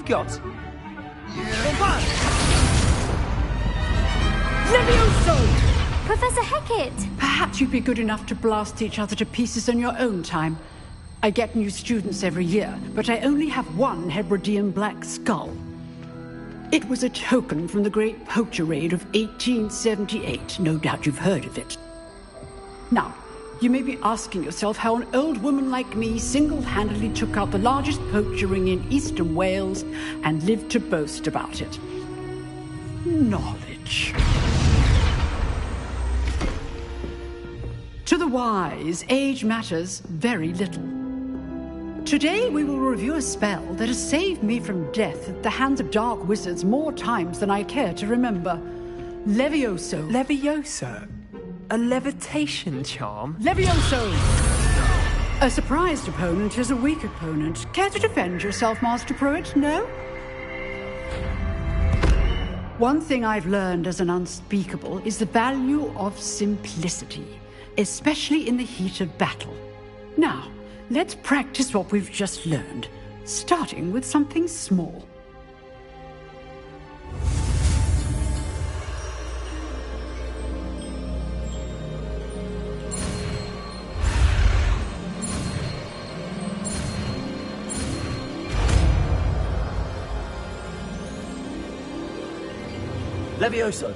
you've got. Levioso! Professor Hecat! Perhaps you'd be good enough to blast each other to pieces in your own time. I get new students every year, but I only have one Hebridean black skull. It was a token from the Great Poacher Raid of 1878. No doubt you've heard of it. Now, you may be asking yourself how an old woman like me single-handedly took out the largest poacher ring in eastern Wales and lived to boast about it. Knowledge. To the wise, age matters very little. Today we will review a spell that has saved me from death at the hands of dark wizards more times than I care to remember. Levioso. Levioso? A levitation charm? Levioso! A surprised opponent is a weak opponent. Care to defend yourself, Master Pruitt? No? One thing I've learned as an unspeakable is the value of simplicity, especially in the heat of battle. Now, let's practice what we've just learned, starting with something small. Levioso!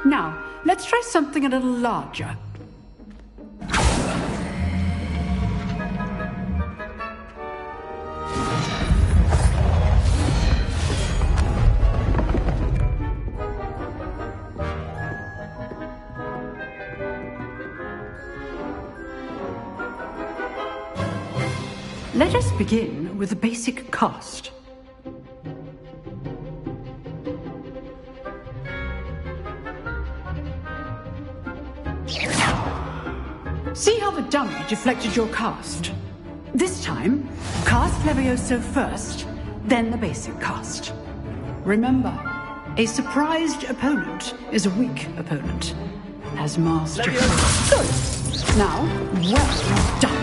Now, let's try something a little larger. Let us begin with a basic cast. See how the dummy deflected your cast? This time, cast Levioso first, then the basic cast. Remember, a surprised opponent is a weak opponent. As Master... Good. Now, well done.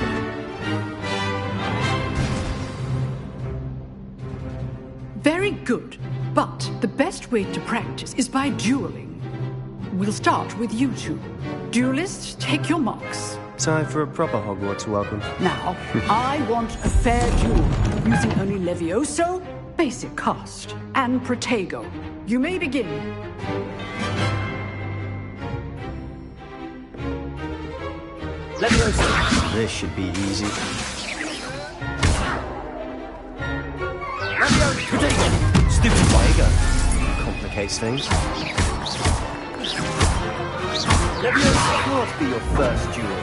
Very good, but the best way to practice is by dueling. We'll start with you two. Duelists, take your marks. Time for a proper Hogwarts welcome. Now, I want a fair duel, using only Levioso, basic cast, and Protego. You may begin. Levioso! This should be easy. Protego! Stupid Protego complicates things. Levioso can't be your first duel.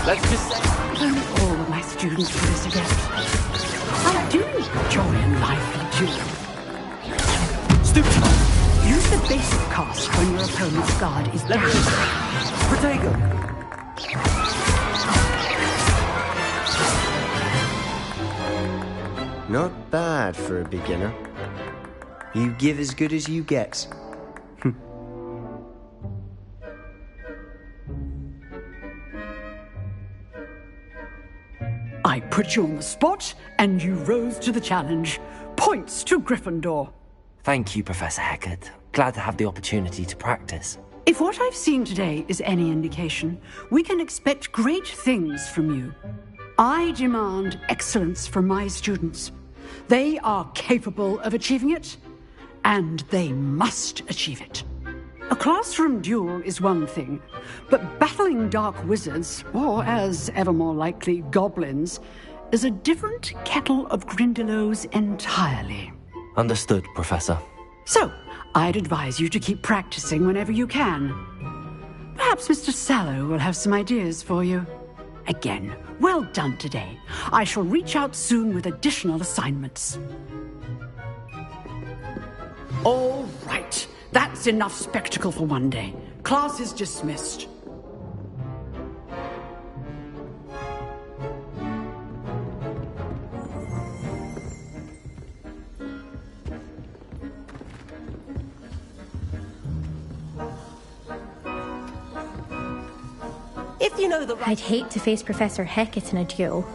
Let's just say... If only all of my students do this again. I do enjoy a lively duel. Stupid! Use the basic cast when your opponent's guard is down. Protego! Not bad for a beginner. You give as good as you get. I put you on the spot, and you rose to the challenge. Points to Gryffindor. Thank you, Professor Hecat. Glad to have the opportunity to practice. If what I've seen today is any indication, we can expect great things from you. I demand excellence from my students. They are capable of achieving it, and they must achieve it. A classroom duel is one thing, but battling dark wizards, or as ever more likely, goblins, is a different kettle of Grindylows entirely. Understood, Professor. So, I'd advise you to keep practicing whenever you can. Perhaps Mr. Sallow will have some ideas for you. Again, well done today. I shall reach out soon with additional assignments. All right. That's enough spectacle for one day. Class is dismissed. If you know the right... I'd hate to face Professor Hecat in a duel.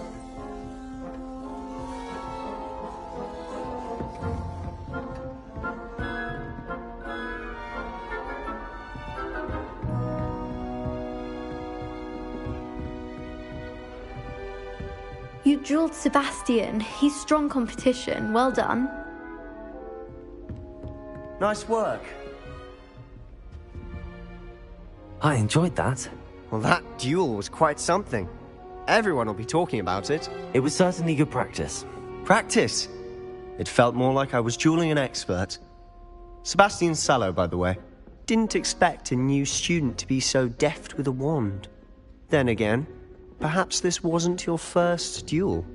You dueled Sebastian. He's strong competition. Well done. Nice work. I enjoyed that. Well, that duel was quite something. Everyone will be talking about it. It was certainly good practice. Practice? It felt more like I was dueling an expert. Sebastian Sallow, by the way. Didn't expect a new student to be so deft with a wand. Then again, perhaps this wasn't your first duel.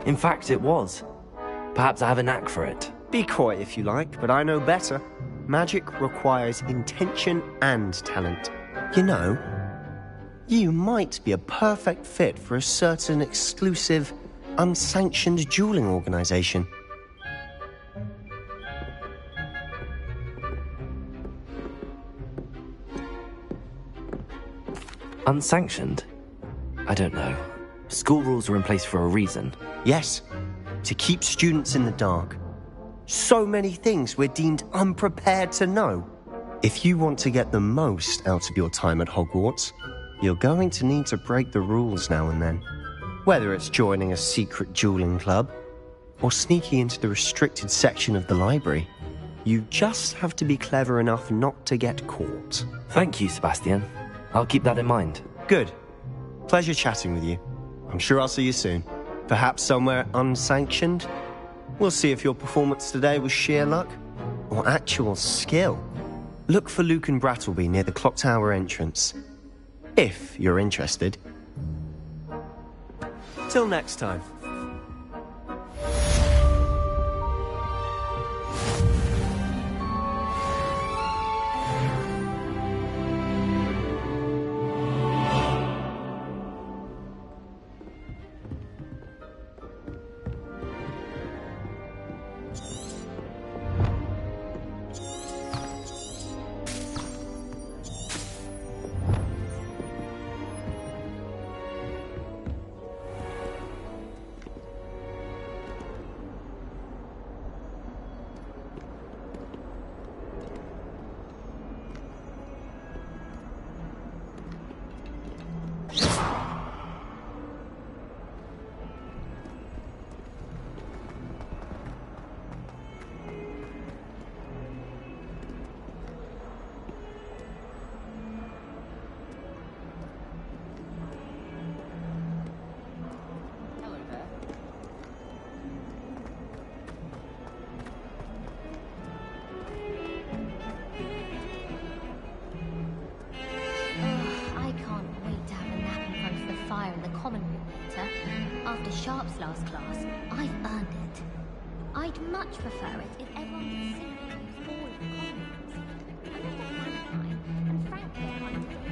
In fact, it was. Perhaps I have a knack for it. Be coy if you like, but I know better. Magic requires intention and talent. You know, you might be a perfect fit for a certain exclusive, unsanctioned dueling organization. Unsanctioned? I don't know. School rules are in place for a reason. Yes, to keep students in the dark. So many things we're deemed unprepared to know. If you want to get the most out of your time at Hogwarts, you're going to need to break the rules now and then. Whether it's joining a secret dueling club, or sneaking into the restricted section of the library, you just have to be clever enough not to get caught. Thank you, Sebastian. I'll keep that in mind. Good. Pleasure chatting with you. I'm sure I'll see you soon. Perhaps somewhere unsanctioned? We'll see if your performance today was sheer luck or actual skill. Look for Lucan Brattleby near the Clock Tower entrance, if you're interested. Till next time. After Sharp's last class, I've earned it. I'd much prefer it if everyone could simply use all of the common rooms. I left a friend of mine, and frankly, I can't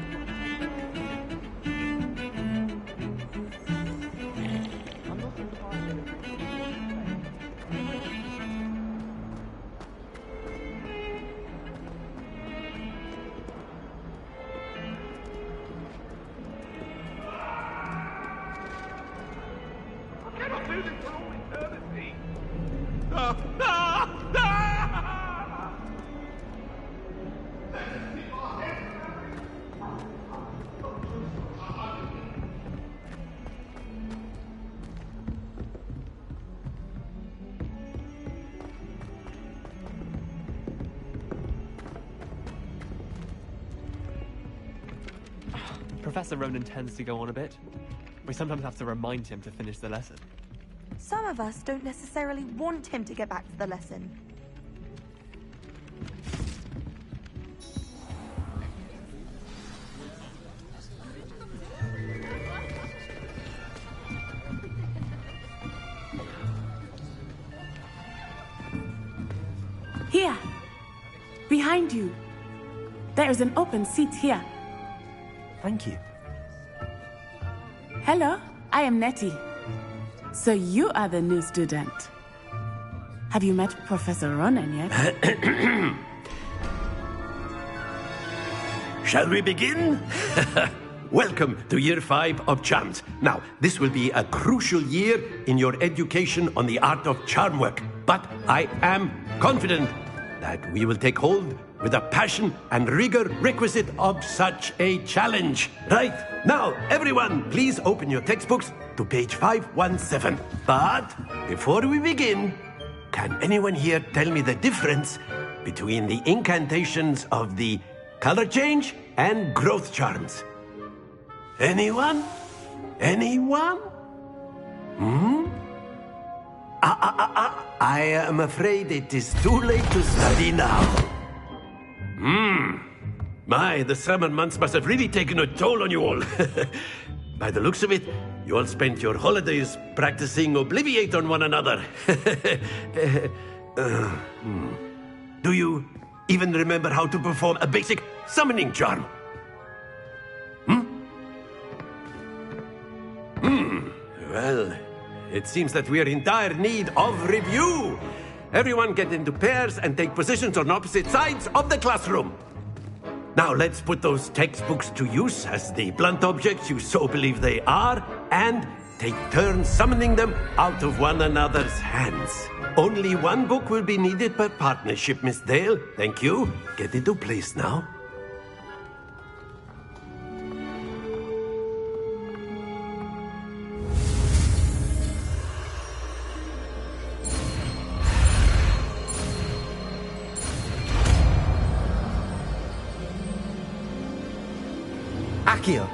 Professor Ronan tends to go on a bit. We sometimes have to remind him to finish the lesson. Some of us don't necessarily want him to get back to the lesson. behind you. There is an open seat here. Thank you. Hello, I am Nettie. So you are the new student. Have you met Professor Ronan yet? Shall we begin? Welcome to Year 5 of Charms. Now, this will be a crucial year in your education on the art of charm work. But I am confident that we will take hold with the passion and rigor requisite of such a challenge. Right, now, everyone, please open your textbooks to page 517. But before we begin, can anyone here tell me the difference between the incantations of the color change and growth charms? Anyone? Anyone? I am afraid it is too late to study now. My, the summer months must have really taken a toll on you all. By the looks of it, you all spent your holidays practicing Obliviate on one another. Do you even remember how to perform a basic summoning charm? Well, it seems that we are in dire need of review. Everyone get into pairs and take positions on opposite sides of the classroom. Now let's put those textbooks to use as the blunt objects you so believe they are, and take turns summoning them out of one another's hands. Only one book will be needed per partnership, Miss Dale. Thank you. Get into place now. Accio.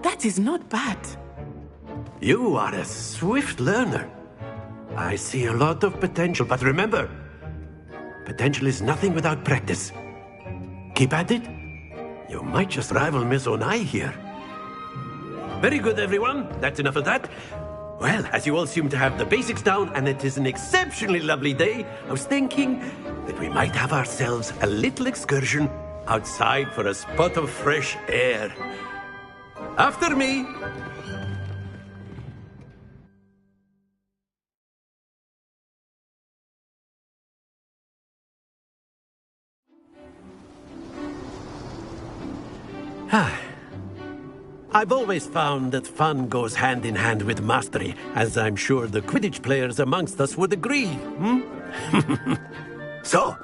That is not bad. You are a swift learner. I see a lot of potential, but remember, potential is nothing without practice. Keep at it. You might just rival Miss Onai here. Very good, everyone. That's enough of that. Well, as you all seem to have the basics down, and it is an exceptionally lovely day, I was thinking that we might have ourselves a little excursion outside for a spot of fresh air. After me. I've always found that fun goes hand in hand with mastery, as I'm sure the Quidditch players amongst us would agree. So,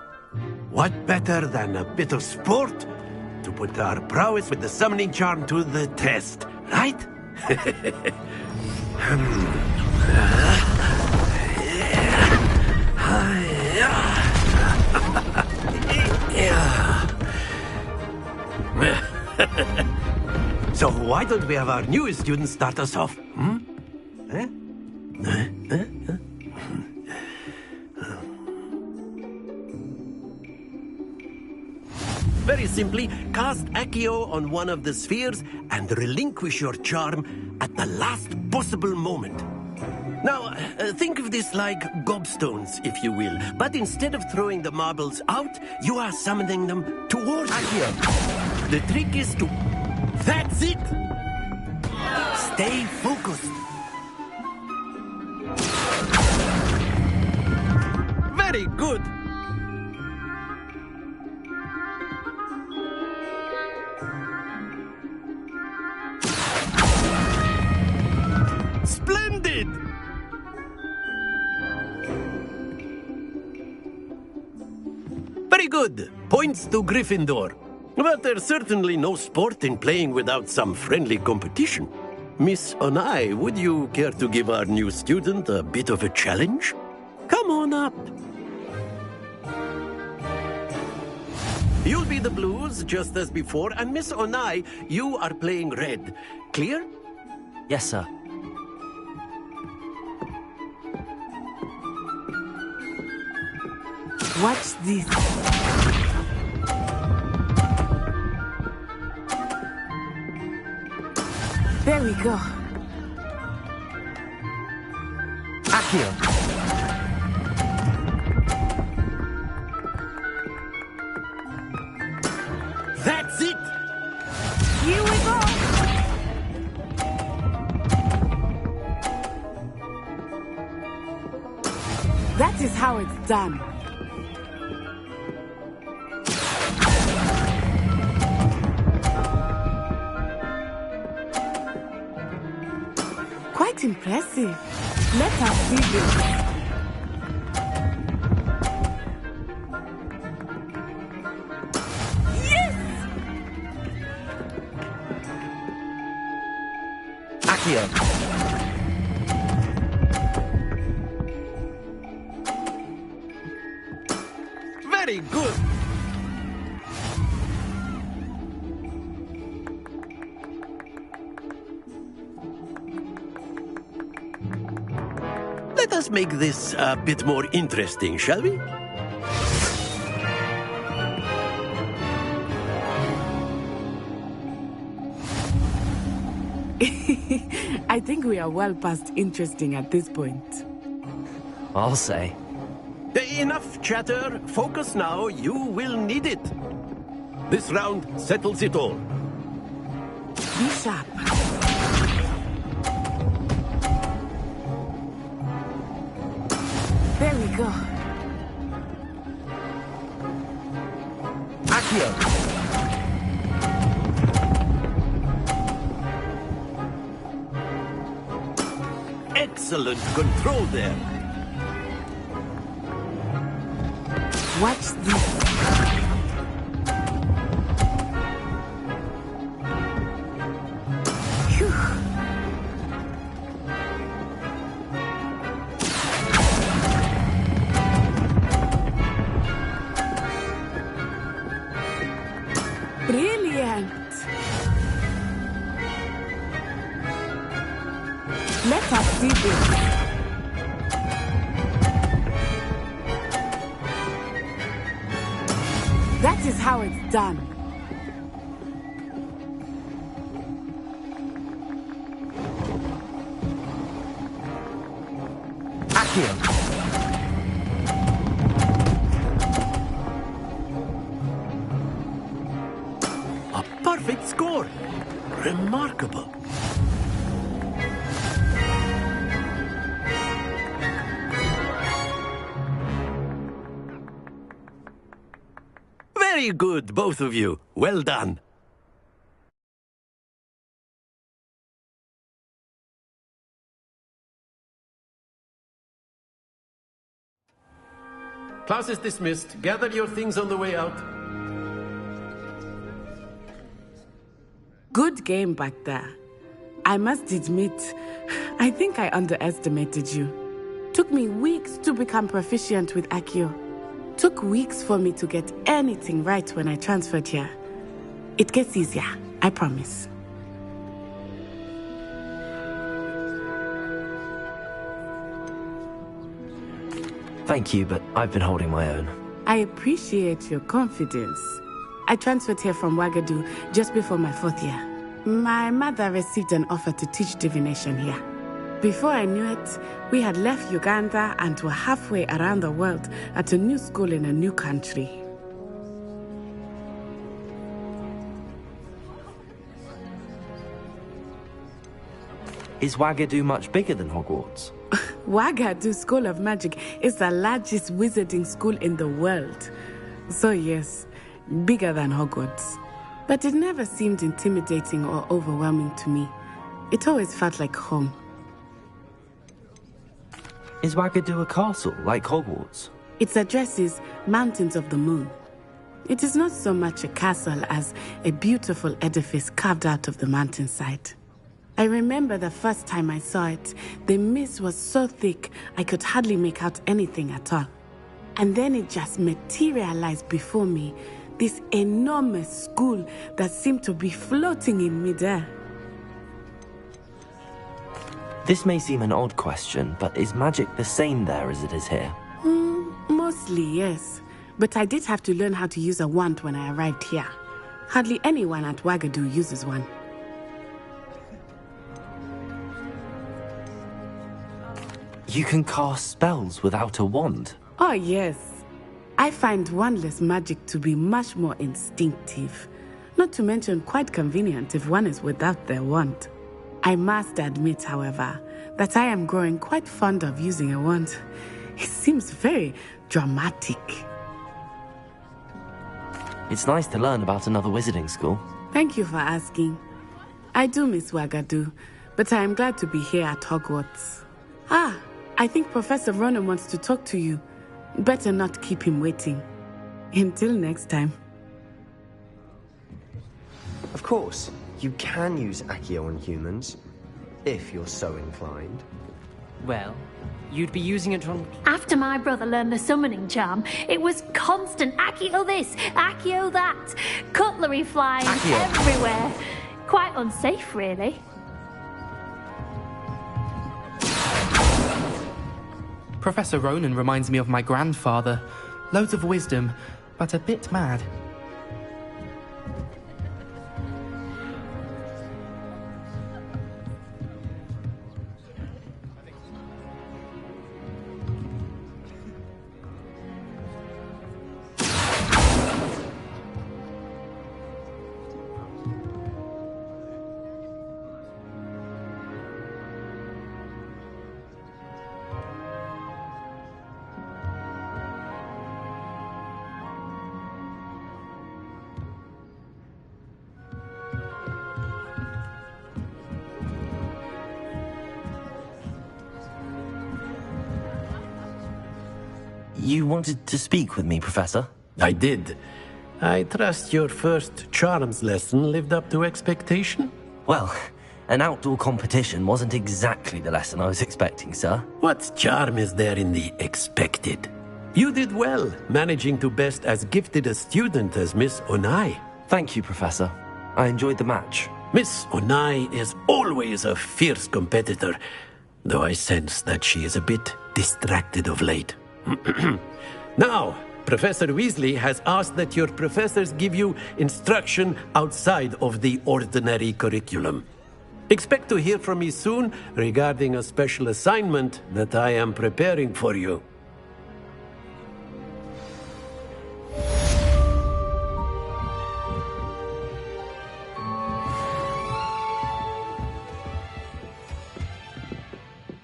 what better than a bit of sport to put our prowess with the summoning charm to the test, right? So why don't we have our newest student start us off? Very simply, cast Accio on one of the spheres and relinquish your charm at the last possible moment. Now, think of this like gobstones, if you will. But instead of throwing the marbles out, you are summoning them towards Accio. The trick is to... That's it! Stay focused. Very good. Splendid! Very good. Points to Gryffindor. But there's certainly no sport in playing without some friendly competition. Miss Onai, would you care to give our new student a bit of a challenge? Come on up. You'll be the blues, just as before, and Miss Onai, you are playing red. Clear? Yes, sir. Watch this. There we go. Accio. how it's done. Quite impressive. Let us see this. Accio. Very good. Let us make this a bit more interesting, shall we? I think we are well past interesting at this point. I'll say. Enough chatter. Focus now. You will need it. This round settles it all. Be sharp. There we go. Accio. Excellent control there. Watch this. Phew. Brilliant. Let us see this. That is how it's done. Accio. A perfect score. Remarkable. Very good, both of you. Well done. Class is dismissed. Gather your things on the way out. Good game back there. I must admit, I think I underestimated you. Took me weeks to become proficient with Accio. Took weeks for me to get anything right when I transferred here. It gets easier, I promise. Thank you, but I've been holding my own. I appreciate your confidence. I transferred here from Wagadu just before my 4th year. My mother received an offer to teach divination here. Before I knew it, we had left Uganda and were halfway around the world at a new school in a new country. Is Wagadu much bigger than Hogwarts? Wagadu School of Magic is the largest wizarding school in the world. So yes, bigger than Hogwarts. But it never seemed intimidating or overwhelming to me. It always felt like home. Is Wagadu a castle, like Hogwarts? Its address is Mountains of the Moon. It is not so much a castle as a beautiful edifice carved out of the mountainside. I remember the first time I saw it, the mist was so thick I could hardly make out anything at all. And then it just materialized before me, this enormous school that seemed to be floating in midair. This may seem an odd question, but is magic the same there as it is here? Mostly, yes. But I did have to learn how to use a wand when I arrived here. Hardly anyone at Wagadu uses one. You can cast spells without a wand? Oh, yes. I find wandless magic to be much more instinctive. Not to mention quite convenient if one is without their wand. I must admit, however, that I am growing quite fond of using a wand. He seems very dramatic. It's nice to learn about another wizarding school. Thank you for asking. I do miss Wagadu, but I am glad to be here at Hogwarts. I think Professor Ronen wants to talk to you. Better not keep him waiting. Until next time. Of course, you can use Accio on humans, if you're so inclined. Well, you'd be using it on... After my brother learned the summoning charm, it was constant Accio this, Accio that, cutlery flying everywhere. Quite unsafe, really. Professor Ronen reminds me of my grandfather. Loads of wisdom, but a bit mad. You wanted to speak with me, Professor? I did. I trust your first charms lesson lived up to expectation? Well, an outdoor competition wasn't exactly the lesson I was expecting, sir. What charm is there in the expected? You did well, managing to best as gifted a student as Miss Onai. Thank you, Professor. I enjoyed the match. Miss Onai is always a fierce competitor, though I sense that she is a bit distracted of late. Now, Professor Weasley has asked that your professors give you instruction outside of the ordinary curriculum. Expect to hear from me soon regarding a special assignment that I am preparing for you.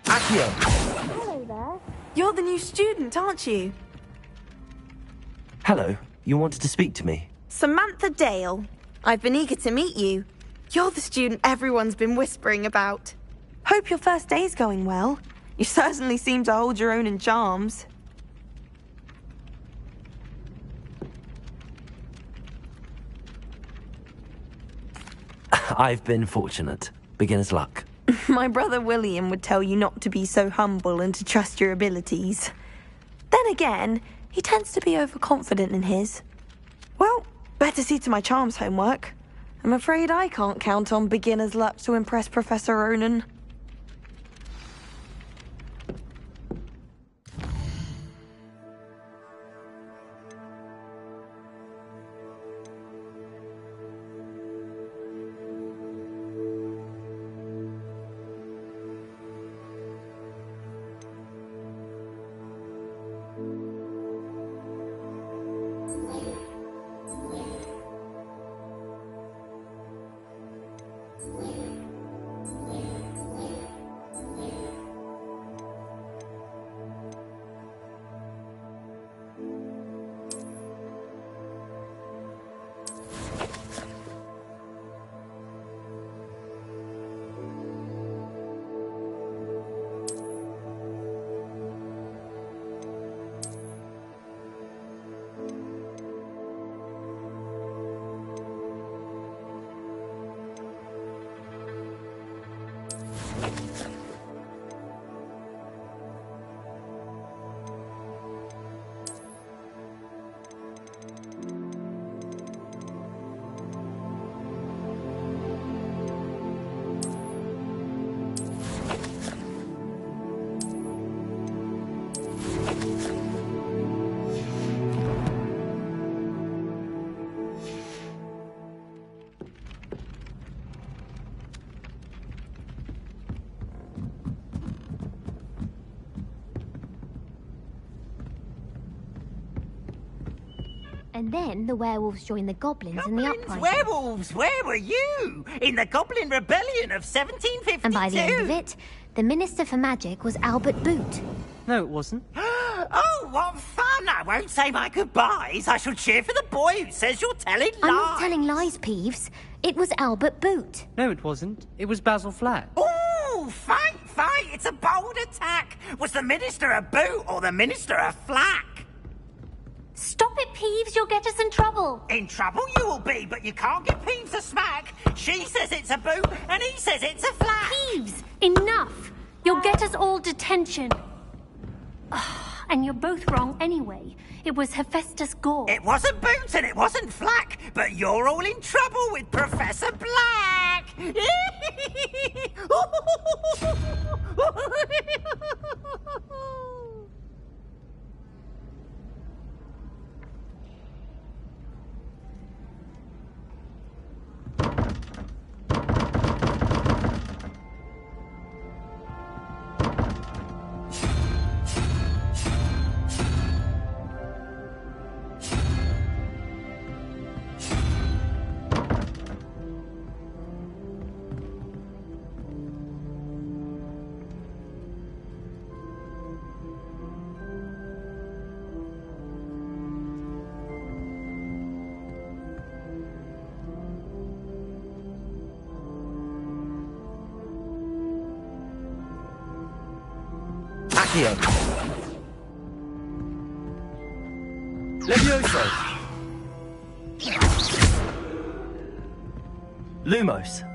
Accio! Hello there. You're the new student, aren't you? Hello. You wanted to speak to me? Samantha Dale. I've been eager to meet you. You're the student everyone's been whispering about. Hope your first day's going well. You certainly seem to hold your own in charms. I've been fortunate. Beginner's luck. My brother William would tell you not to be so humble and to trust your abilities. Then again, he tends to be overconfident in his. Well, better see to my charms homework. I'm afraid I can't count on beginner's luck to impress Professor Ronen. And then the werewolves joined the goblins in the uprising. Werewolves, where were you? In the Goblin Rebellion of 1752. And by the end of it, the Minister for Magic was Albert Boot. No, it wasn't. what fun! I won't say my goodbyes. I shall cheer for the boy who says you're telling lies. I'm not telling lies, Peeves. It was Albert Boot. No, it wasn't. It was Basil Flack. Ooh, fight! It's a bold attack. Was the Minister a boot or the Minister a flack? Stop it, Peeves. You'll get us in trouble. In trouble you will be, but you can't give Peeves a smack. She says it's a boot and he says it's a flack. Peeves, enough. You'll get us all detention. And you're both wrong anyway. It was Hephaestus Gore. It wasn't Boots and it wasn't Flack, but you're all in trouble with Professor Black. Accio. Levioso. Lumos.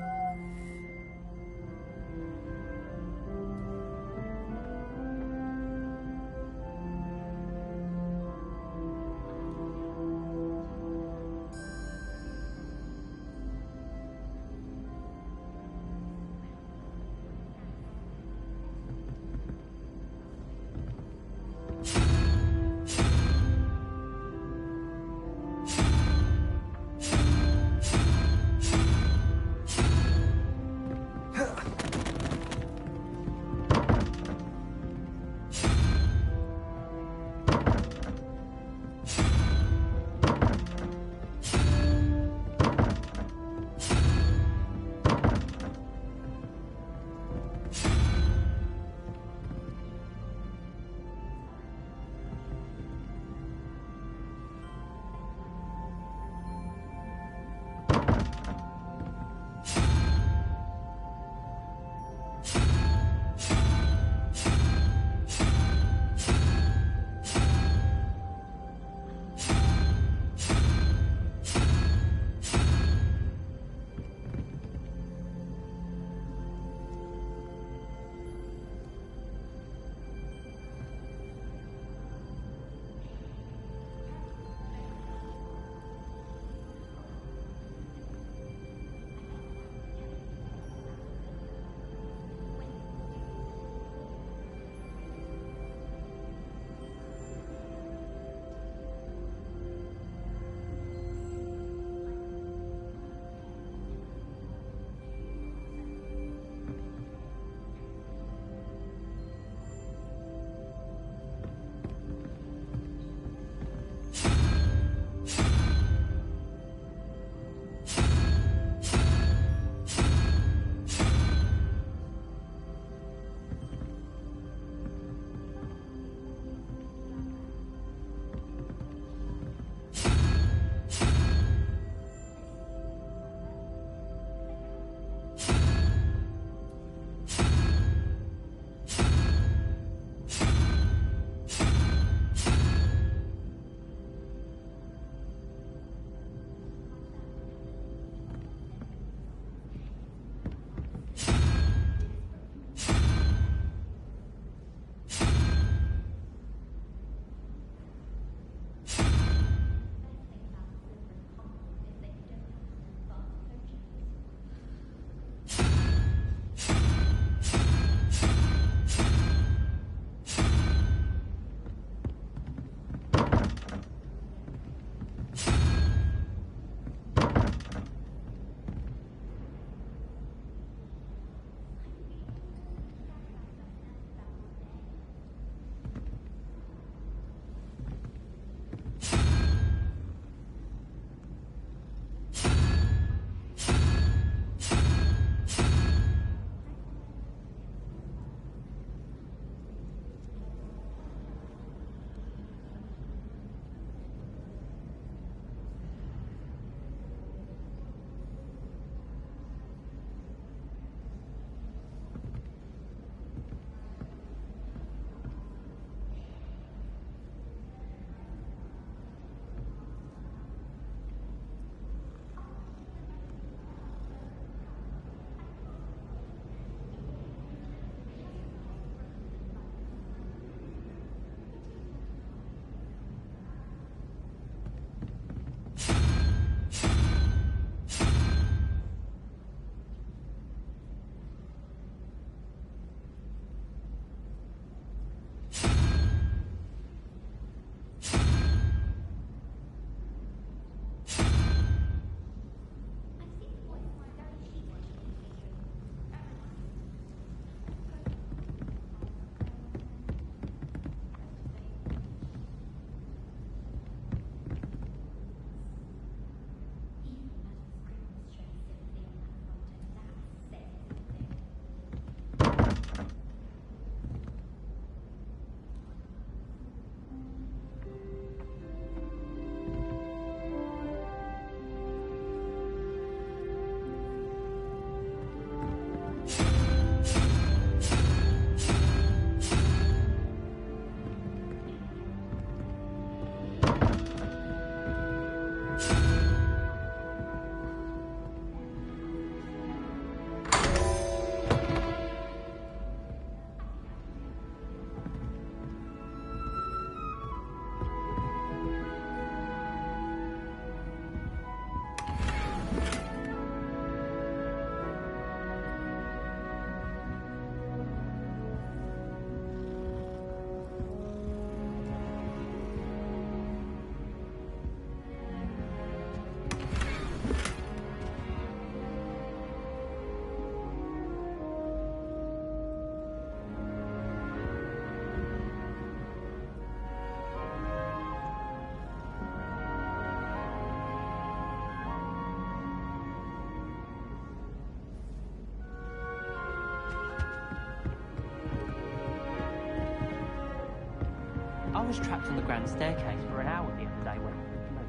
was trapped on the grand staircase for an hour the other day when... No,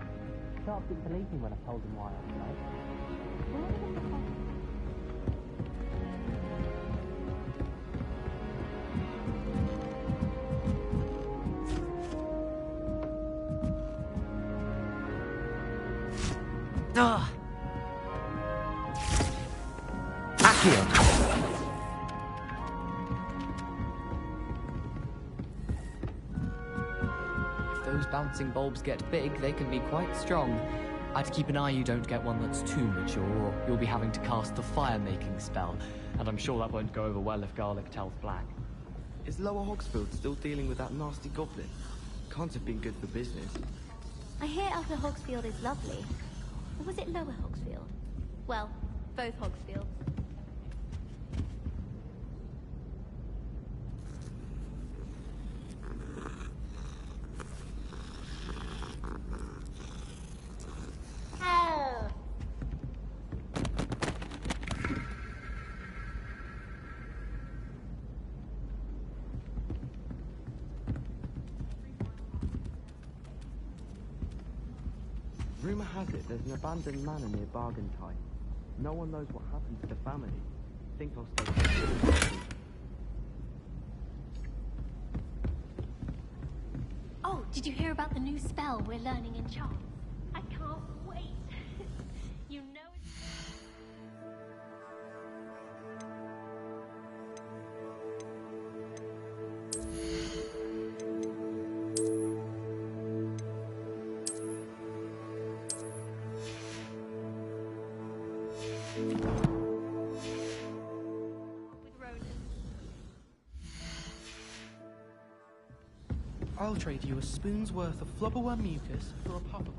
Sharp didn't believe me when I told him why I was late. Ugh. Accio! If those bouncing bulbs get big, they can be quite strong. I'd keep an eye you don't get one that's too mature, or you'll be having to cast the fire-making spell. And I'm sure that won't go over well if Garlic tells Black. Is Lower Hogsfield still dealing with that nasty goblin? Can't have been good for business. I hear Upper Hogsfield is lovely. Or was it Lower Hogsfield? Well, both Hogsfields. Rumour has it there's an abandoned manor near Bargentine. No one knows what happened to the family. Think I'll stay. Oh, did you hear about the new spell we're learning in Charm? I can't wait. You know it's... I'll trade you a spoon's worth of flubberworm mucus for a popsicle.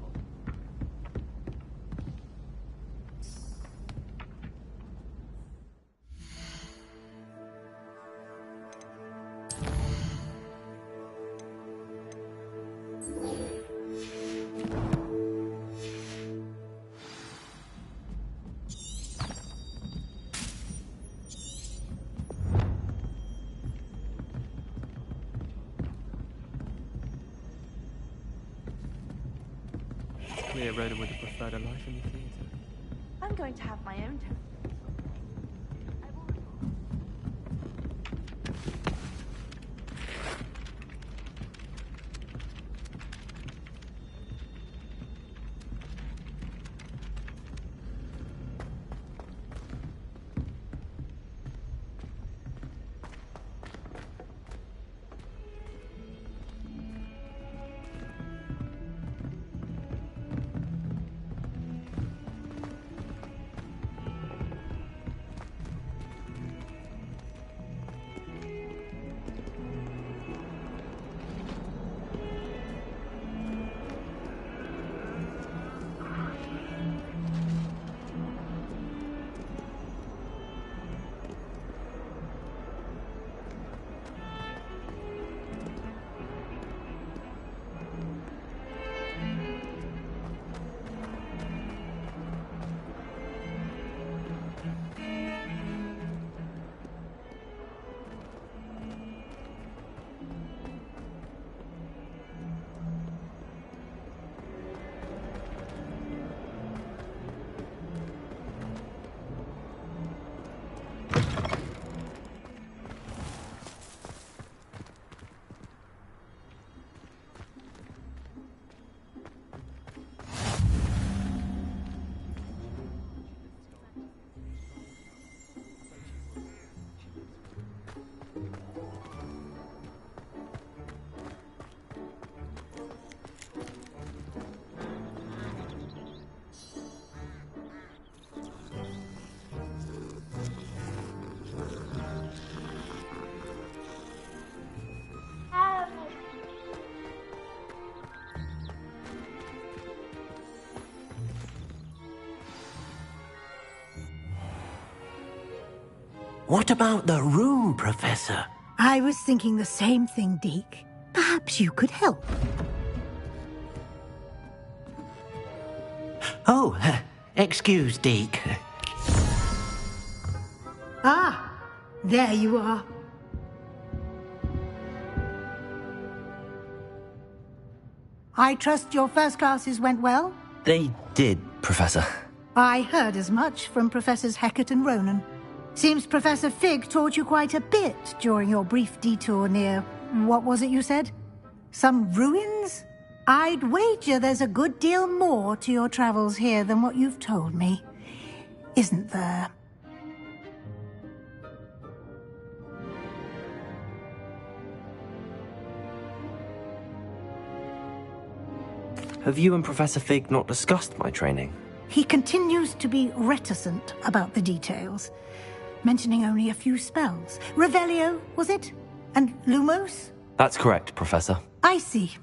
Clear Rhoda would have preferred a life in the theatre. I'm going to have my own turn. What about the room, Professor? I was thinking the same thing, Deke. Perhaps you could help. Oh, excuse, Deke. Ah, there you are. I trust your first classes went well? They did, Professor. I heard as much from Professors Hecat and Ronan. Seems Professor Fig taught you quite a bit during your brief detour near... what was it you said? Some ruins? I'd wager there's a good deal more to your travels here than what you've told me. Isn't there? Have you and Professor Fig not discussed my training? He continues to be reticent about the details, mentioning only a few spells. Revelio, was it? And Lumos? That's correct, Professor. I see.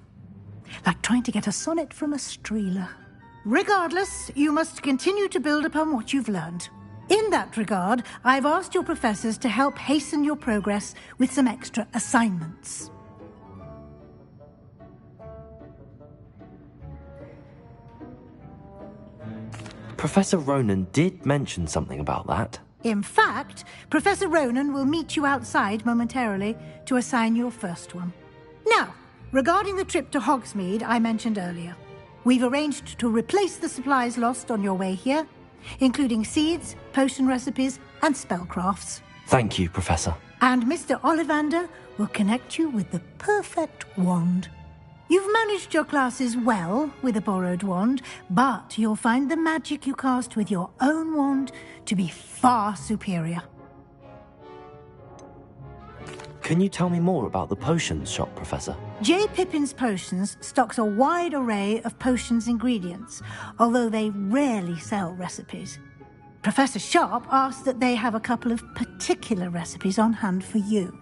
Like trying to get a sonnet from a streeler. Regardless, you must continue to build upon what you've learned. In that regard, I've asked your professors to help hasten your progress with some extra assignments. Professor Ronan did mention something about that. In fact, Professor Ronan will meet you outside momentarily to assign your first one. Now, regarding the trip to Hogsmeade I mentioned earlier, we've arranged to replace the supplies lost on your way here, including seeds, potion recipes, and spellcrafts. Thank you, Professor. And Mr. Ollivander will connect you with the perfect wand. You've managed your classes well with a borrowed wand, but you'll find the magic you cast with your own wand to be far superior. Can you tell me more about the potions shop, Professor? J. Pippin's Potions stocks a wide array of potions ingredients, although they rarely sell recipes. Professor Sharp asked that they have a couple of particular recipes on hand for you.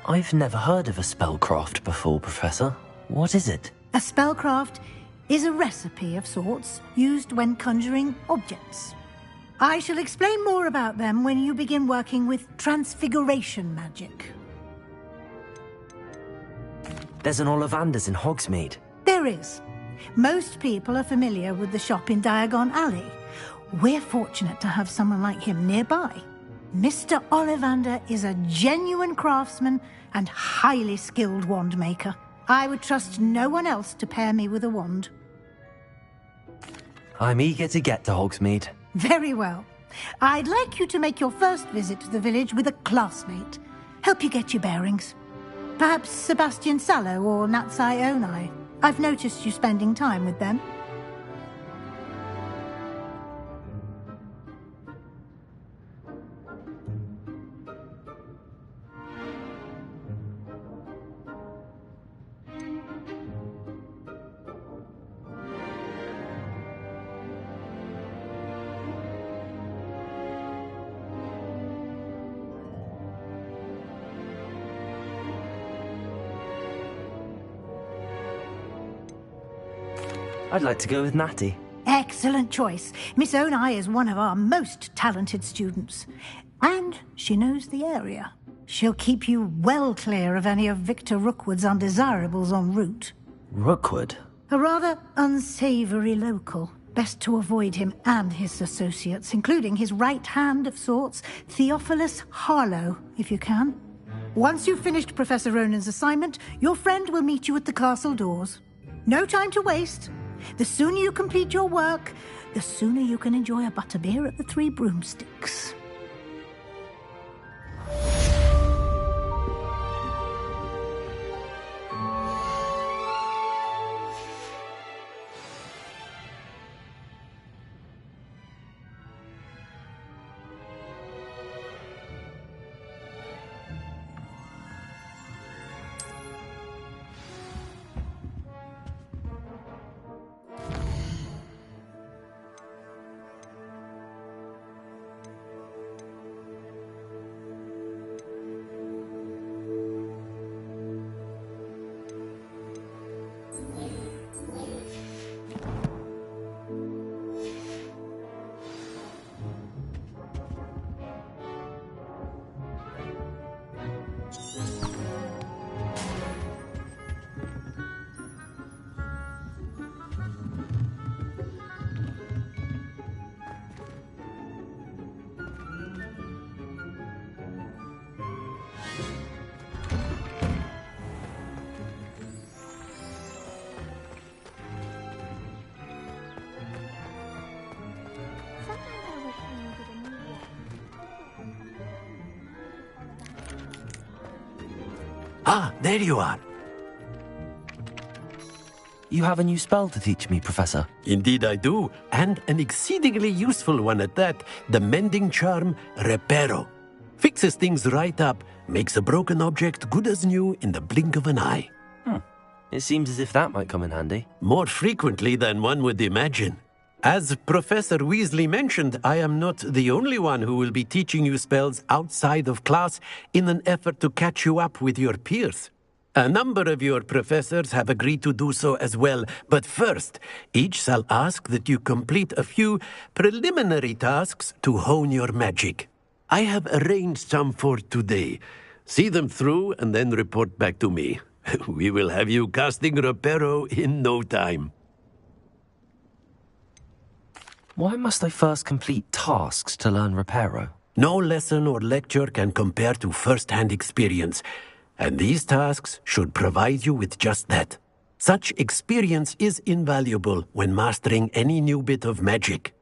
I've never heard of a spellcraft before, Professor. What is it? A spellcraft is a recipe of sorts used when conjuring objects. I shall explain more about them when you begin working with transfiguration magic. There's an Ollivander's in Hogsmeade. There is. Most people are familiar with the shop in Diagon Alley. We're fortunate to have someone like him nearby. Mr. Ollivander is a genuine craftsman and highly skilled wand maker. I would trust no one else to pair me with a wand. I'm eager to get to Hogsmeade. Very well. I'd like you to make your first visit to the village with a classmate. Help you get your bearings. Perhaps Sebastian Sallow or Natsai Onai. I've noticed you spending time with them. I'd like to go with Natty. Excellent choice. Miss Onai is one of our most talented students. And she knows the area. She'll keep you well clear of any of Victor Rookwood's undesirables en route. Rookwood? A rather unsavoury local. Best to avoid him and his associates, including his right hand of sorts, Theophilus Harlow, if you can. Once you've finished Professor Ronan's assignment, your friend will meet you at the castle doors. No time to waste. The sooner you complete your work, the sooner you can enjoy a butterbeer at the Three Broomsticks. Ah, there you are. You have a new spell to teach me, Professor. Indeed I do, and an exceedingly useful one at that, the mending charm Reparo. Fixes things right up, makes a broken object good as new in the blink of an eye. It seems as if that might come in handy. More frequently than one would imagine. As Professor Weasley mentioned, I am not the only one who will be teaching you spells outside of class in an effort to catch you up with your peers. A number of your professors have agreed to do so as well, but first, each shall ask that you complete a few preliminary tasks to hone your magic. I have arranged some for today. See them through and then report back to me. We will have you casting Reparo in no time. Why must I first complete tasks to learn Reparo? No lesson or lecture can compare to first-hand experience, and these tasks should provide you with just that. Such experience is invaluable when mastering any new bit of magic.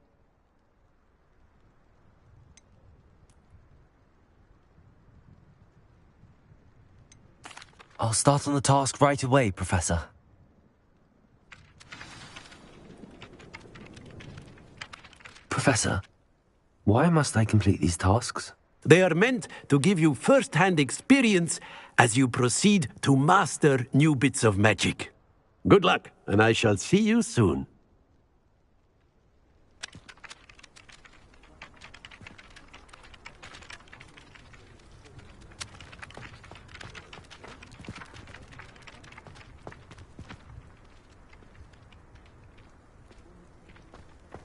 I'll start on the task right away, Professor. Professor, why must I complete these tasks? They are meant to give you first-hand experience as you proceed to master new bits of magic. Good luck, and I shall see you soon.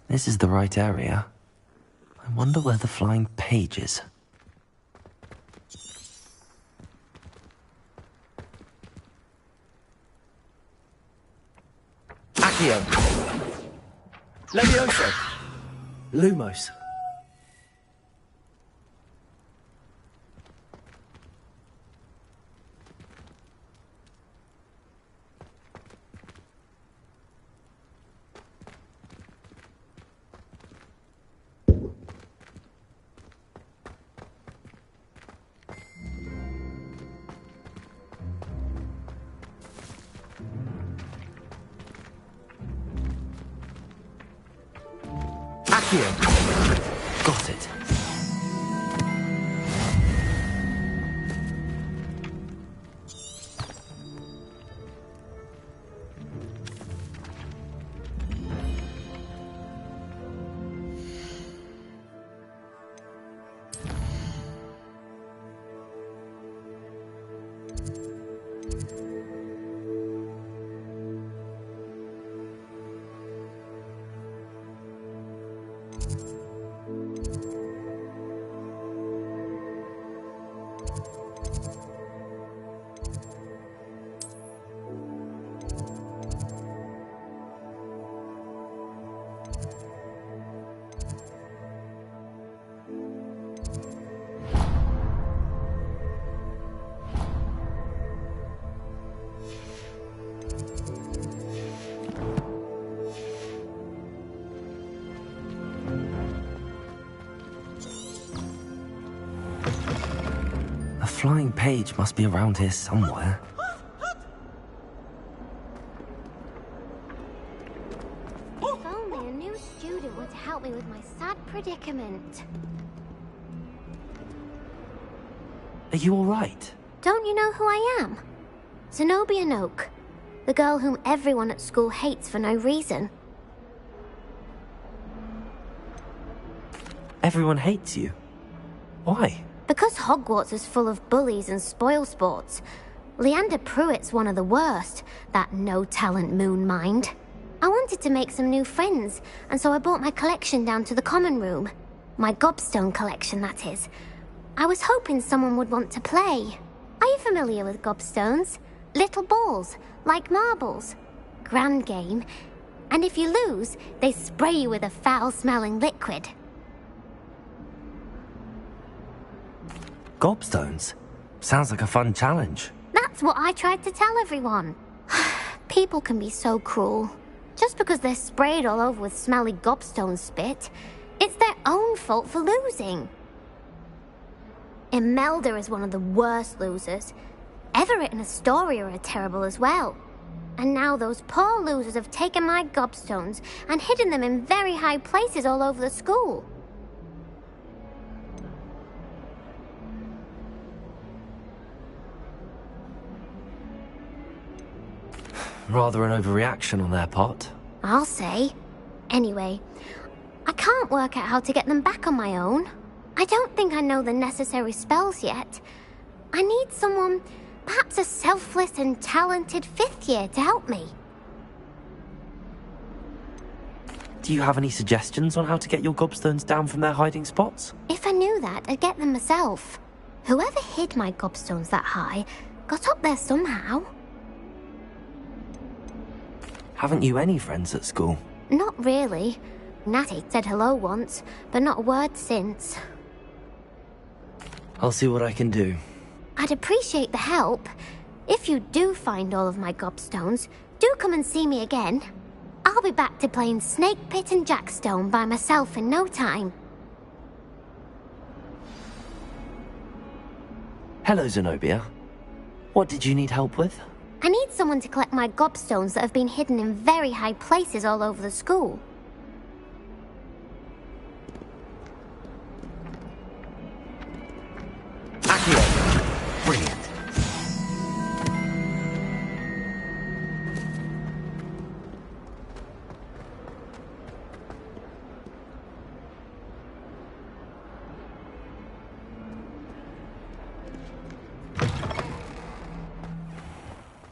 This is the right area. I wonder where the flying page is. Accio. Levioso. Lumos. Got it. A flying page must be around here somewhere. If only a new student would help me with my sad predicament. Are you all right? Don't you know who I am? Zenobia Noak, the girl whom everyone at school hates for no reason. Everyone hates you. Why? Because Hogwarts is full of bullies and spoilsports. Leander Pruitt's one of the worst, that no-talent moon mind. I wanted to make some new friends, and so I brought my collection down to the common room. My gobstone collection, that is. I was hoping someone would want to play. Are you familiar with gobstones? Little balls, like marbles. Grand game. And if you lose, they spray you with a foul-smelling liquid. Gobstones? Sounds like a fun challenge. That's what I tried to tell everyone. People can be so cruel. Just because they're sprayed all over with smelly gobstone spit, it's their own fault for losing. Imelda is one of the worst losers. ever written a story are terrible as well. And now those poor losers have taken my gobstones and hidden them in very high places all over the school. Rather an overreaction on their part. I'll say. Anyway, I can't work out how to get them back on my own. I don't think I know the necessary spells yet. I need someone, perhaps a selfless and talented 5th year to help me. Do you have any suggestions on how to get your gobstones down from their hiding spots? If I knew that, I'd get them myself. Whoever hid my gobstones that high got up there somehow. Haven't you any friends at school? Not really. Natty said hello once, but not a word since. I'll see what I can do. I'd appreciate the help. If you do find all of my gobstones, do come and see me again. I'll be back to playing Snake Pit and Jackstone by myself in no time. Hello, Zenobia. What did you need help with? I need someone to collect my gobstones that have been hidden in very high places all over the school. Accio. Brilliant.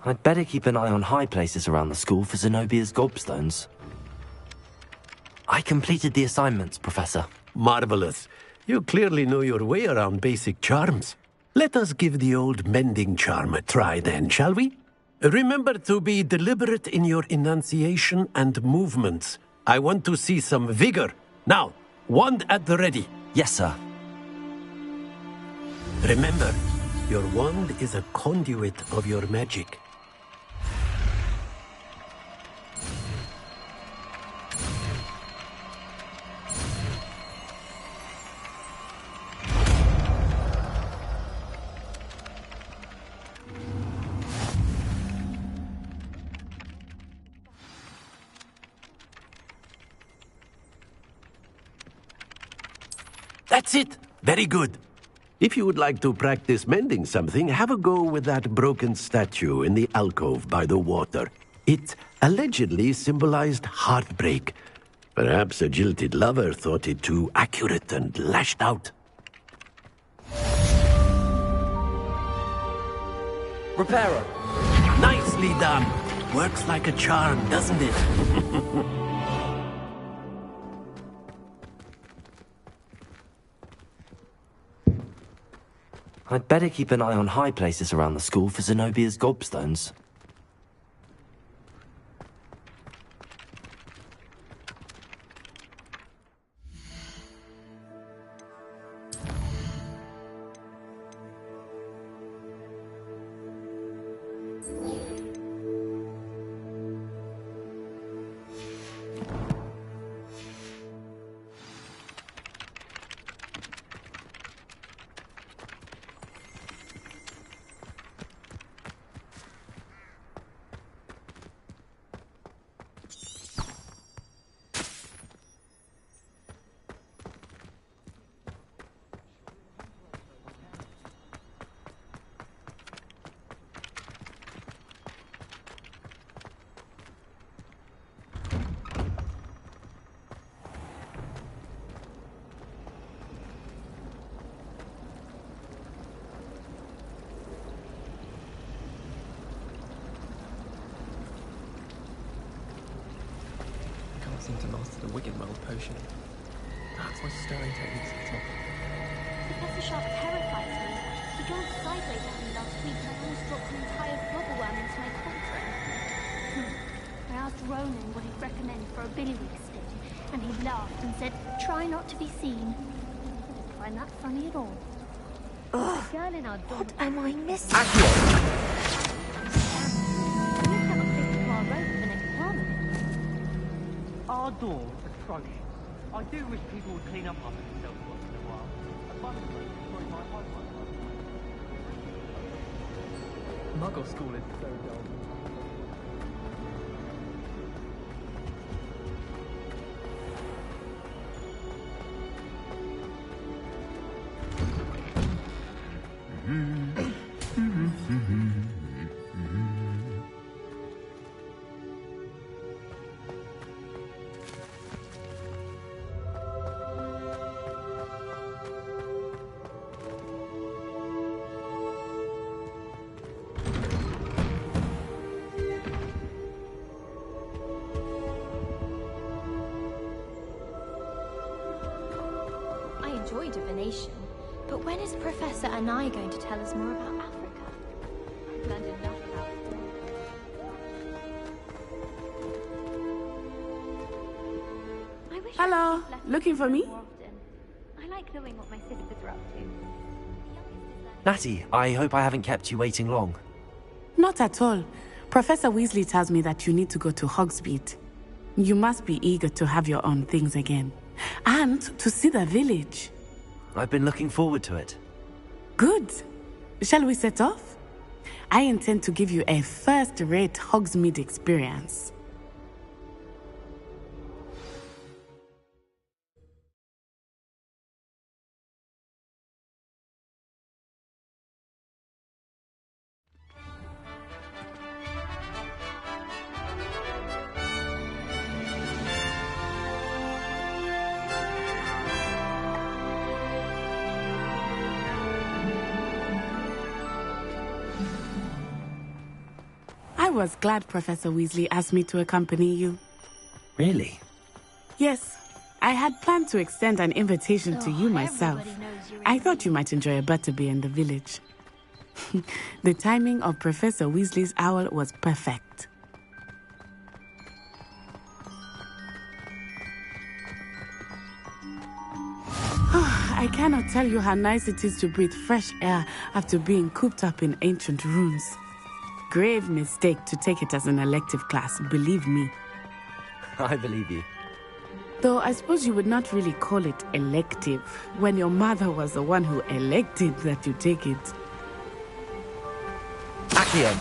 I'd better keep an eye on high places around the school for Zenobia's gobstones. I completed the assignments, Professor. Marvelous. You clearly know your way around basic charms. Let us give the old mending charm a try then, shall we? Remember to be deliberate in your enunciation and movements. I want to see some vigor. Now, wand at the ready. Yes, sir. Remember, your wand is a conduit of your magic. That's it! Very good. If you would like to practice mending something, have a go with that broken statue in the alcove by the water. It allegedly symbolized heartbreak. Perhaps a jilted lover thought it too accurate and lashed out. Reparo. Nicely done. Works like a charm, doesn't it? I'd better keep an eye on high places around the school for Zenobia's gobstones. Seem to master the Wiggenweld potion. That's why stirring techniques are top. Professor Sharp terrifies me. He glanced sideways at me last week and I almost dropped an entire bubbleworm into my cauldron. I asked Ronan what he'd recommend for a billywig sting, and he laughed and said, "Try not to be seen." I didn't find that funny at all. Ugh, the girl in our dorm. what am I missing? You have a fix to our road for the next term. Our door's atrocious. I do wish people would clean up after themselves once in a while. A button destroyed my homework last night. Muggle school is so dull. I enjoy divination, but when is Professor Anai going to tell us more about Africa? I've learned enough about it. I wish Hello, looking for me? more often. I like knowing what my sisters are up to. Natty, I hope I haven't kept you waiting long. Not at all. Professor Weasley tells me that you need to go to Hogsmeade. You must be eager to have your own things again. And to see the village. I've been looking forward to it. Good. Shall we set off? I intend to give you a first-rate Hogsmeade experience. I was glad Professor Weasley asked me to accompany you. Really? Yes, I had planned to extend an invitation to you myself. I thought you might enjoy a butterbeer in the village. The timing of Professor Weasley's owl was perfect. I cannot tell you how nice it is to breathe fresh air after being cooped up in ancient ruins. Grave mistake to take it as an elective class, believe me. I believe you. Though I suppose you would not really call it elective when your mother was the one who elected that you take it. Accio!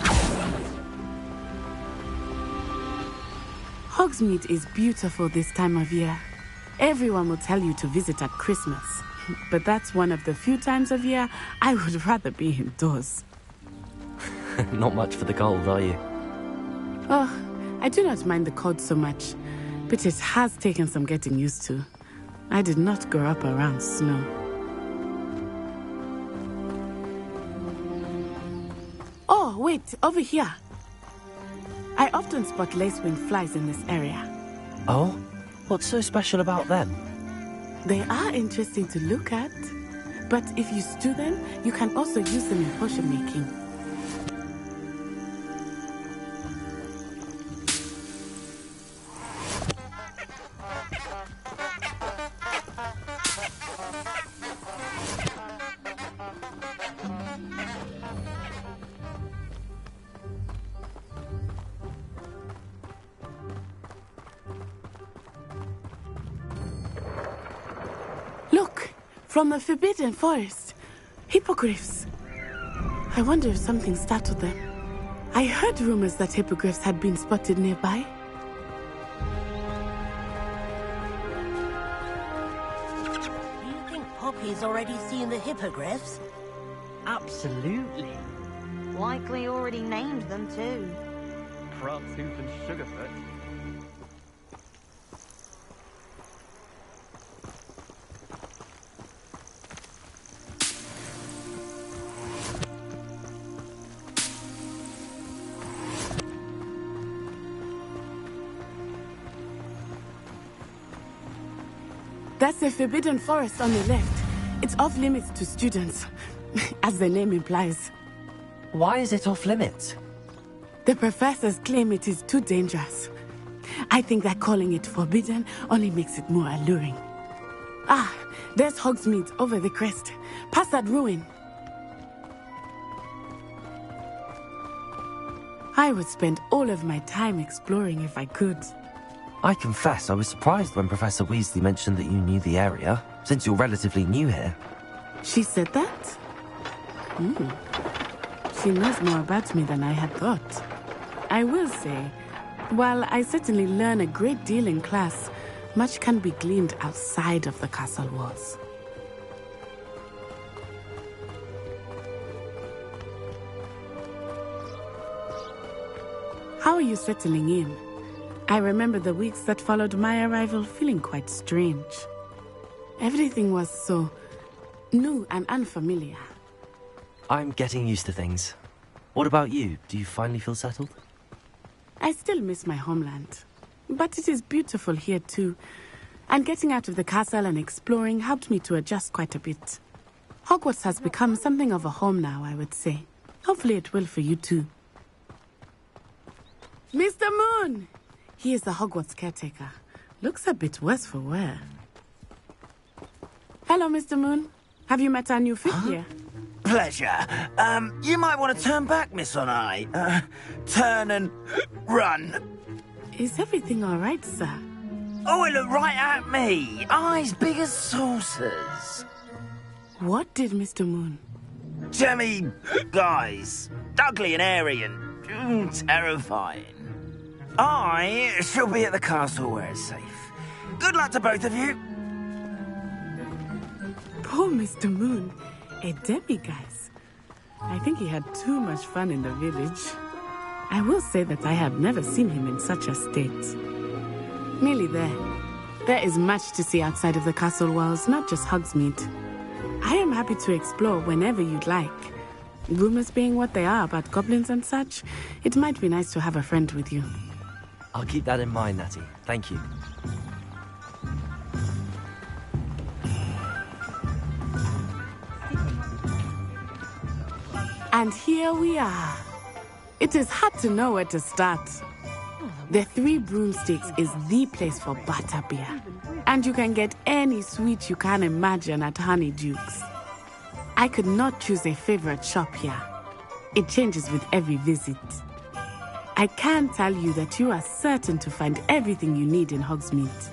Hogsmeade is beautiful this time of year. Everyone will tell you to visit at Christmas. But that's one of the few times of year I would rather be indoors. Not much for the cold, are you? Oh, I do not mind the cold so much, but it has taken some getting used to. I did not grow up around snow. Oh, wait, over here. I often spot lacewing flies in this area. Oh? What's so special about them? They are interesting to look at, but if you stew them, you can also use them in potion making. Look, from the Forbidden Forest. Hippogriffs. I wonder if something startled them. I heard rumors that hippogriffs had been spotted nearby. Do you think Poppy's already seen the hippogriffs? Absolutely. Likely already named them too. Crabtooth and Sugarfoot. That's the Forbidden Forest on the left. It's off limits to students, as the name implies. Why is it off limits? The professors claim it is too dangerous. I think that calling it forbidden only makes it more alluring. Ah, there's Hogsmeade over the crest. Past that ruin. I would spend all of my time exploring if I could. I confess I was surprised when Professor Weasley mentioned that you knew the area, since you're relatively new here. She said that? She knows more about me than I had thought. I will say, while I certainly learn a great deal in class, much can be gleaned outside of the castle walls. How are you settling in? I remember the weeks that followed my arrival feeling quite strange. Everything was so new and unfamiliar. I'm getting used to things. What about you? Do you finally feel settled? I still miss my homeland, but it is beautiful here too. And getting out of the castle and exploring helped me to adjust quite a bit. Hogwarts has become something of a home now, I would say. Hopefully it will for you too. Mr. Moon! He is the Hogwarts caretaker. Looks a bit worse for wear. Hello, Mr. Moon. Have you met our new fit here? Pleasure. You might want to turn back, Miss Onai. Turn and run. Is everything all right, sir? Oh, it looked right at me. Eyes big as saucers. What did Mr. Moon? Jemmy guys. Ugly and airy and terrifying. I shall be at the castle where it's safe. Good luck to both of you. Poor Mr. Moon. A demiguise. I think he had too much fun in the village. I will say that I have never seen him in such a state. Nearly there. There is much to see outside of the castle walls, not just Hogsmeade. I am happy to explore whenever you'd like. Rumors being what they are about goblins and such, it might be nice to have a friend with you. I'll keep that in mind, Natty. Thank you. And here we are. It is hard to know where to start. The Three Broomsticks is the place for butterbeer. And you can get any sweet you can imagine at Honeyduke's. I could not choose a favorite shop here. It changes with every visit. I can tell you that you are certain to find everything you need in Hogsmeade.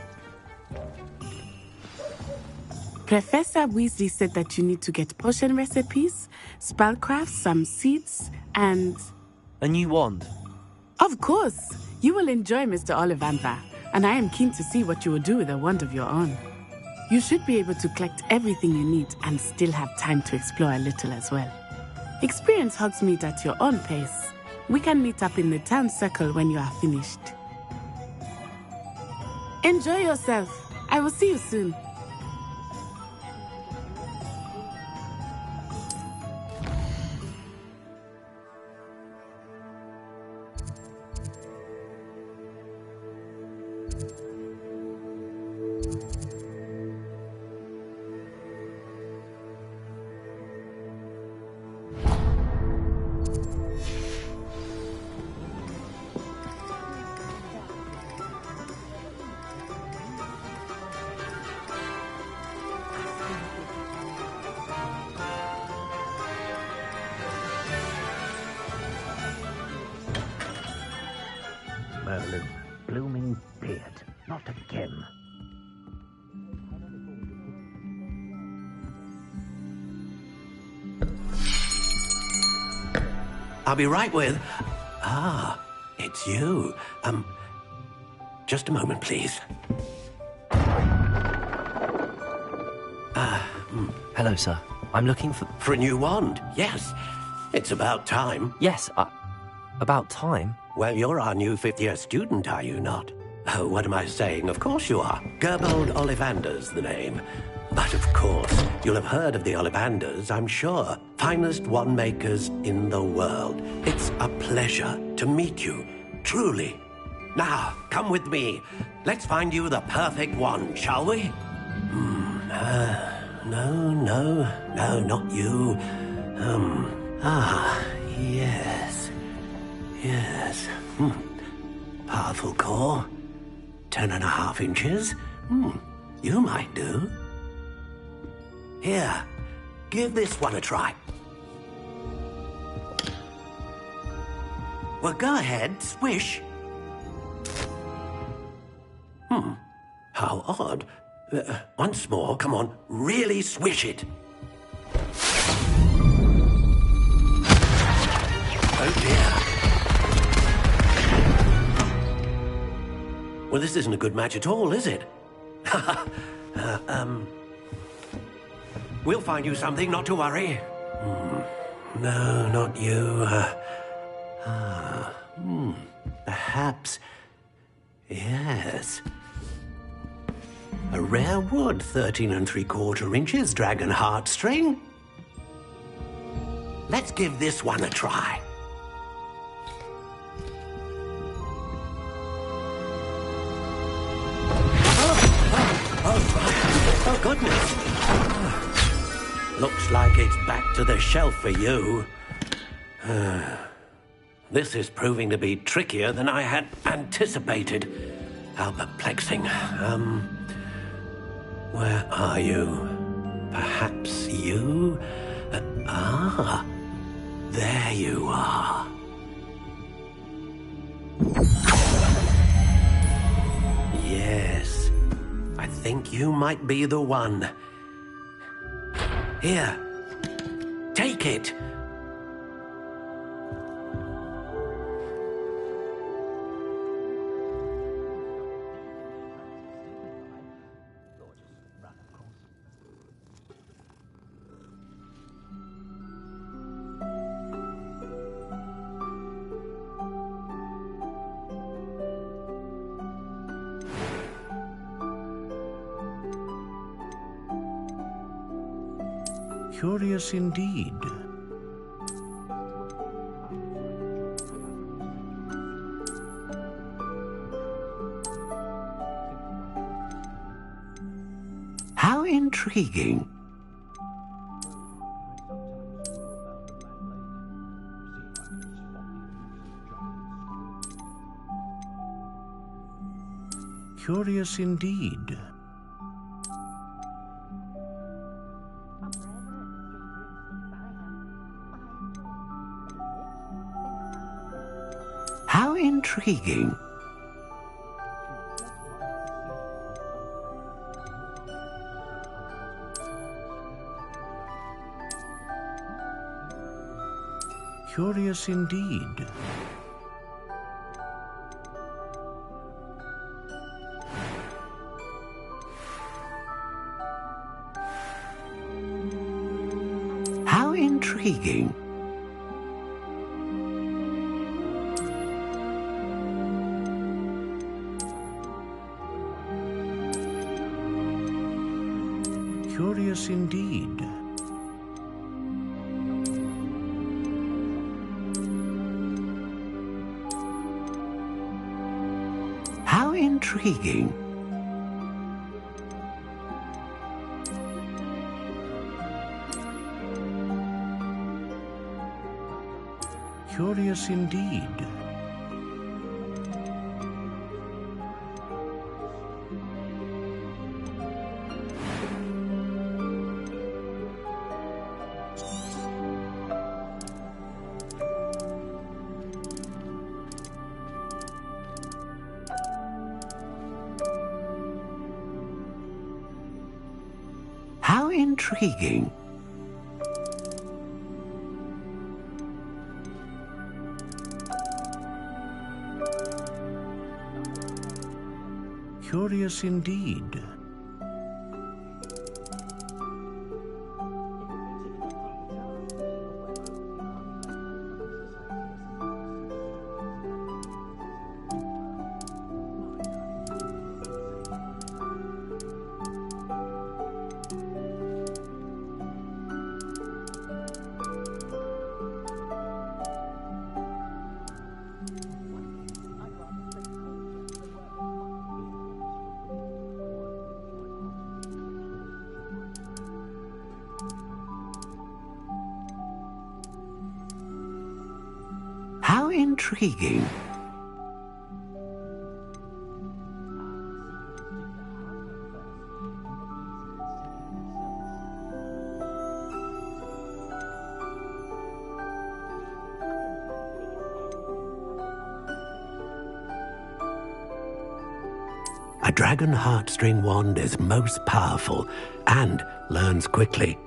Professor Weasley said that you need to get potion recipes, spellcraft, some seeds, and... a new wand? Of course! You will enjoy Mr. Ollivander, and I am keen to see what you will do with a wand of your own. You should be able to collect everything you need and still have time to explore a little as well. Experience Hogsmeade at your own pace. We can meet up in the town circle when you are finished. Enjoy yourself. I will see you soon. Merlin, blooming beard. Not again. I'll be right with... Ah, it's you. Just a moment, please. Hello, sir. I'm looking for... For a new wand, yes. It's about time. Yes, about time? Well, you're our new fifth-year student, are you not? Oh, what am I saying? Of course you are. Gerbold Ollivander's the name. But of course, you'll have heard of the Ollivanders, I'm sure. Finest wand makers in the world. It's a pleasure to meet you, truly. Now, come with me. Let's find you the perfect wand, shall we? No, not you. Yes. Powerful core. 10.5 inches. You might do. Here, give this one a try. Well, go ahead, swish. How odd. Once more, come on, really swish it. Oh dear. Well, this isn't a good match at all, is it? We'll find you something, not to worry. No, not you. Perhaps. Yes. A rare wood, 13 3/4 inches, dragon heartstring. Let's give this one a try. Oh, goodness. Looks like it's back to the shelf for you. This is proving to be trickier than I had anticipated. How perplexing. Where are you? Perhaps you? There you are. Yes, I think you might be the one. Here, take it. Curious indeed. How intriguing. Curious indeed. How intriguing. Curious indeed. How intriguing. Curious indeed. How intriguing. Curious indeed. How intriguing. Curious indeed. How intriguing. A dragon heartstring wand is most powerful and learns quickly.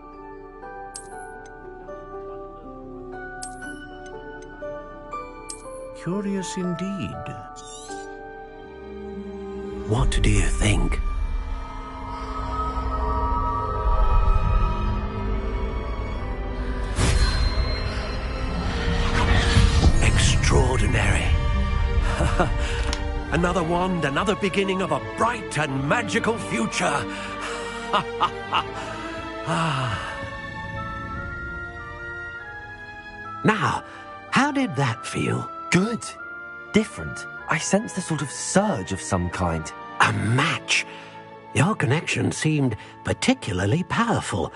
Curious indeed. What do you think? Extraordinary. Another wand, another beginning of a bright and magical future. Now, how did that feel? Good. Different. I sensed a sort of surge of some kind. A match. Your connection seemed particularly powerful.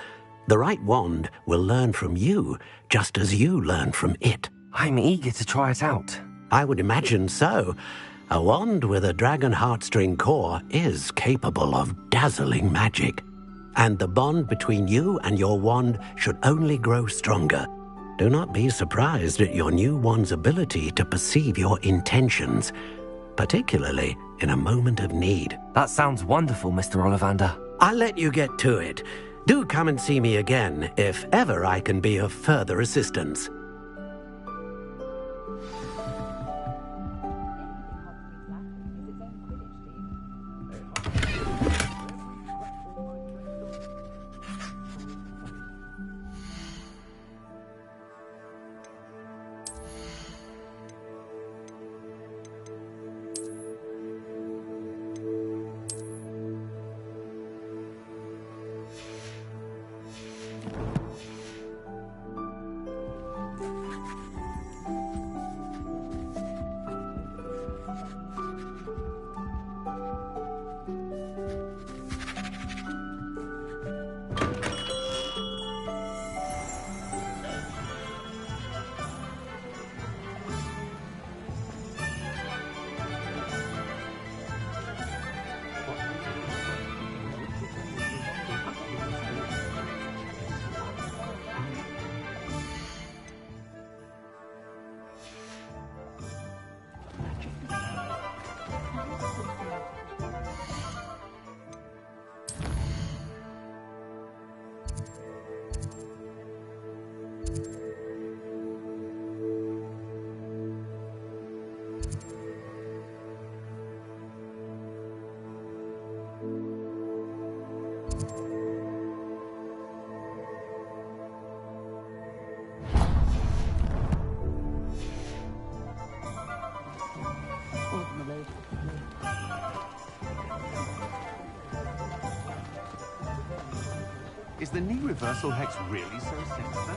The right wand will learn from you, just as you learn from it. I'm eager to try it out. I would imagine so. A wand with a dragon heartstring core is capable of dazzling magic. And the bond between you and your wand should only grow stronger. Do not be surprised at your new wand's ability to perceive your intentions, particularly in a moment of need. That sounds wonderful, Mr. Ollivander. I'll let you get to it. Do come and see me again if ever I can be of further assistance. Is the knee reversal hex really so sinister?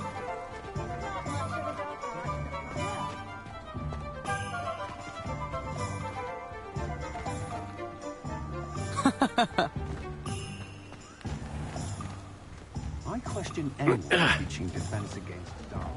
I question anyone teaching defense against the dark.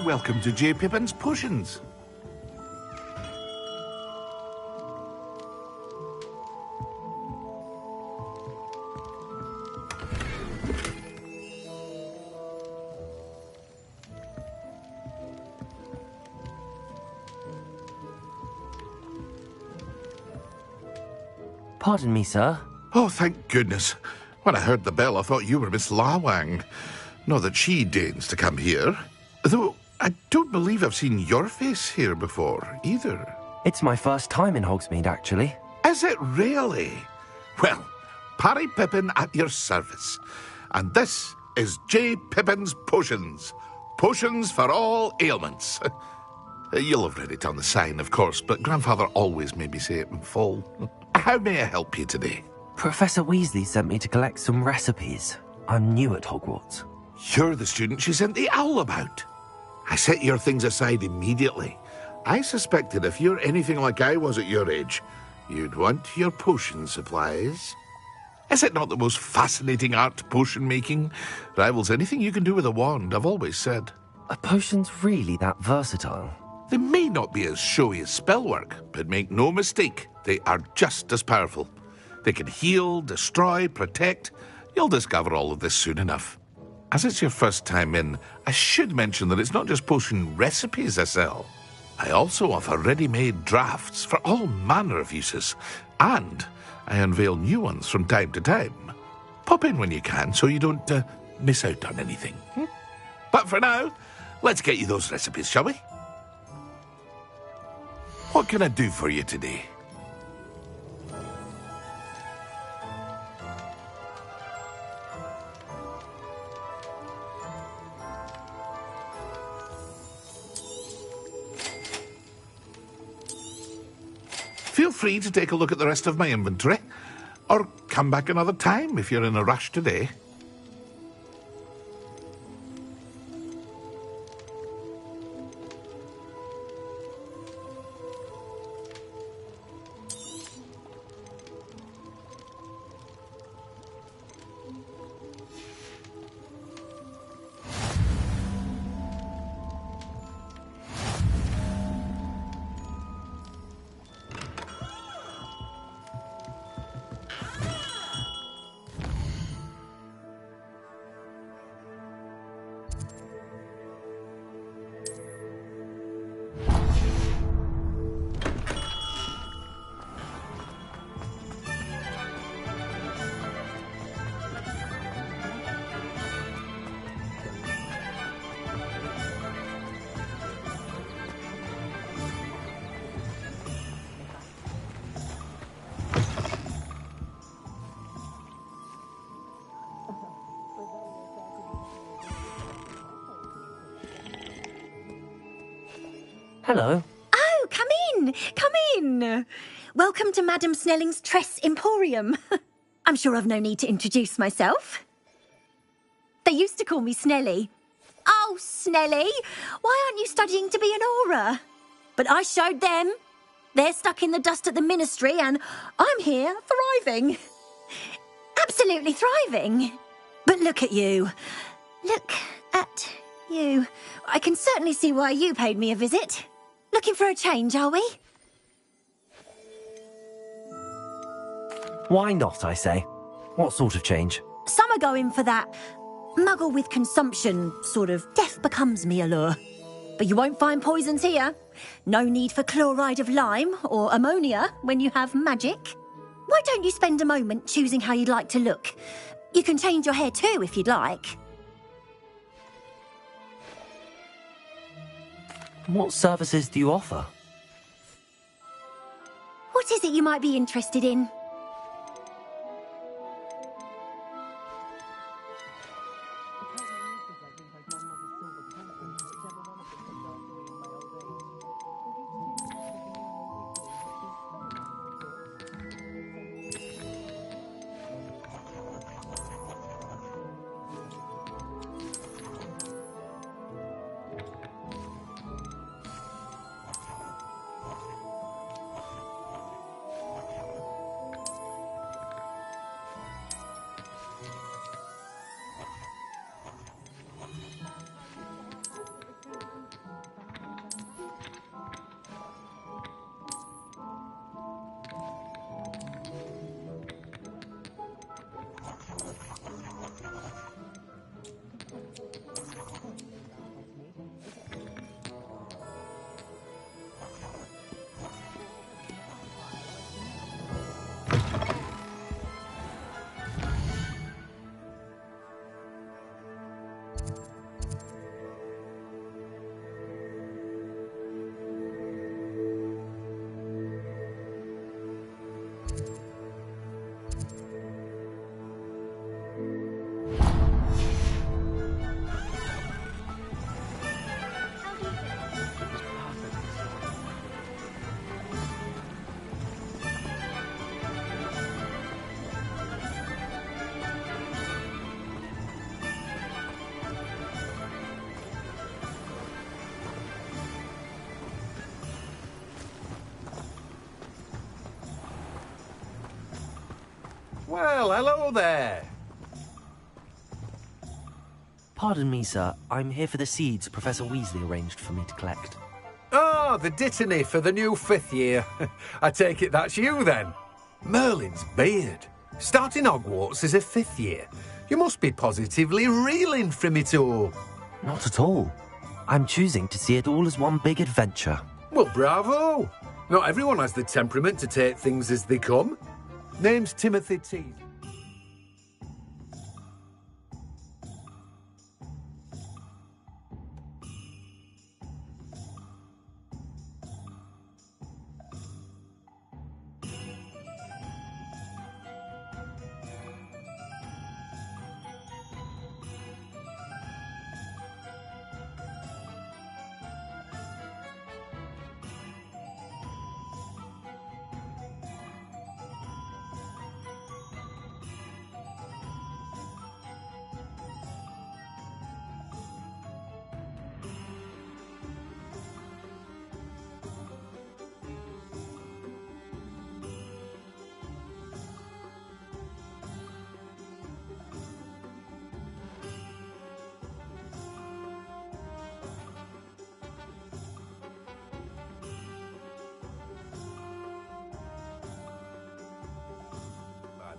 Welcome to J. Pippin's Potions. Pardon me, sir. Oh, thank goodness. When I heard the bell, I thought you were Miss Lawang. Not that she deigns to come here. Though I don't believe I've seen your face here before, either. It's my first time in Hogsmeade, actually. Is it really? Well, Parry Pippin at your service. And this is J. Pippin's Potions. Potions for all ailments. You'll have read it on the sign, of course, but Grandfather always made me say it in full. How may I help you today? Professor Weasley sent me to collect some recipes. I'm new at Hogwarts. You're the student she sent the owl about. I set your things aside immediately. I suspected if you're anything like I was at your age, you'd want your potion supplies. Is it not the most fascinating art, potion making? Rivals anything you can do with a wand, I've always said. Are potions really that versatile? They may not be as showy as spellwork, but make no mistake, they are just as powerful. They can heal, destroy, protect. You'll discover all of this soon enough. As it's your first time in, I should mention that it's not just potion recipes I sell. I also offer ready-made drafts for all manner of uses, and I unveil new ones from time to time. Pop in when you can so you don't miss out on anything. But for now, let's get you those recipes, shall we? What can I do for you today? Feel free to take a look at the rest of my inventory, or come back another time if you're in a rush today. Hello. Oh, come in! Come in! Welcome to Madame Snelling's Tress Emporium. I'm sure I've no need to introduce myself. They used to call me Snelly. Oh, Snelly, why aren't you studying to be an Auror? But I showed them. They're stuck in the dust at the Ministry and I'm here thriving. Absolutely thriving. But look at you. Look at you. I can certainly see why you paid me a visit. Looking for a change, are we? Why not, I say? What sort of change? Some are going for that muggle with consumption, sort of death becomes me allure. But you won't find poisons here. No need for chloride of lime or ammonia when you have magic. Why don't you spend a moment choosing how you'd like to look? You can change your hair too if you'd like. What services do you offer? What is it you might be interested in? Well, hello there. Pardon me, sir. I'm here for the seeds Professor Weasley arranged for me to collect. Ah, the dittany for the new 5th year. I take it that's you, then. Merlin's beard. Starting Hogwarts as a 5th year. You must be positively reeling from it all. Not at all. I'm choosing to see it all as one big adventure. Well, bravo. Not everyone has the temperament to take things as they come. Name's Timothy Teeth.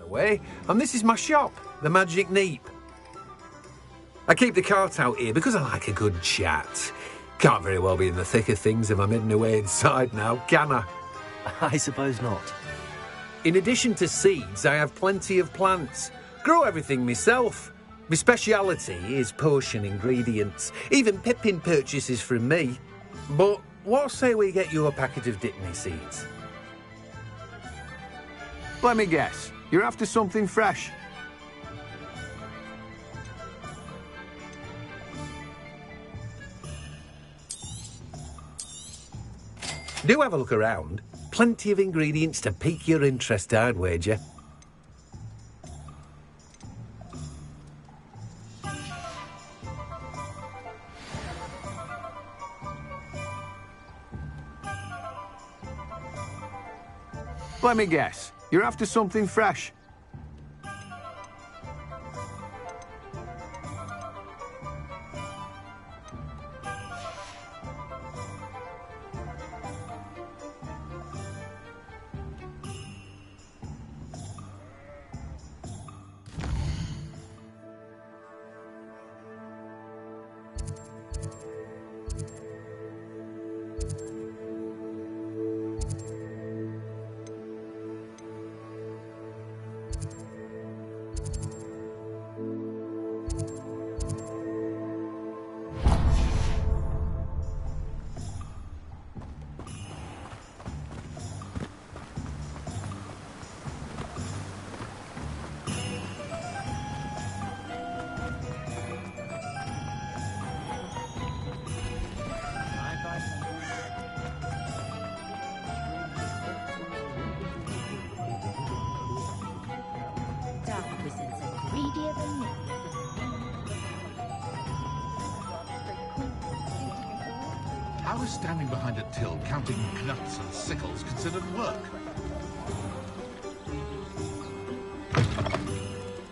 Way. And this is my shop, the Magic Neep. I keep the cart out here because I like a good chat. Can't very well be in the thick of things if I'm hidden away inside now, can I? I suppose not. In addition to seeds, I have plenty of plants. Grow everything myself. My speciality is potion ingredients. Even Pippin purchases from me. But what say we get you a packet of Dittany seeds? Let me guess. You're after something fresh. Do have a look around. Plenty of ingredients to pique your interest, I'd wager. Let me guess. You're after something fresh. How is standing behind a till counting nuts and sickles considered work?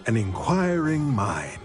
An inquiring mind.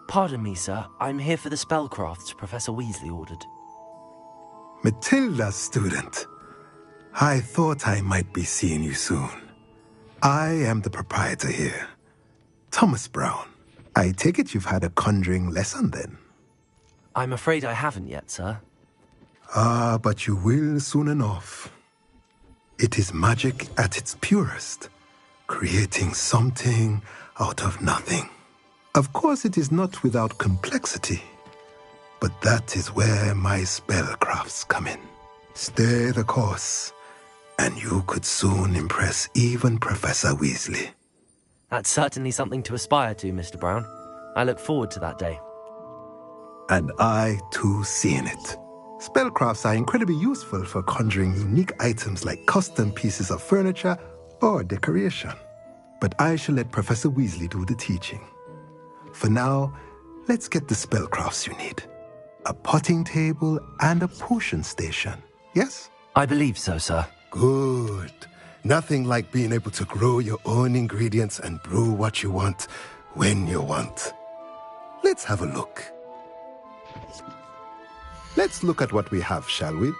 Pardon me, sir. I'm here for the spellcrafts Professor Weasley ordered. Matilda, student. I thought I might be seeing you soon. I am the proprietor here, Thomas Brown. I take it you've had a conjuring lesson then? I'm afraid I haven't yet, sir. Ah, but you will soon enough. It is magic at its purest, creating something out of nothing. Of course, it is not without complexity, but that is where my spellcrafts come in. Stay the course, and you could soon impress even Professor Weasley. That's certainly something to aspire to, Mr. Brown. I look forward to that day. And I, too, seeing it. Spellcrafts are incredibly useful for conjuring unique items like custom pieces of furniture or decoration. But I shall let Professor Weasley do the teaching. For now, let's get the spellcrafts you need. A potting table and a potion station, yes? I believe so, sir. Good. Nothing like being able to grow your own ingredients and brew what you want when you want. Let's have a look. Let's look at what we have, shall we?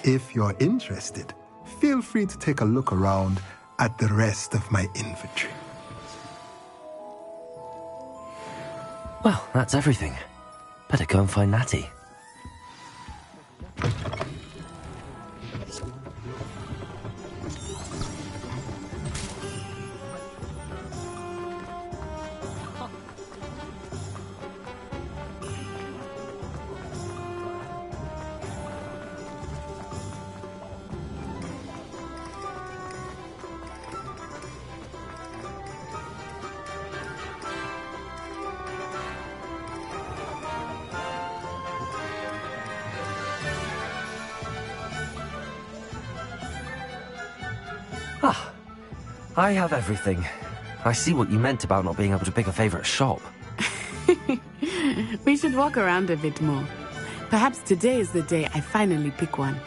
If you're interested, feel free to take a look around at the rest of my inventory. Well, that's everything. Better go and find Natty. I have everything. I see what you meant about not being able to pick a favorite shop. We should walk around a bit more. Perhaps today is the day I finally pick one.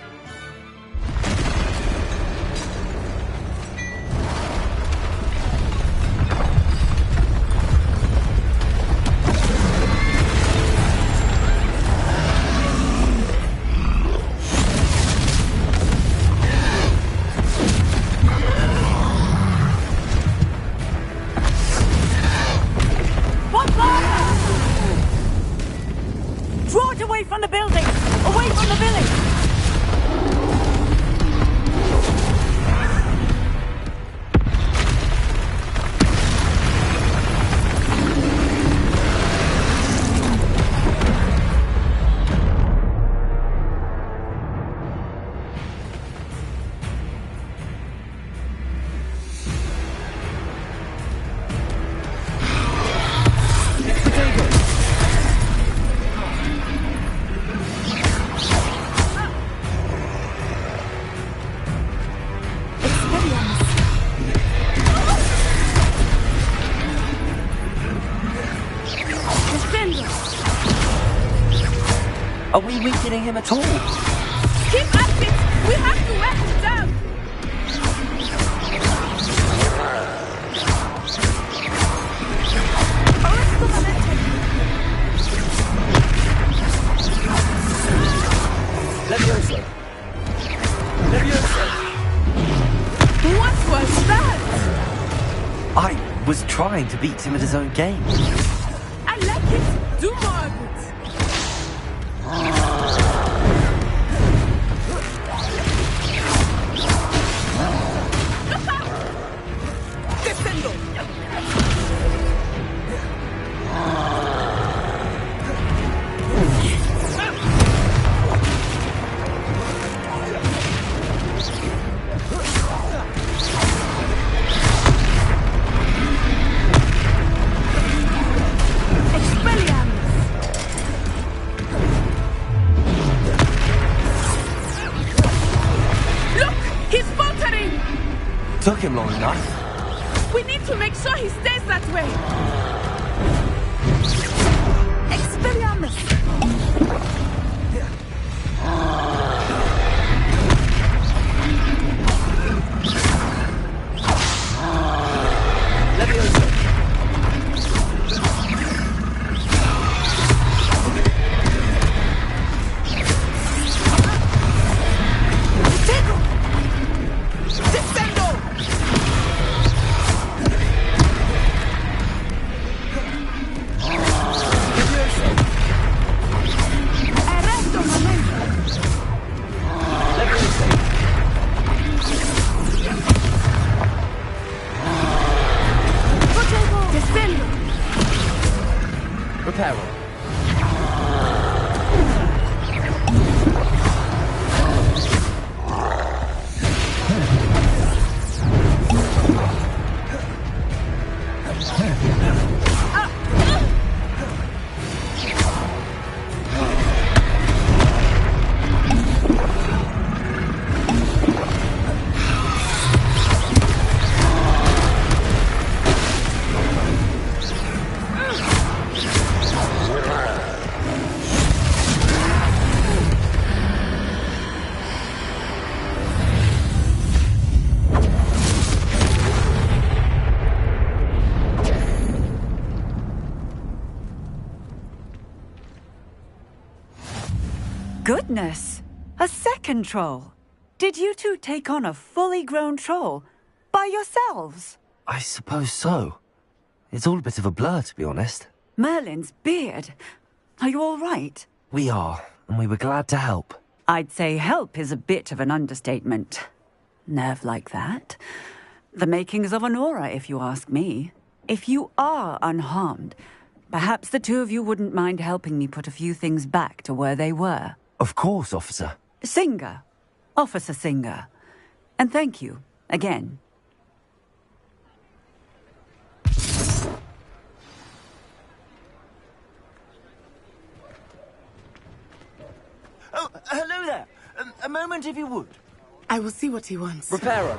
Are we weakening him at all? Keep at it! We have to wear him down! Leviosa! Leviosa! What was that? I was trying to beat him at his own game. I like it! Do more of it! Took him long enough. We need to make sure he stays that way. Expelliarmus! goodness! A second troll! Did you two take on a fully grown troll? By yourselves? I suppose so. It's all a bit of a blur, to be honest. Merlin's beard. Are you all right? We are, and we were glad to help. I'd say help is a bit of an understatement. Nerve like that. The makings of an aura, if you ask me. If you are unharmed, perhaps the two of you wouldn't mind helping me put a few things back to where they were. Of course, officer. Singer. Officer Singer. And thank you, again. Oh, hello there. A moment, if you would. I will see what he wants. Reparo.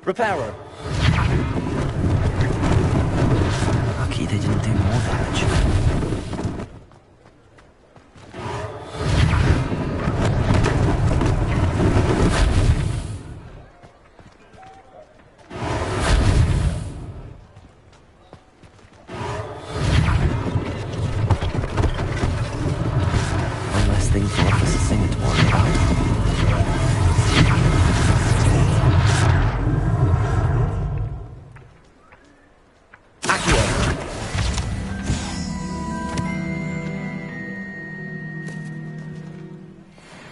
Reparo. Lucky they didn't do more damage. One less thing for Officer Singer to worry about.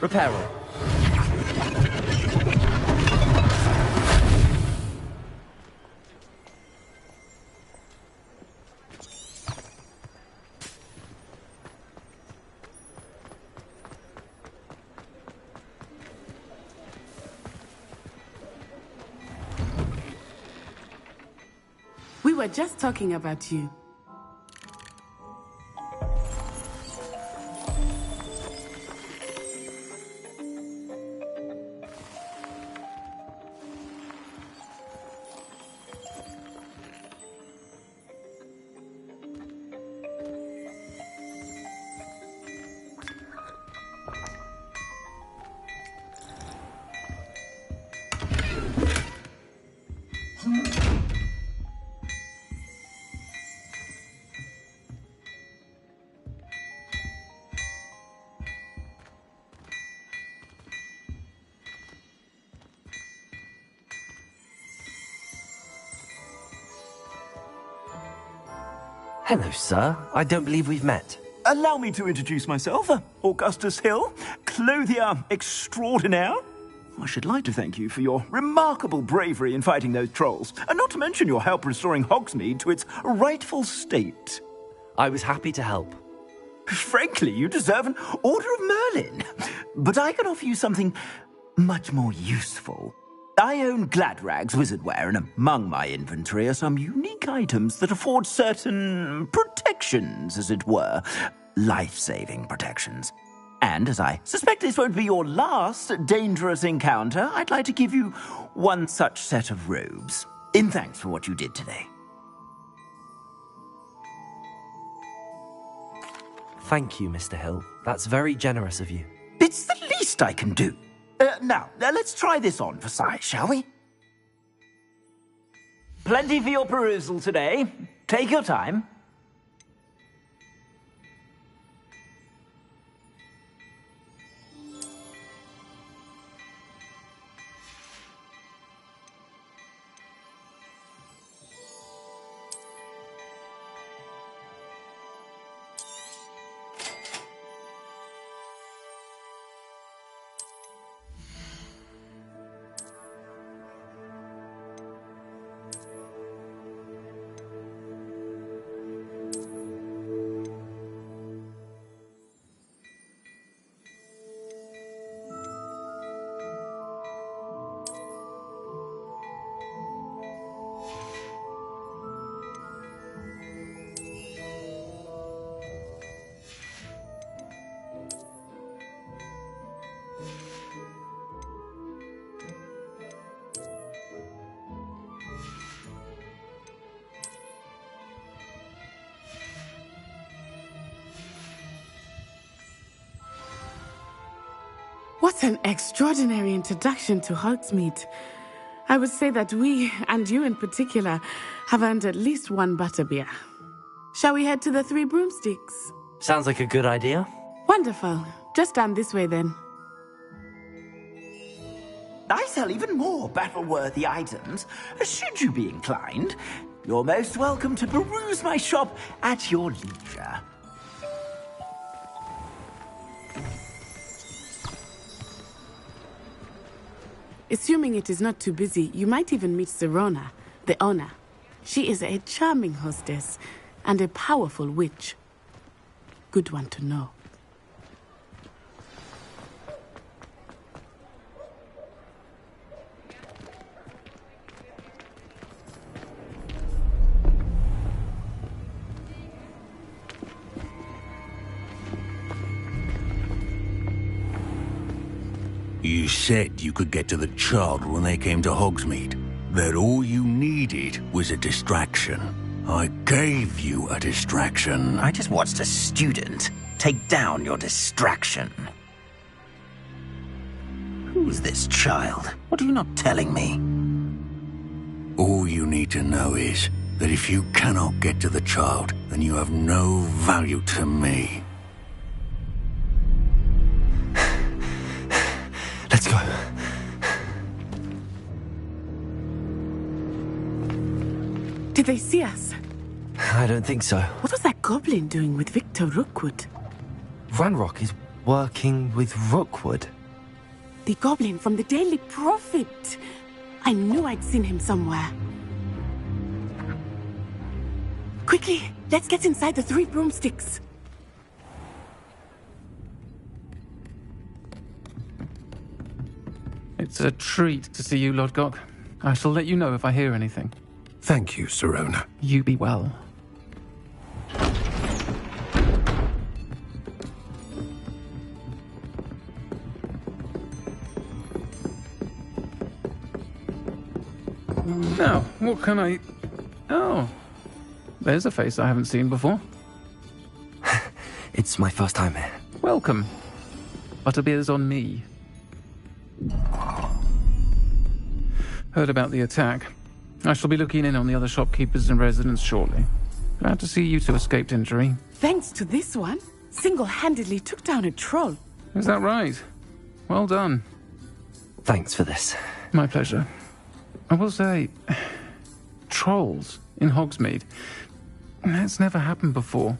Reparo. We were just talking about you. Hello, sir. I don't believe we've met. Allow me to introduce myself, Augustus Hill, clothier extraordinaire. I should like to thank you for your remarkable bravery in fighting those trolls, and not to mention your help restoring Hogsmeade to its rightful state. I was happy to help. Frankly, you deserve an Order of Merlin. But I can offer you something much more useful. I own Gladrag's wizardware, and among my inventory are some unique items that afford certain protections, as it were. Life-saving protections. And as I suspect this won't be your last dangerous encounter, I'd like to give you one such set of robes, in thanks for what you did today. Thank you, Mr. Hill. That's very generous of you. It's the least I can do. Now, let's try this on for size, shall we? Plenty for your perusal today. Take your time. What an extraordinary introduction to Hogsmeade. I would say that we, and you in particular, have earned at least one butterbeer. Shall we head to the Three Broomsticks? Sounds like a good idea. Wonderful. Just down this way then. I sell even more battle-worthy items. Should you be inclined, you're most welcome to peruse my shop at your leisure. Assuming it is not too busy, you might even meet Sirona, the owner. She is a charming hostess and a powerful witch. Good one to know. You said you could get to the child when they came to Hogsmeade. That all you needed was a distraction. I gave you a distraction. I just watched a student take down your distraction. Who's this child? What are you not telling me? All you need to know is that if you cannot get to the child, then you have no value to me. Let's go. Did they see us? I don't think so. What was that goblin doing with Victor Rookwood? Ranrock is working with Rookwood. The goblin from the Daily Prophet. I knew I'd seen him somewhere. Quickly, let's get inside the Three Broomsticks. It's a treat to see you, Lodgok. I shall let you know if I hear anything. Thank you, Sirona. You be well. Now, what can I... Oh, there's a face I haven't seen before. It's my first time here. Welcome. Butterbeer's on me. Heard about the attack. I shall be looking in on the other shopkeepers and residents shortly. Glad to see you two escaped injury. Thanks to this one, single-handedly took down a troll. Is that right? Well done. Thanks for this. My pleasure. I will say, trolls in Hogsmeade. That's never happened before.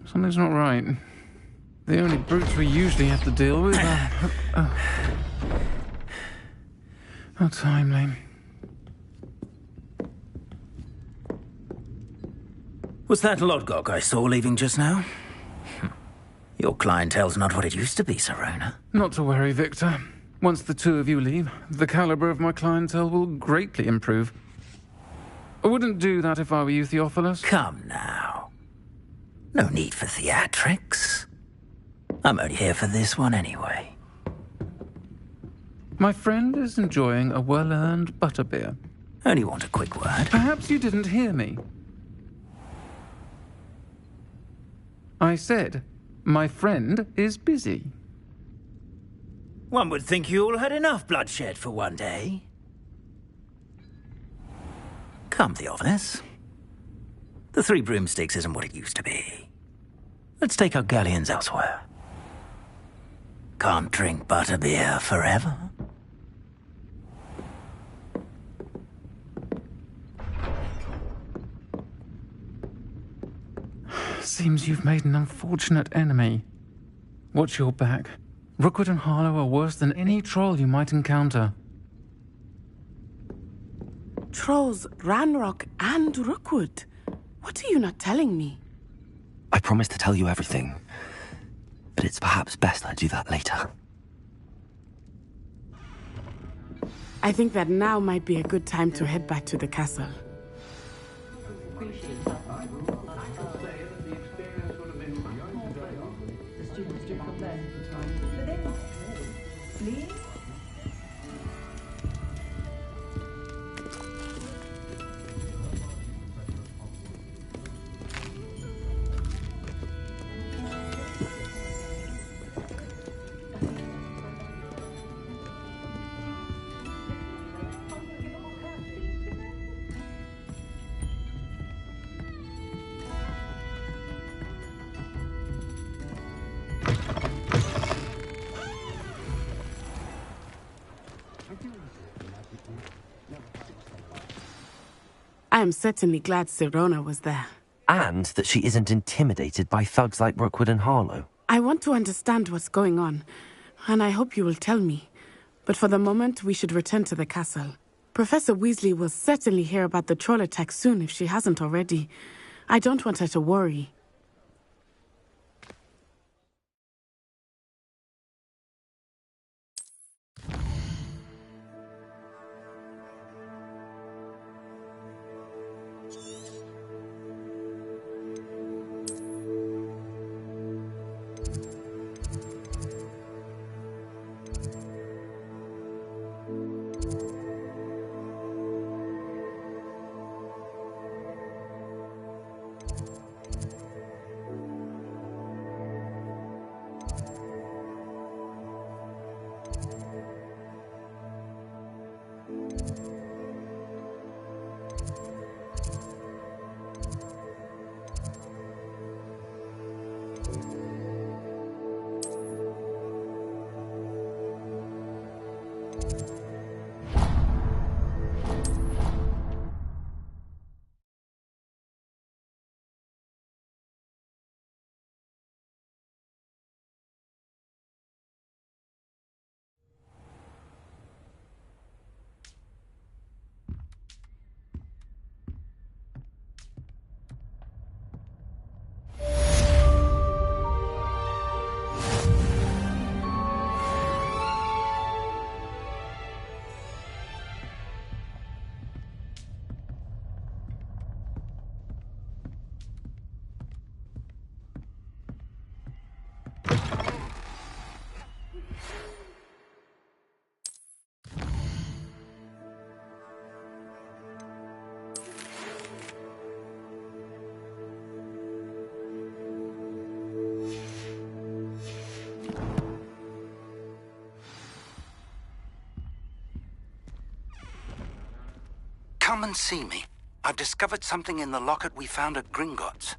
Something's not right. The only brutes we usually have to deal with are... How timely. Was that Lodgok I saw leaving just now? Your clientele's not what it used to be, Sirona. Not to worry, Victor. Once the two of you leave, the caliber of my clientele will greatly improve. I wouldn't do that if I were you, Theophilus. Come now. No need for theatrics. I'm only here for this one anyway. My friend is enjoying a well-earned butterbeer. Only want a quick word. Perhaps you didn't hear me. I said, my friend is busy. One would think you all had enough bloodshed for one day. Come, Theophilus. The Three Broomsticks isn't what it used to be. Let's take our galleons elsewhere. Can't drink butterbeer forever. Seems you've made an unfortunate enemy. Watch your back. Rookwood and Harlow are worse than any troll you might encounter. Trolls, Ranrock, and Rookwood. What are you not telling me? I promised to tell you everything, but it's perhaps best I do that later. I think that now might be a good time to head back to the castle. I am certainly glad Sirona was there. And that she isn't intimidated by thugs like Rookwood and Harlow. I want to understand what's going on, and I hope you will tell me. But for the moment, we should return to the castle. Professor Weasley will certainly hear about the troll attack soon if she hasn't already. I don't want her to worry. Come and see me. I've discovered something in the locket we found at Gringotts.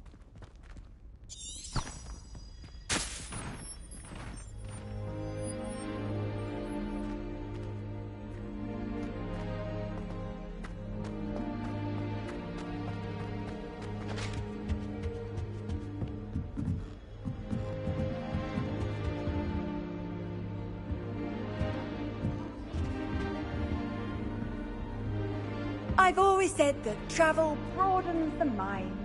I've always said that travel broadens the mind.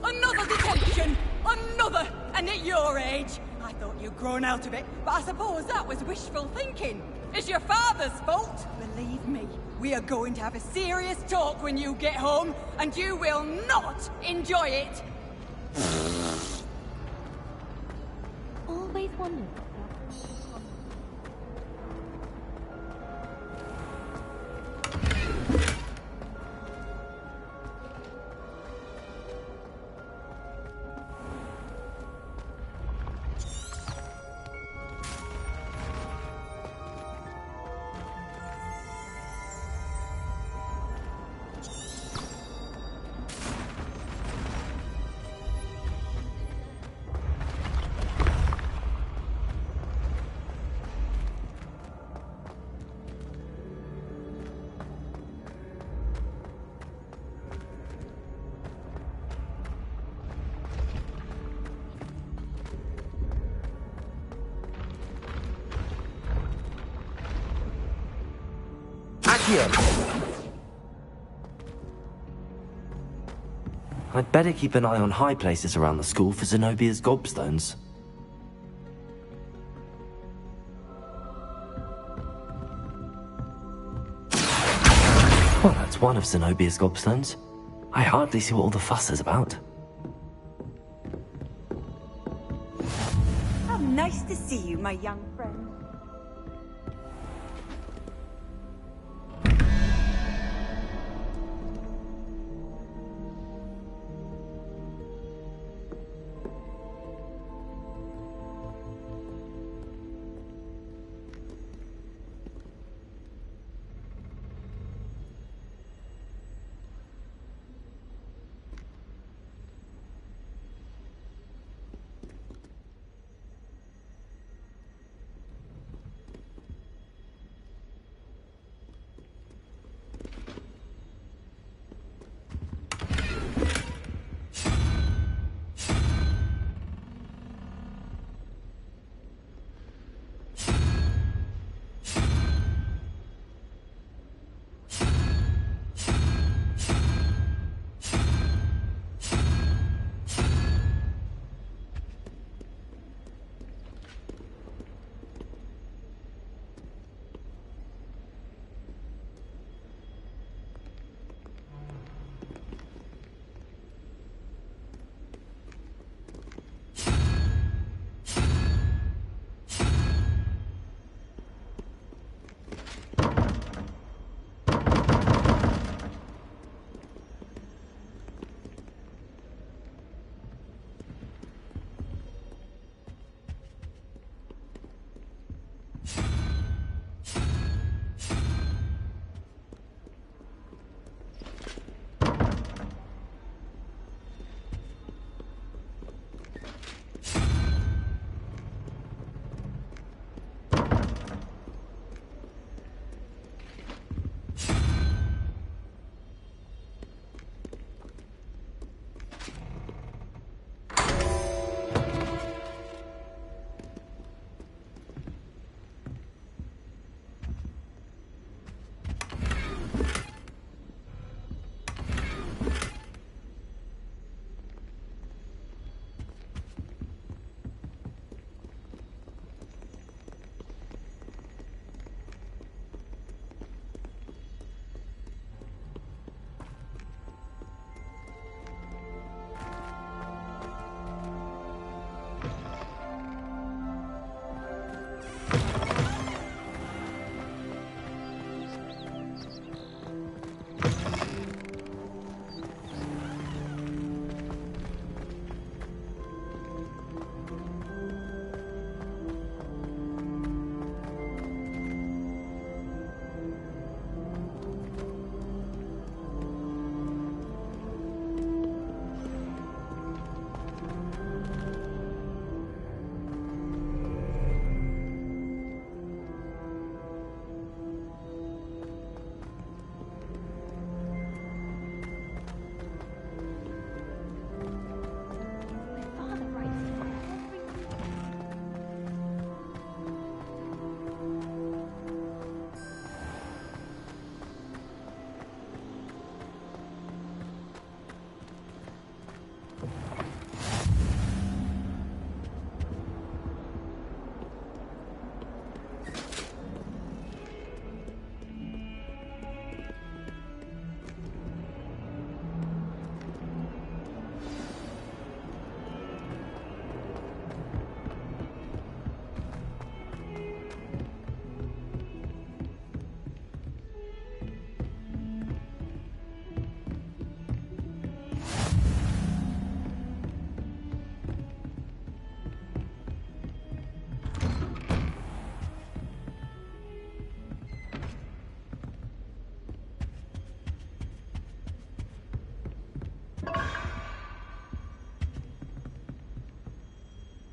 Another detention! Another! And at your age! I thought you'd grown out of it, but I suppose that was wishful thinking. It's your father's fault. Believe me, we are going to have a serious talk when you get home, and you will not enjoy it! Always wondered. I'd better keep an eye on high places around the school for Zenobia's gobstones. Well, that's one of Zenobia's gobstones. I hardly see what all the fuss is about. How nice to see you, my young friend.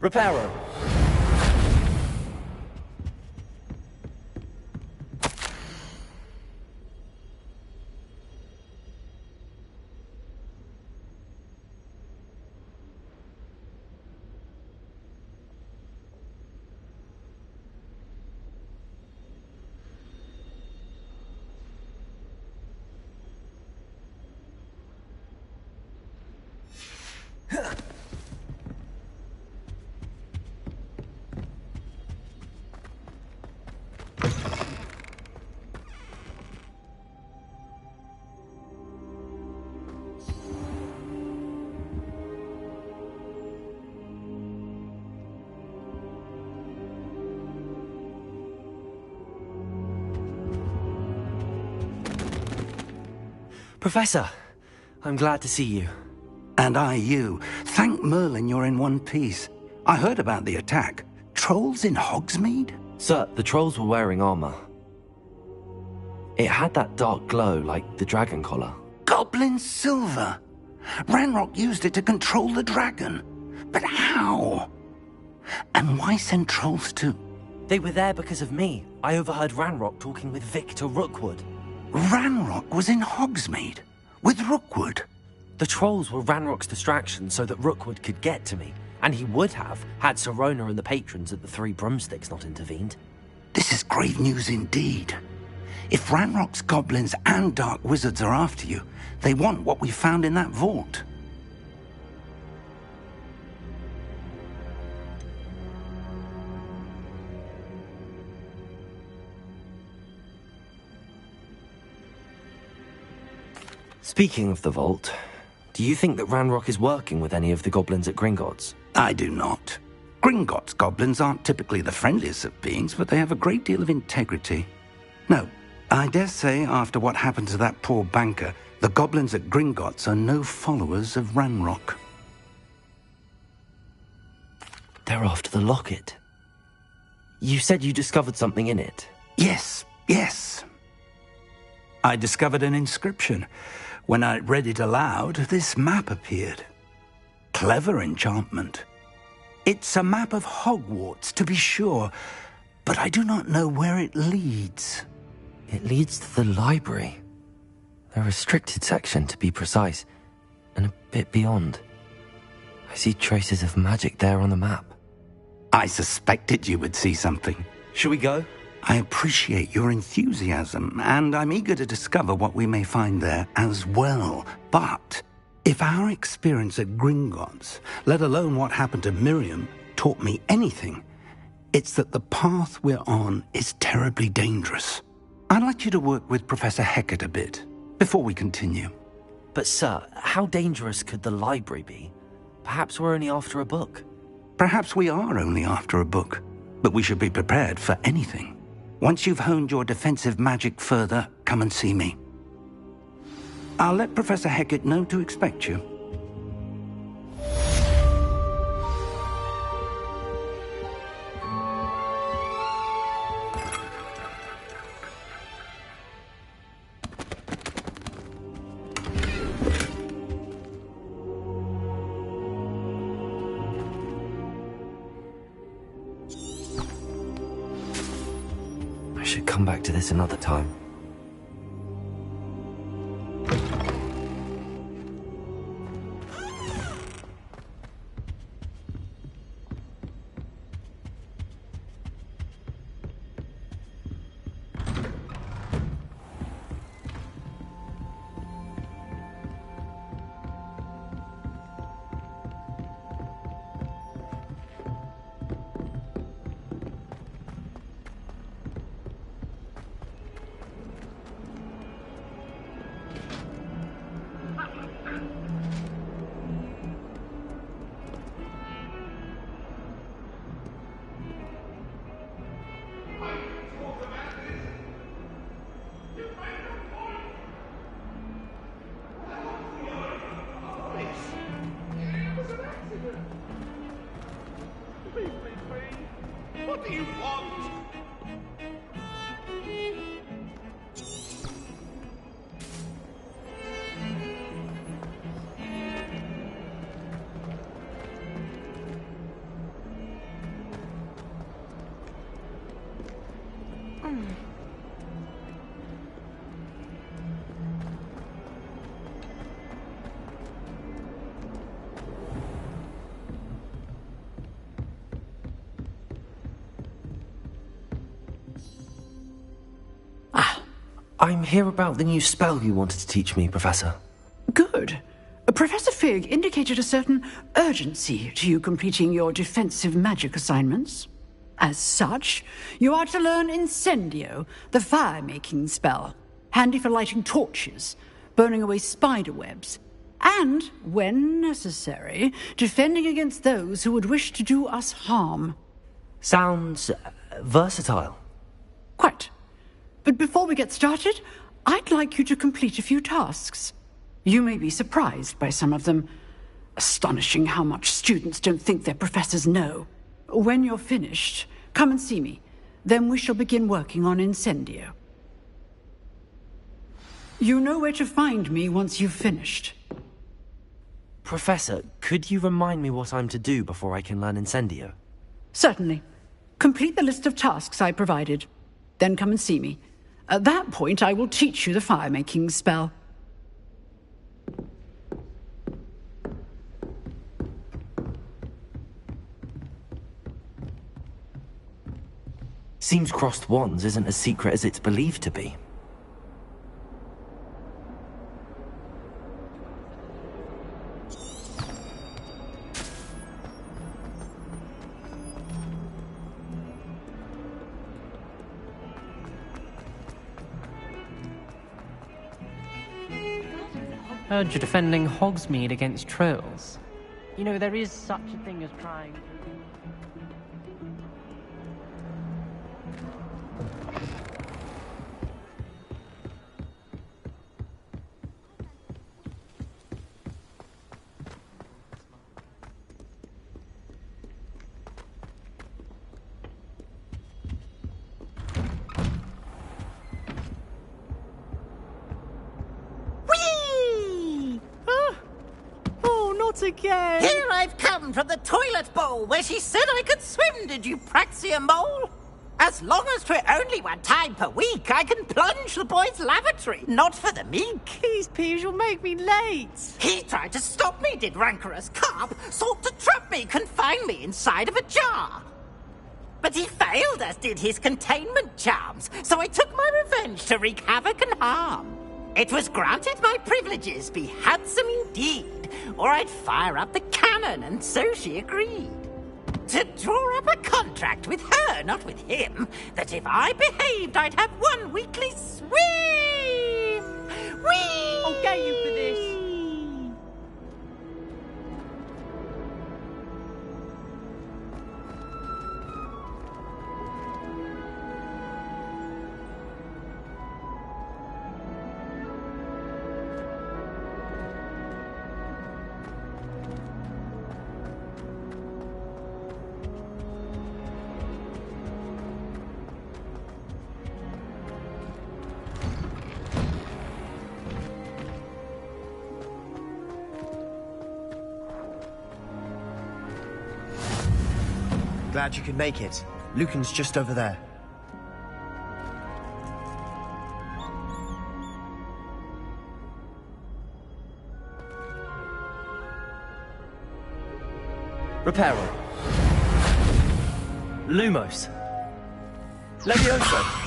Reparo. Professor, I'm glad to see you. And I you. Thank Merlin you're in one piece. I heard about the attack. Trolls in Hogsmeade? Sir, the trolls were wearing armor. It had that dark glow like the dragon collar. Goblin silver! Ranrock used it to control the dragon. But how? And why send trolls to... They were there because of me. I overheard Ranrock talking with Victor Rookwood. Ranrock was in Hogsmeade? With Rookwood? The trolls were Ranrock's distraction so that Rookwood could get to me. And he would have, had Sirona and the patrons at the Three Broomsticks not intervened. This is grave news indeed. If Ranrock's goblins and dark wizards are after you, they want what we found in that vault. Speaking of the vault, do you think that Ranrock is working with any of the goblins at Gringotts? I do not. Gringotts goblins aren't typically the friendliest of beings, but they have a great deal of integrity. No, I dare say after what happened to that poor banker, the goblins at Gringotts are no followers of Ranrock. They're after the locket. You said you discovered something in it. Yes. I discovered an inscription. When I read it aloud, this map appeared. Clever enchantment. It's a map of Hogwarts, to be sure, but I do not know where it leads. It leads to the library. The restricted section, to be precise, and a bit beyond. I see traces of magic there on the map. I suspected you would see something. Shall we go? I appreciate your enthusiasm, and I'm eager to discover what we may find there as well. But if our experience at Gringotts, let alone what happened to Miriam, taught me anything, it's that the path we're on is terribly dangerous. I'd like you to work with Professor Hecat a bit before we continue. But sir, how dangerous could the library be? Perhaps we're only after a book. Perhaps we are only after a book, but we should be prepared for anything. Once you've honed your defensive magic further, come and see me. I'll let Professor Hecat know to expect you. I should come back to this another time. What do you want? I'm here about the new spell you wanted to teach me, Professor. Good. Professor Fig indicated a certain urgency to you completing your defensive magic assignments. As such, you are to learn Incendio, the fire-making spell, handy for lighting torches, burning away spider webs, and, when necessary, defending against those who would wish to do us harm. Sounds versatile. Quite. But before we get started, I'd like you to complete a few tasks. You may be surprised by some of them. Astonishing how much students don't think their professors know. When you're finished, come and see me. Then we shall begin working on Incendio. You know where to find me once you've finished. Professor, could you remind me what I'm to do before I can learn Incendio? Certainly. Complete the list of tasks I provided. Then come and see me. At that point, I will teach you the fire-making spell. Seems crossed wands isn't as secret as it's believed to be. Heard you're defending Hogsmeade against trolls. You know, there is such a thing as trying... Again. Here I've come from the toilet bowl where she said I could swim, did you Praxia mole? As long as 'twere only one time per week, I can plunge the boy's lavatory, not for the meek. These peas will make me late. He tried to stop me, did rancorous carp, sought to trap me, confine me inside of a jar. But he failed, as did his containment charms, so I took my revenge to wreak havoc and harm. It was granted my privileges be handsome indeed, or I'd fire up the cannon, and so she agreed. To draw up a contract with her, not with him, that if I behaved, I'd have one weekly swim! Whee! I'll get you for this. Glad you could make it. Lucan's just over there. Reparo. Lumos. Levioso.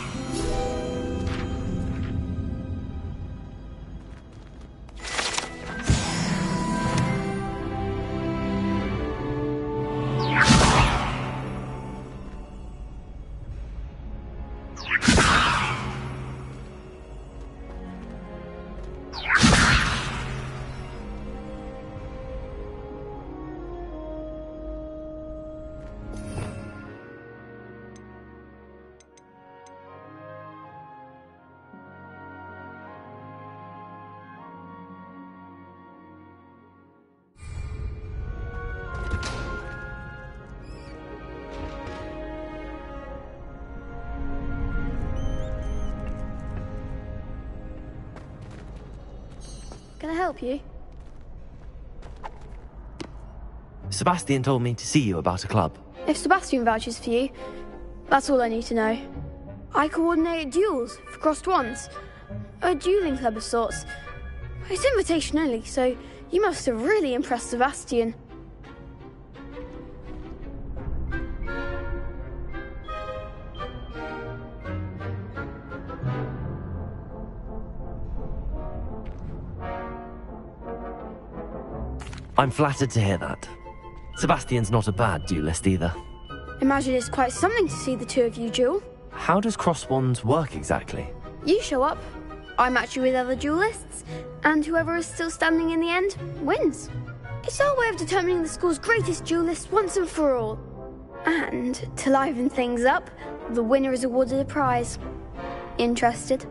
Can I help you? Sebastian told me to see you about a club. If Sebastian vouches for you, that's all I need to know. I coordinate duels for crossed wands. A dueling club of sorts. It's invitation only, so you must have really impressed Sebastian. I'm flattered to hear that. Sebastian's not a bad duelist either. Imagine it's quite something to see the two of you duel. How does cross wands work exactly? You show up, I match you with other duelists, and whoever is still standing in the end wins. It's our way of determining the school's greatest duelist once and for all. And to liven things up, the winner is awarded a prize. Interested?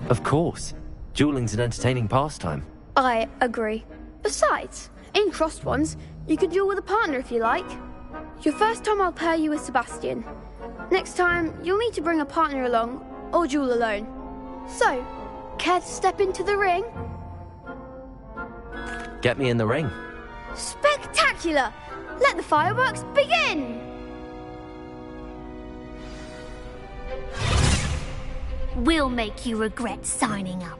Of course. Dueling's an entertaining pastime. I agree. Besides, in crossed ones, you could duel with a partner if you like. Your first time I'll pair you with Sebastian. Next time, you'll need to bring a partner along, or duel alone. So, care to step into the ring? Get me in the ring. Spectacular! Let the fireworks begin! We'll make you regret signing up.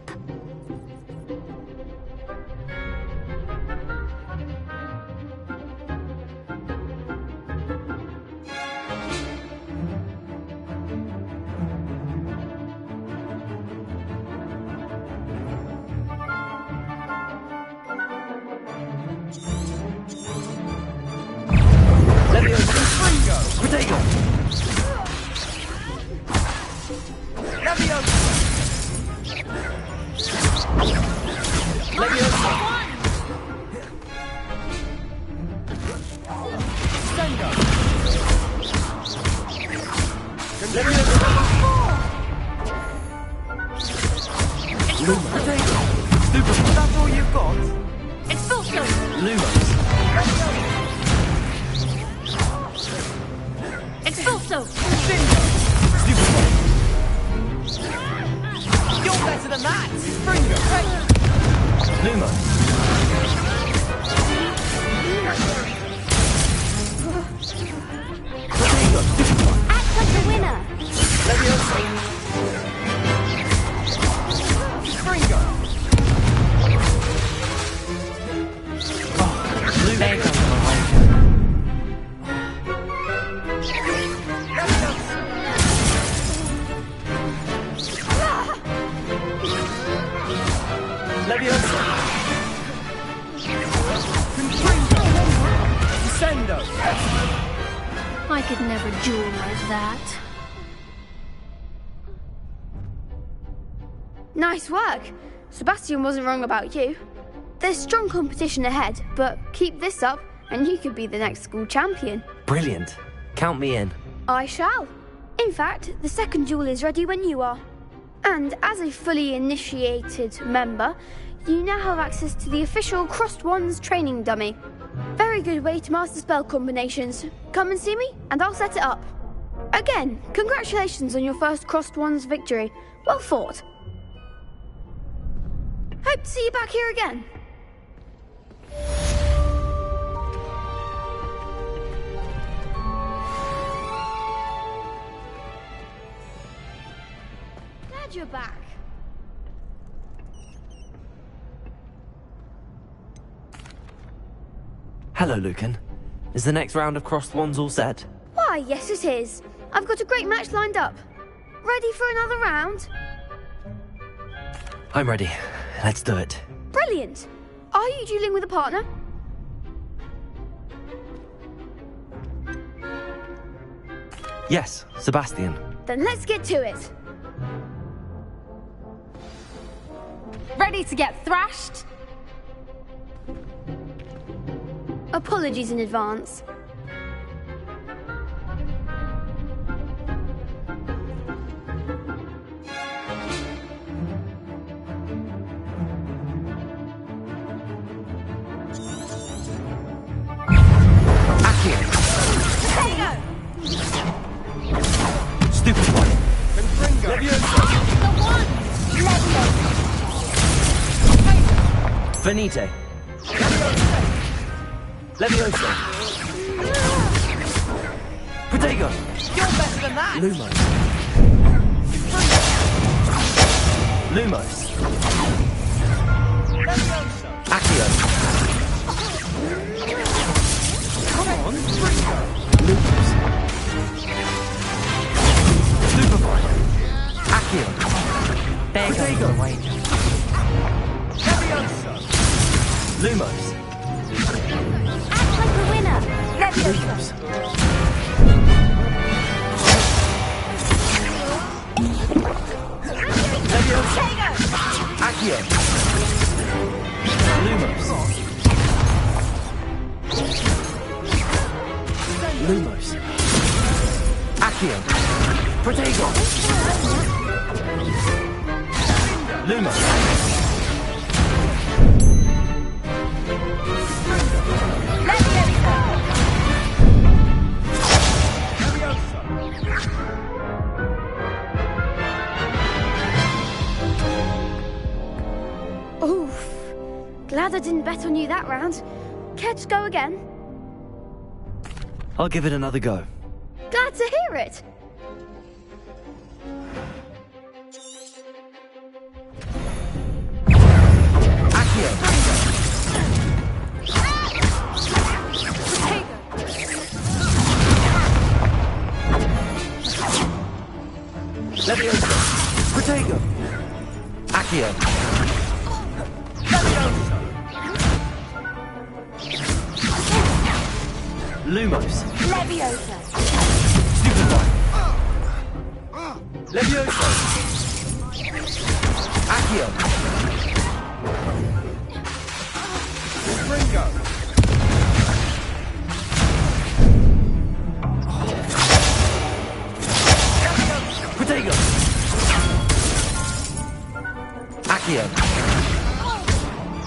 That's all you've got? Expulso! Lumos. Expulso! You're better than that! Springer! Lumos. Act like a winner! Springer! Descendo! I could never duel like that. Nice work. Sebastian wasn't wrong about you. There's strong competition ahead, but keep this up and you could be the next school champion. Brilliant. Count me in. I shall. In fact, the second duel is ready when you are. And as a fully initiated member, you now have access to the official Crossed Wands training dummy. Very good way to master spell combinations. Come and see me, and I'll set it up. Again, congratulations on your first Crossed Wands victory. Well fought. Hope to see you back here again. Glad you're back. Hello, Lucan. Is the next round of crossed wands all set? Why, yes it is. I've got a great match lined up. Ready for another round? I'm ready. Let's do it. Brilliant. Are you dueling with a partner? Yes, Sebastian. Then let's get to it. Ready to get thrashed? Apologies in advance. Stupid one. Venite. Levioso. Protego. You're better than that! Lumos. Lumos. Accio. Come on, Springer! Lumos. Superboy. Accio. There goes the wager. Lumos. Act like a winner. Lumos. Leviosa. Accio. Lumos. Lumos. Accio. Protego. Lumos. Oof. Glad I didn't bet on you that round. Care to go again? I'll give it another go. Glad to hear it. Accio. Leviosa. Protego. Accio. Lumos. Leviosa. Stupefy. Leviosa. Accio. Ringo. Protego. Accio.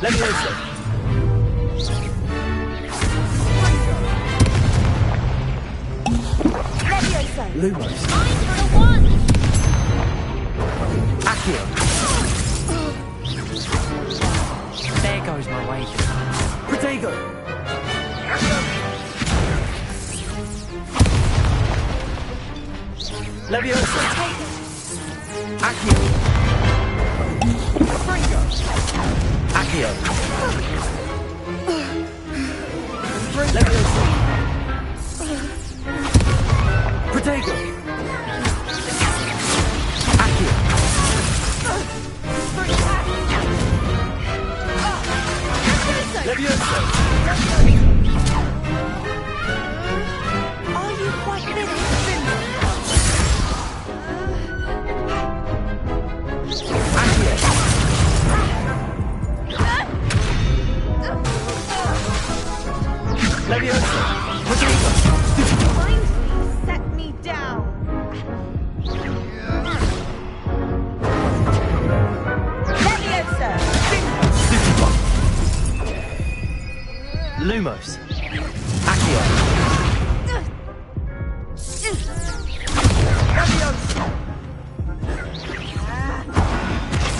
Leviosa. Leviosa. Lumos. Mine for the one. Accio. There goes my wager. Protego. Leviosa. Accio. Accio. Leviosa. Protego. Accio. Leviosa. Are you quite finished? Leviosa. Protego. Finally set me down. Leviosa. Lumos. Accio.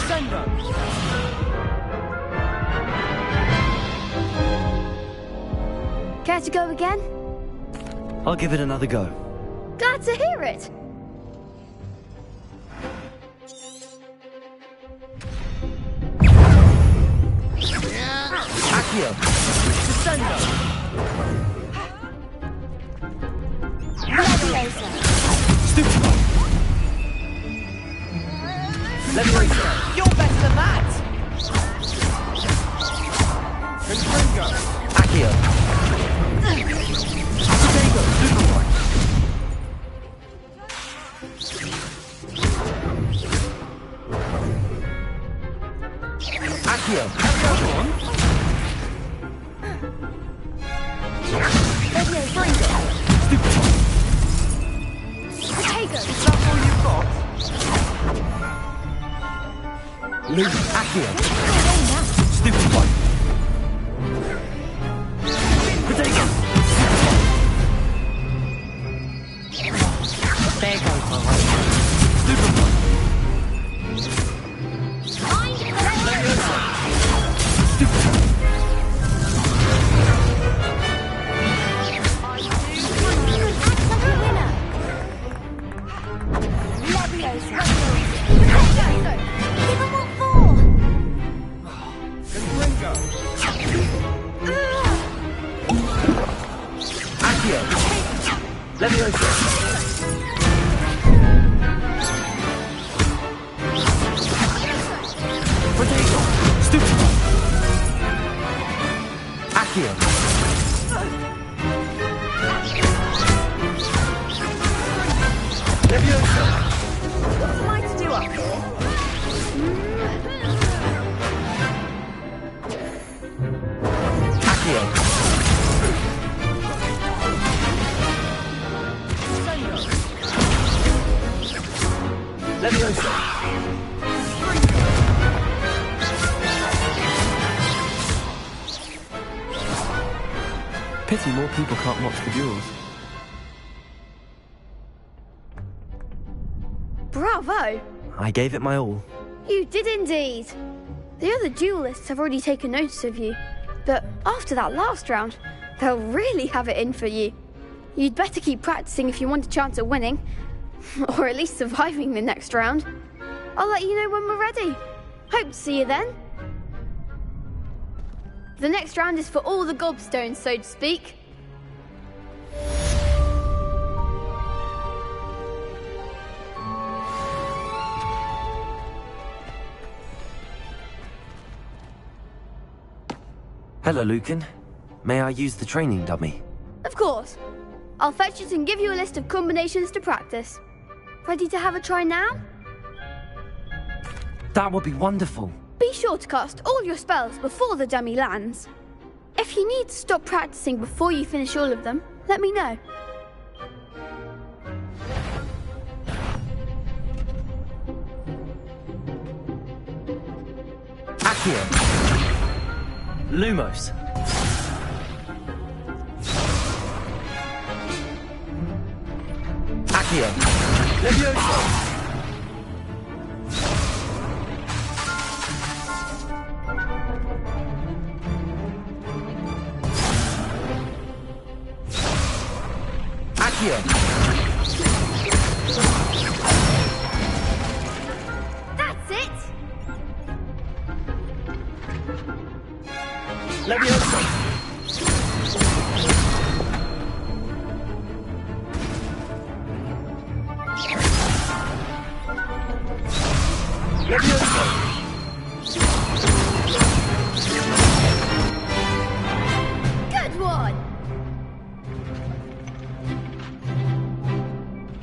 Senro. Care to go again? I'll give it another go. Glad to hear it. Accio. Senro. Leviosa. Stupefy. Leviosa. You're better than that. Ringo. Accio. Protego. Stupefy. Accio. Leviosa. Stupefy. Protego. Is that all you've got? Lumos. Accio. Stupefy. Protego. There goes my wager. Stupefy. Mine for the Leviosa. Stupefy. Leviosa. Give him what for? Accio! Leviosa! What am I to do up here? Accio! Leviosa! Pity more people can't watch the duels. Bravo! I gave it my all. You did indeed. The other duelists have already taken notice of you, but after that last round, they'll really have it in for you. You'd better keep practicing if you want a chance at winning, or at least surviving the next round. I'll let you know when we're ready. Hope to see you then. The next round is for all the gobstones, so to speak. Hello, Lucan. May I use the training dummy? Of course. I'll fetch it and give you a list of combinations to practice. Ready to have a try now? That would be wonderful. Be sure to cast all your spells before the dummy lands. If you need to stop practicing before you finish all of them, let me know. Accio! Lumos! Accio! Leviosa! Accio! That's it! Leviosa! Leviosa! Good one!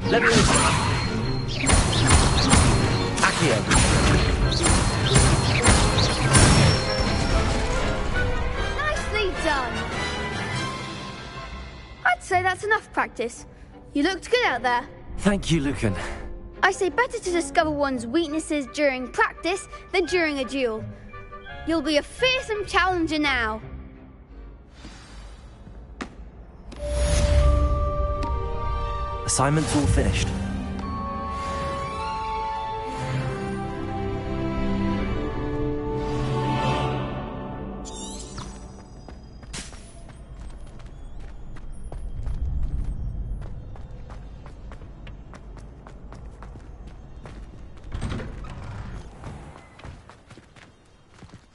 Leviosa! Accio! Nicely done! I'd say that's enough practice. You looked good out there. Thank you, Lucan. I say better to discover one's weaknesses during practice than during a duel. You'll be a fearsome challenger now. Assignment's all finished.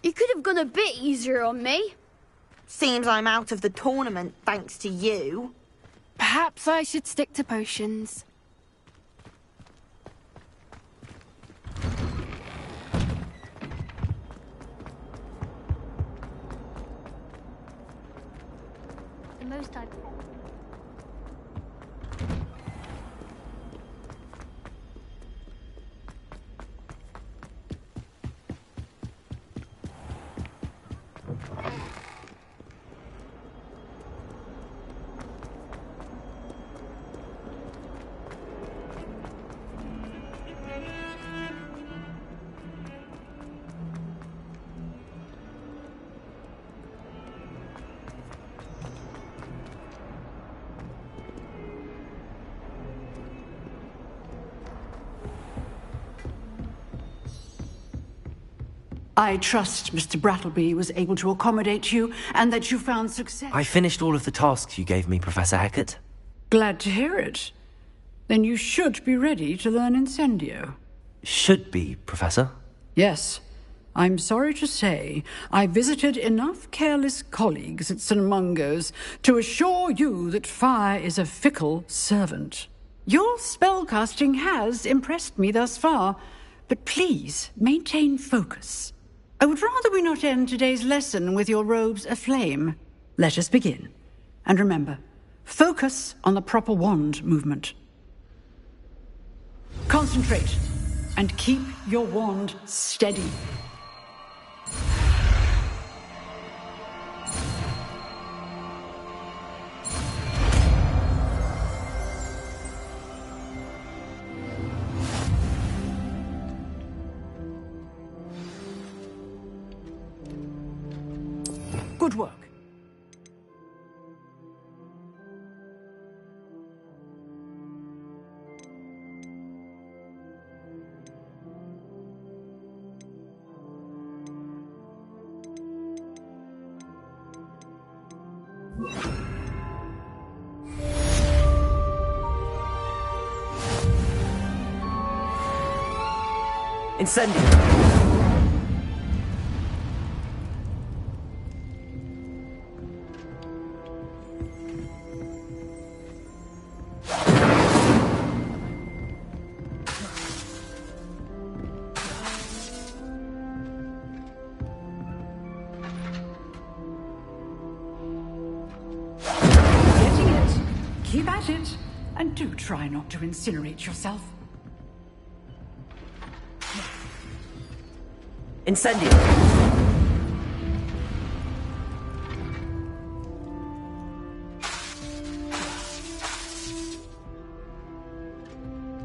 You could have gone a bit easier on me. Seems I'm out of the tournament thanks to you. Perhaps I should stick to potions. The most I've... I trust Mr. Brattleby was able to accommodate you and that you found success. I finished all of the tasks you gave me, Professor Hecat. Glad to hear it. Then you should be ready to learn Incendio. Should be, Professor. Yes. I'm sorry to say I visited enough careless colleagues at St. Mungo's to assure you that fire is a fickle servant. Your spellcasting has impressed me thus far, but please maintain focus. I would rather we not end today's lesson with your robes aflame. Let us begin. And remember, focus on the proper wand movement. Concentrate, and keep your wand steady. Good work. Incendio! Getting it. Keep at it. And do try not to incinerate yourself. Incendio!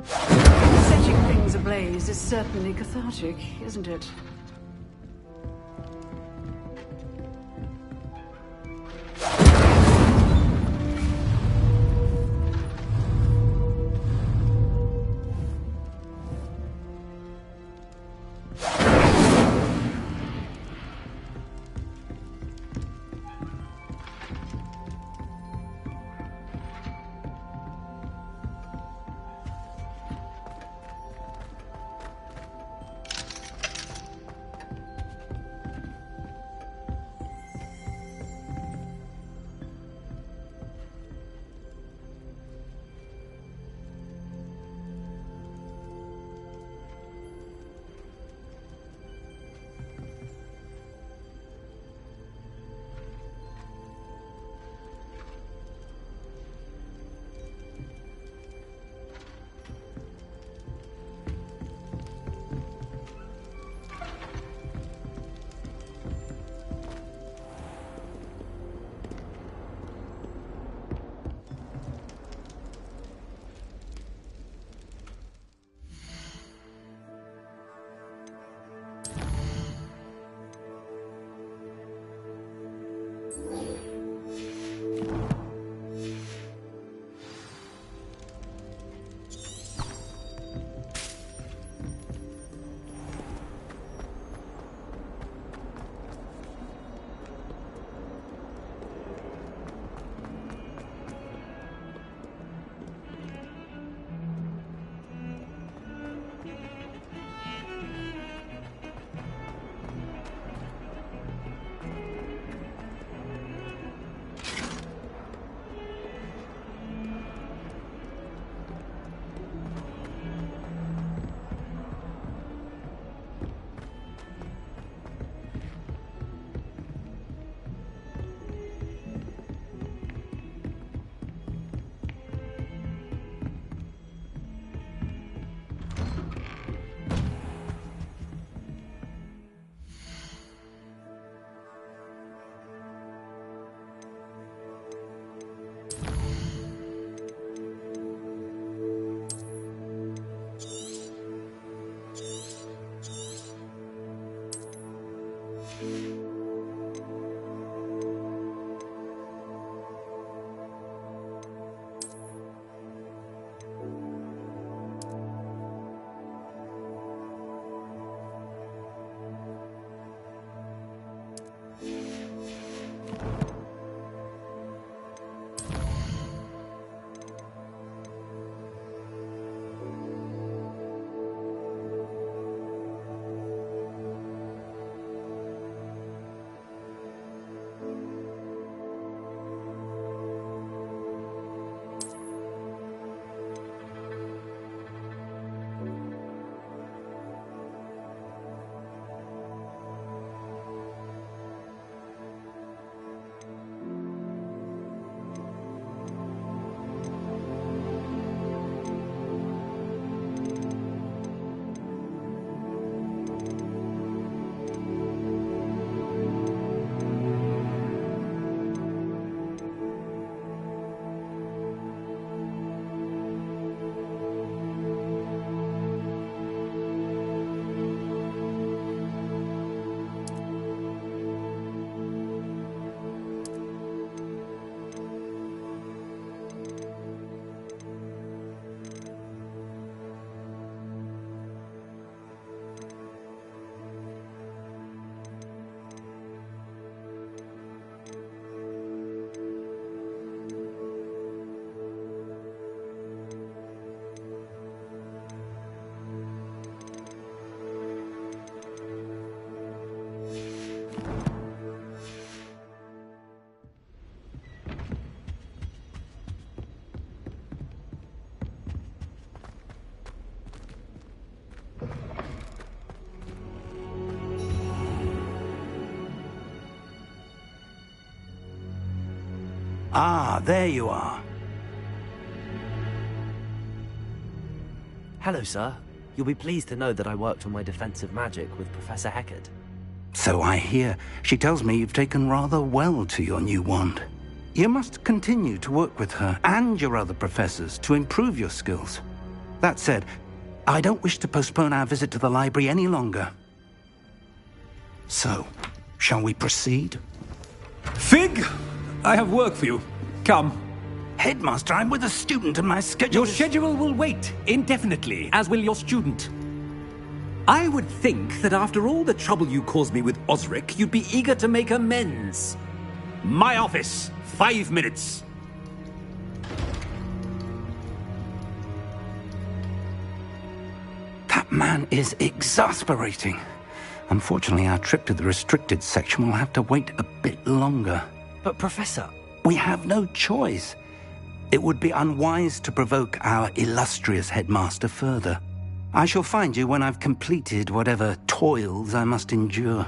Setting things ablaze is certainly cathartic, isn't it? Ah, there you are. Hello, sir. You'll be pleased to know that I worked on my defensive magic with Professor Heckard. So I hear. She tells me you've taken rather well to your new wand. You must continue to work with her and your other professors to improve your skills. That said, I don't wish to postpone our visit to the library any longer. So, shall we proceed? Fig! I have work for you. Come. Headmaster, I'm with a student and my schedule Your schedule will wait indefinitely, as will your student. I would think that after all the trouble you caused me with Osric, you'd be eager to make amends. My office, 5 minutes. That man is exasperating. Unfortunately, our trip to the restricted section will have to wait a bit longer. But, Professor... We have no choice. It would be unwise to provoke our illustrious headmaster further. I shall find you when I've completed whatever toils I must endure.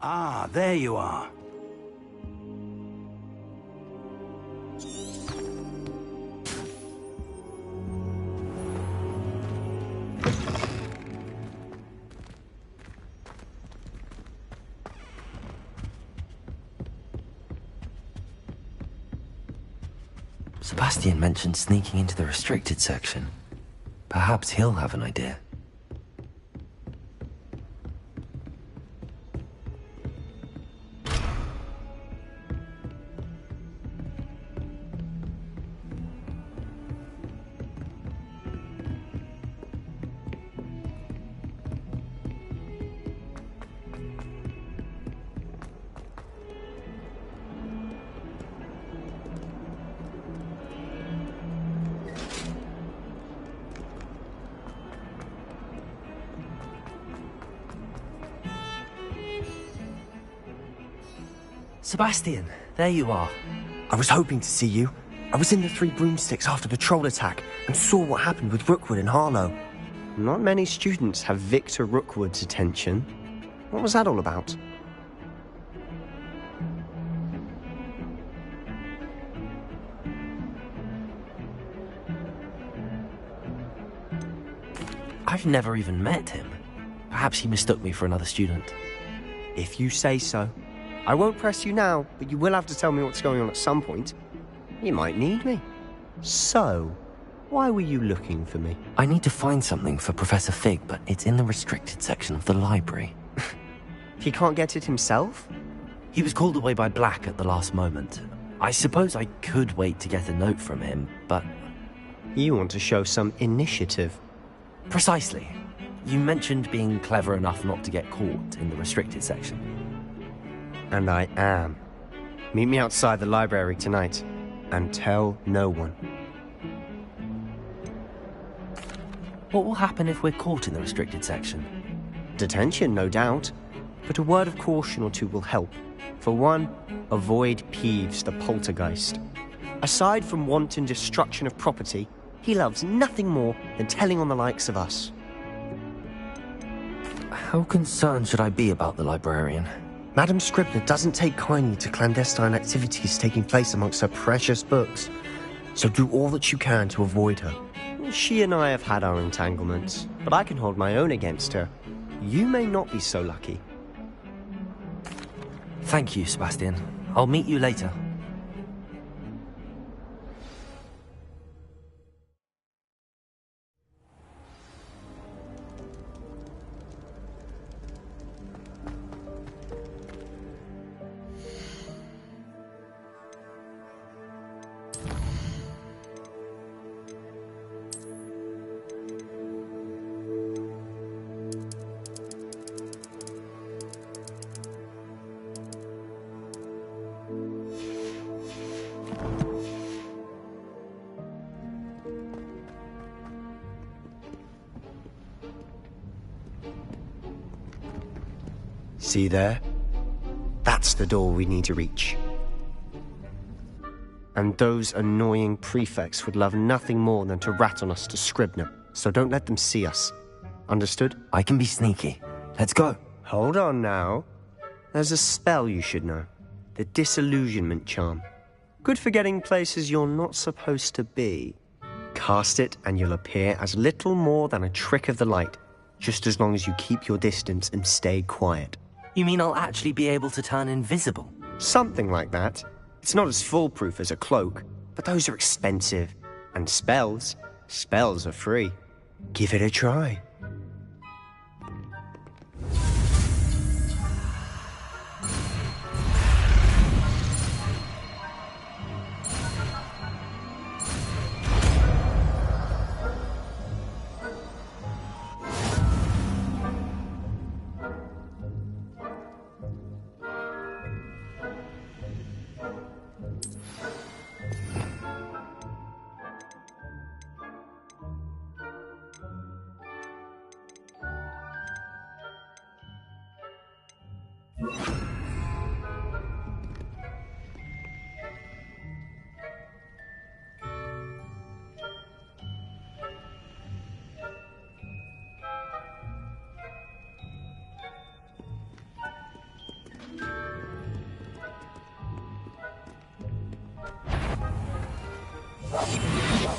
Ah, there you are. Sebastian mentioned sneaking into the restricted section. Perhaps he'll have an idea. Sebastian, there you are. I was hoping to see you. I was in the Three Broomsticks after the troll attack and saw what happened with Rookwood and Harlow. Not many students have Victor Rookwood's attention. What was that all about? I've never even met him. Perhaps he mistook me for another student. If you say so. I won't press you now, but you will have to tell me what's going on at some point. You might need me. So, why were you looking for me? I need to find something for Professor Fig, but it's in the restricted section of the library. He can't get it himself? He was called away by Black at the last moment. I suppose I could wait to get a note from him, but... You want to show some initiative. Precisely. You mentioned being clever enough not to get caught in the restricted section. And I am. Meet me outside the library tonight, and tell no one. What will happen if we're caught in the restricted section? Detention, no doubt. But a word of caution or two will help. For one, avoid Peeves, the poltergeist. Aside from wanton destruction of property, he loves nothing more than telling on the likes of us. How concerned should I be about the librarian? Madame Scribner doesn't take kindly to clandestine activities taking place amongst her precious books, so do all that you can to avoid her. She and I have had our entanglements, but I can hold my own against her. You may not be so lucky. Thank you, Sebastian. I'll meet you later. See there? That's the door we need to reach. And those annoying prefects would love nothing more than to rat on us to Scribner, so don't let them see us. Understood? I can be sneaky. Let's go. Hold on now. There's a spell you should know. The Disillusionment Charm. Good for getting places you're not supposed to be. Cast it and you'll appear as little more than a trick of the light, just as long as you keep your distance and stay quiet. You mean I'll actually be able to turn invisible? Something like that. It's not as foolproof as a cloak, but those are expensive. And spells are free. Give it a try.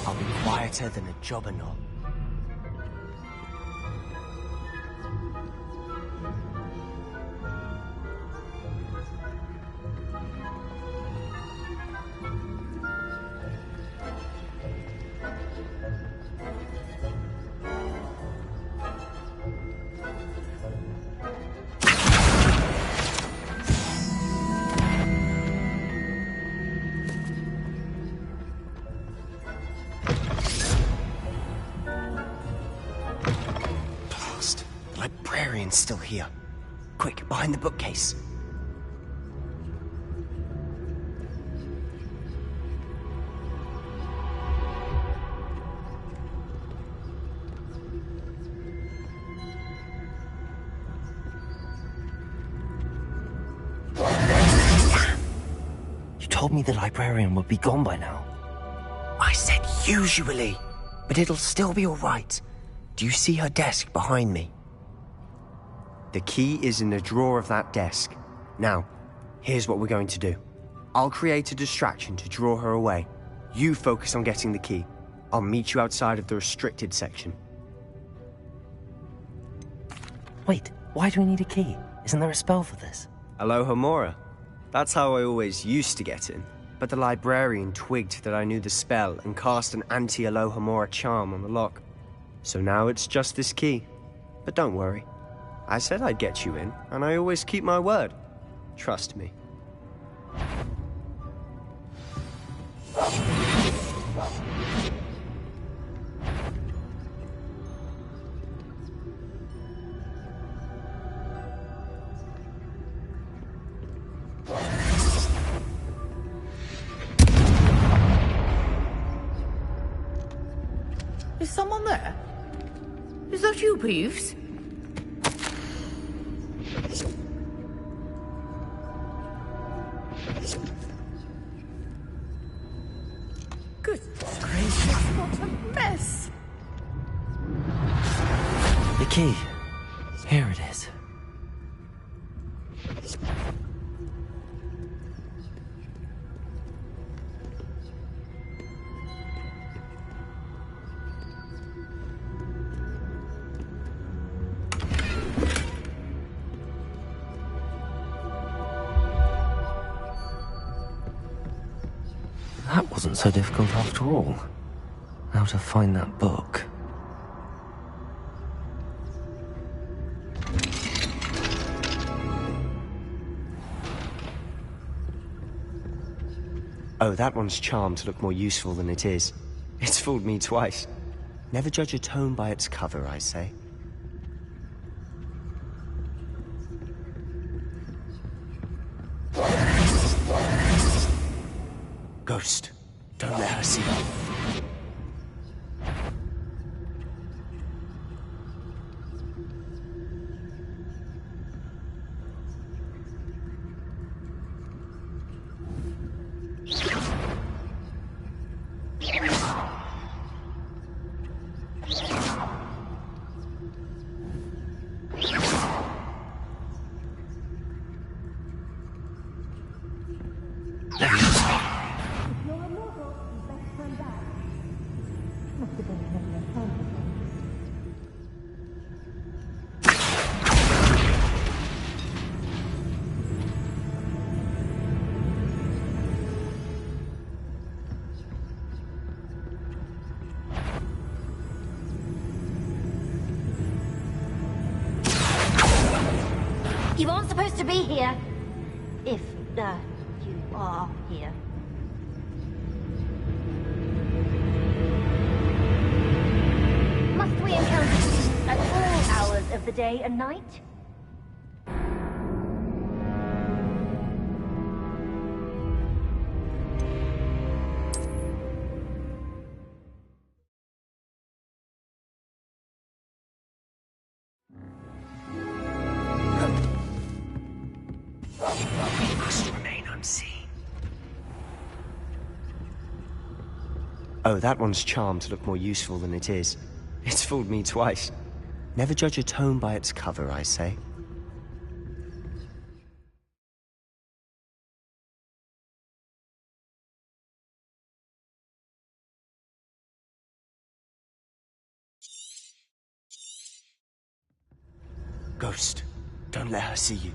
I'll be quieter than a jobberknoll. Still here. Quick, behind the bookcase. You told me the librarian would be gone by now. I said usually, but it'll still be all right. Do you see her desk behind me? The key is in the drawer of that desk. Now, here's what we're going to do. I'll create a distraction to draw her away. You focus on getting the key. I'll meet you outside of the restricted section. Wait, why do we need a key? Isn't there a spell for this? Alohomora. That's how I always used to get in. But the librarian twigged that I knew the spell and cast an anti-Alohomora charm on the lock. So now it's just this key. But don't worry. I said I'd get you in, and I always keep my word. Trust me. Is someone there? Is that you, Peeves? Good gracious, what a mess! The key. Here it is. That wasn't so difficult after all. Now to find that book. Oh, that one's charmed to look more useful than it is. It's fooled me twice. Never judge a tome by its cover, I say. Ghost, don't let her see you. You aren't supposed to be here. If, you are here. Must we encounter you at all hours of the day and night? Oh, that one's charmed to look more useful than it is. It's fooled me twice. Never judge a tome by its cover, I say. Ghost, don't let her see you.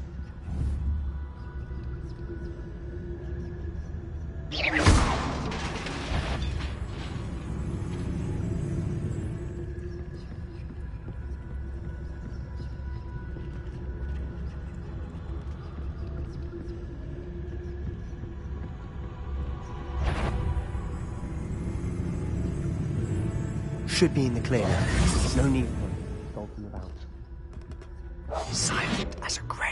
Should be in the clear now. No need for skulking about. Silent as a grave.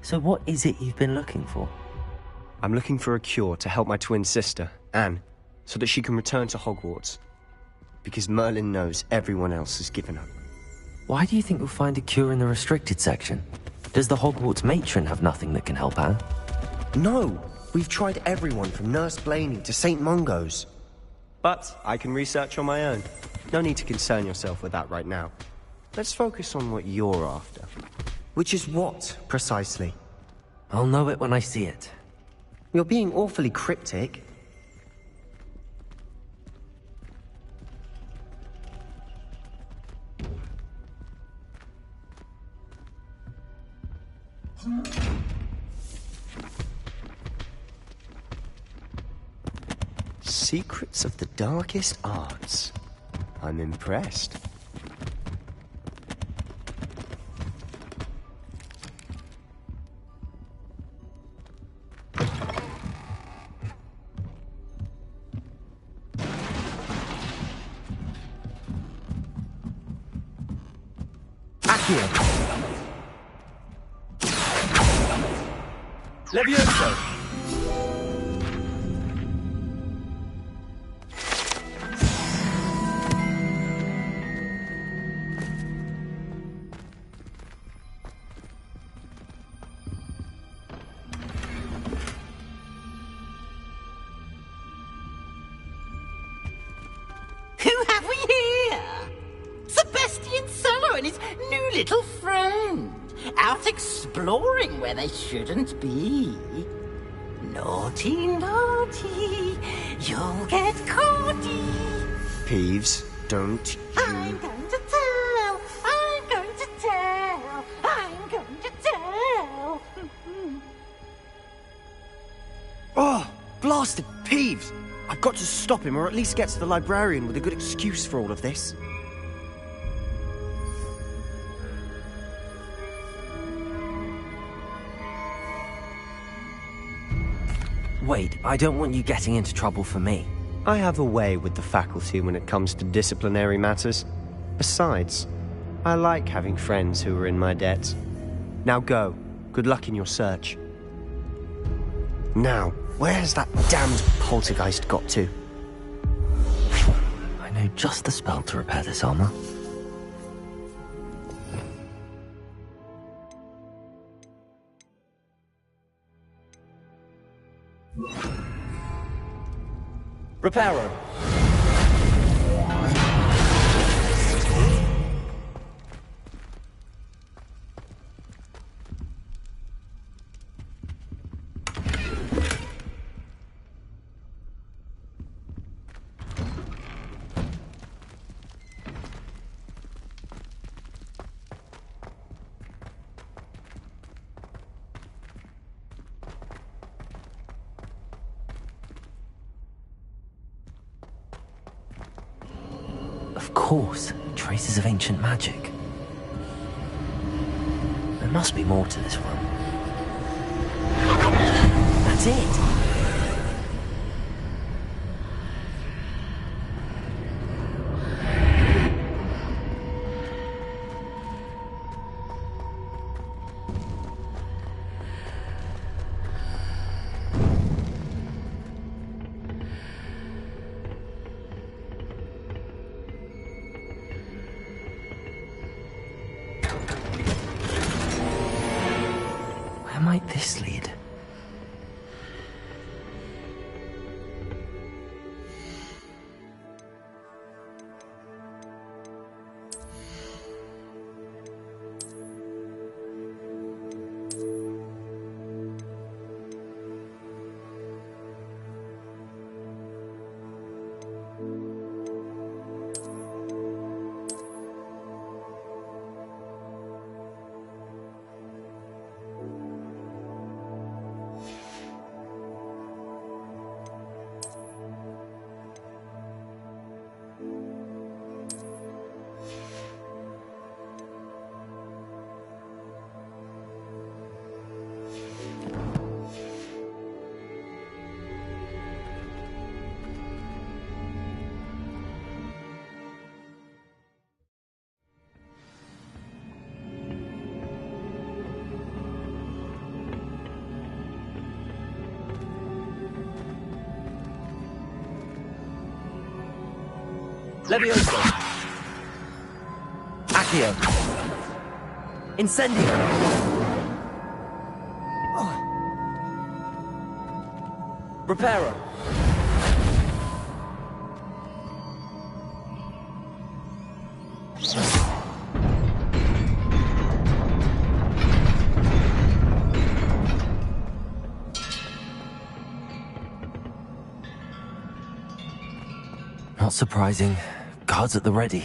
So what is it you've been looking for? I'm looking for a cure to help my twin sister, Anne, so that she can return to Hogwarts. Because Merlin knows everyone else has given up. Why do you think you'll find a cure in the restricted section? Does the Hogwarts matron have nothing that can help Anne? No! We've tried everyone from Nurse Blaney to St. Mungo's. But I can research on my own. No need to concern yourself with that right now. Let's focus on what you're after. Which is what, precisely? I'll know it when I see it. You're being awfully cryptic. Secrets of the darkest arts. I'm impressed. Accio! Levioso! Little friend, out exploring where they shouldn't be. Naughty, naughty, you'll get caughty. Peeves, don't you... I'm going to tell, I'm going to tell, I'm going to tell. Oh, blasted Peeves! I've got to stop him, or at least get to the librarian with a good excuse for all of this. Wait, I don't want you getting into trouble for me. I have a way with the faculty when it comes to disciplinary matters. Besides, I like having friends who are in my debt. Now go. Good luck in your search. Now, where has that damned poltergeist got to? I know just the spell to repair this armor. Reparo. Of course, traces of ancient magic. There must be more to this room. That's it! Where might this lead? Levioso! Accio! Incendio! Reparo! Not surprising. Guards at the ready.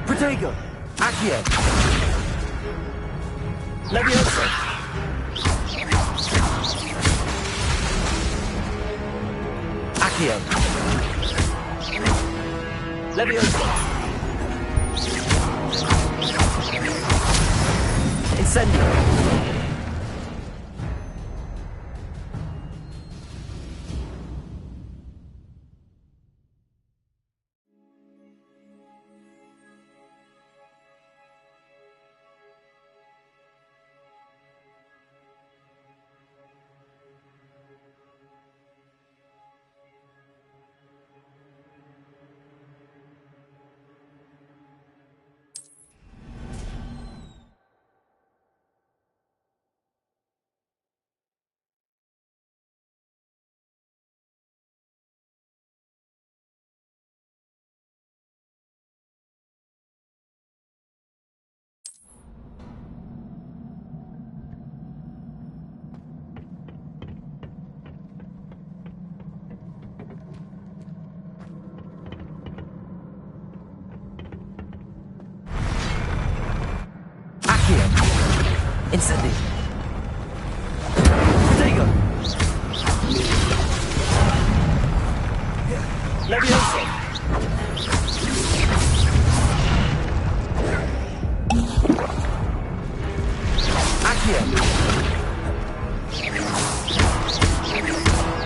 Protego! Accio! Levioso! Accio! Levioso! Incendio! Incendio! Protego! Levioso! Accio!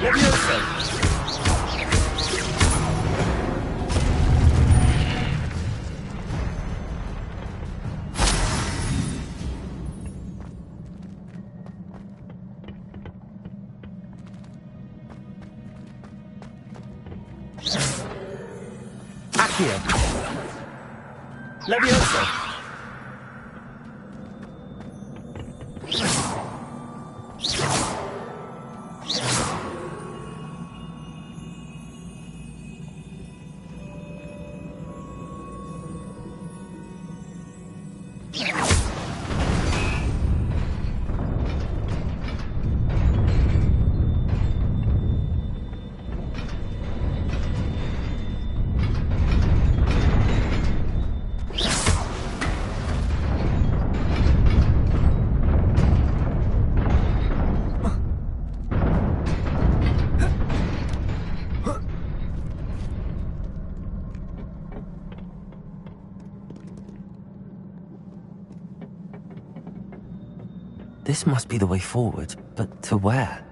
Levioso! Accio! Levioso! This must be the way forward, but to where?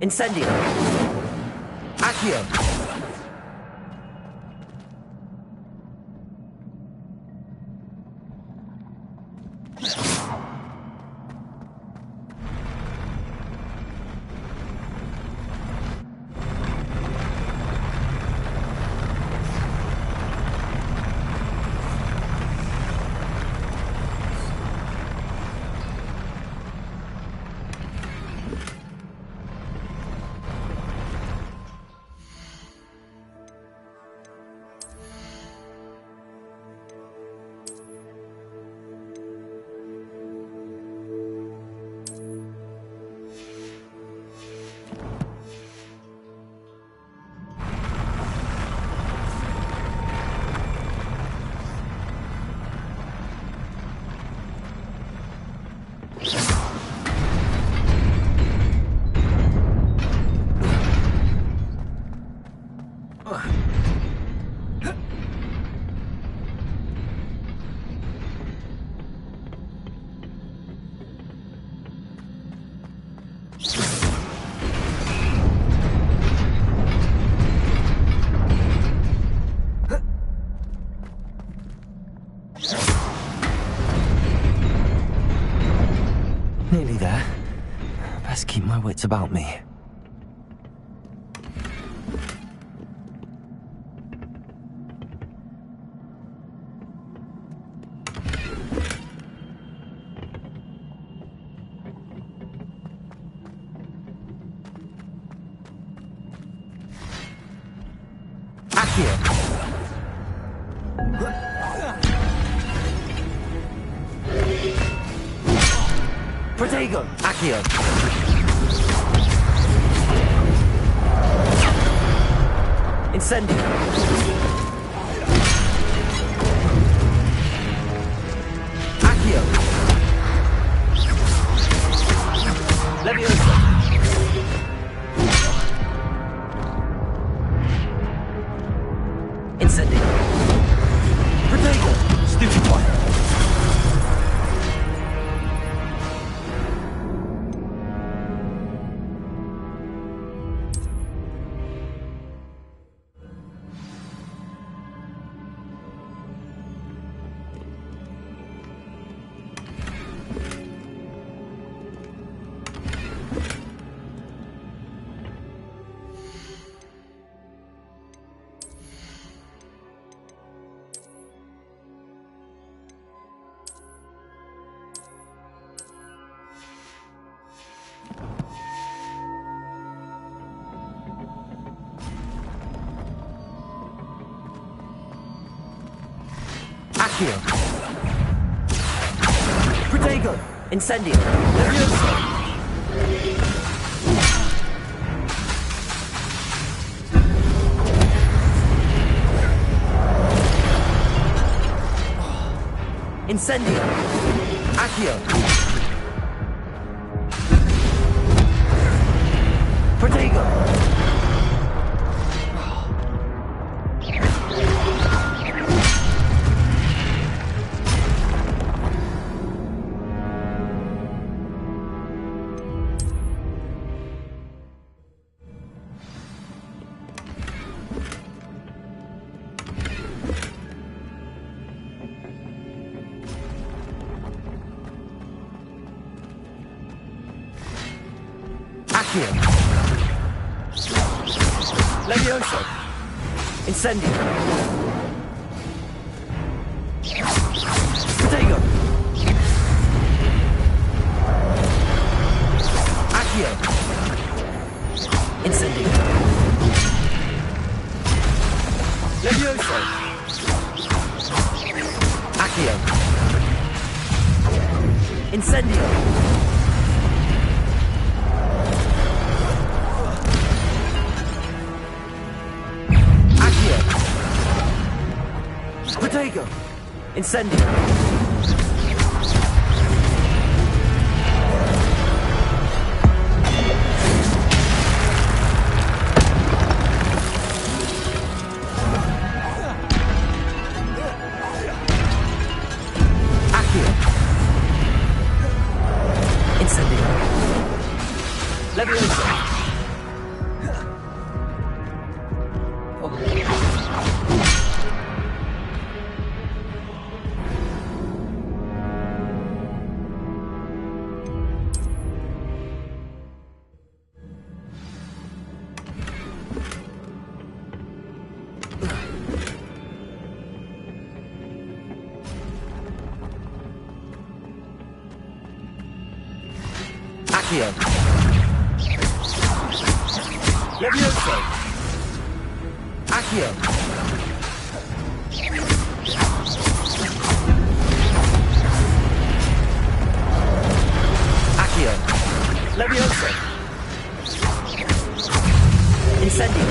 Incendio! Accio! Nearly there. Best keep my wits about me. Protego! Accio! Incendio! Accio! Leviosa! Incendio! Protego! Stupefy! Accio! Protego! Incendio! Leviosa! Incendio! Accio! Protego! Accio! Leviosa! Incendio. Protego. Accio. Incendio. Levioso. Accio. Incendio. Accio. Protego. Incendio. Accio. Incendio. Levioso. Accio. Levioso. Accio. Accio. Levioso. Incendio.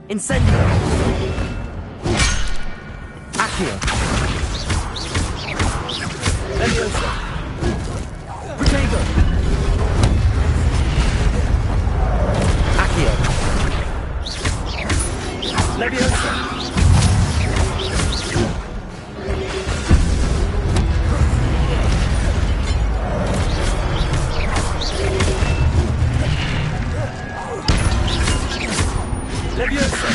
Incendio. Accio. Levioso. Protego. Accio. Levioso. Levioso.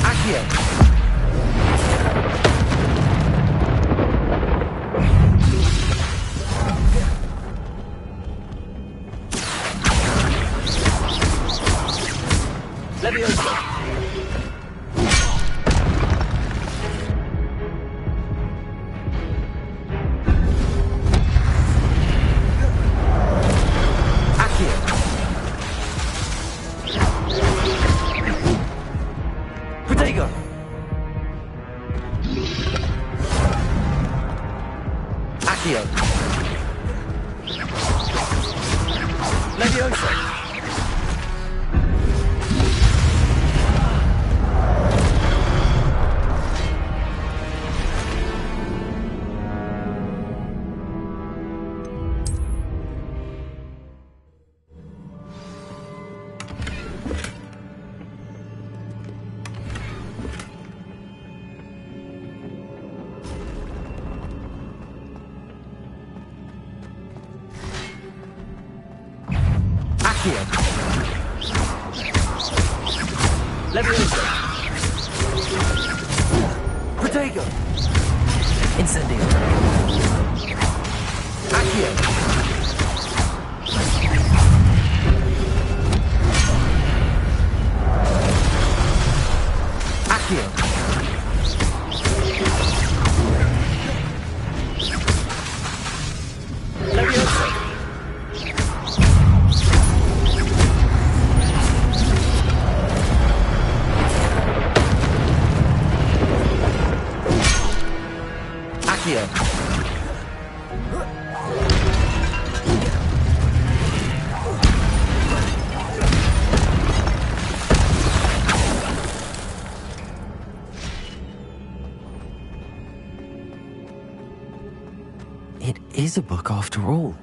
Accio. Levioso. Protego. Accio. Levioso. Accio. Levioso. Protego. Incendio. Accio. Accio. Levioso. Accio. It is a book after all.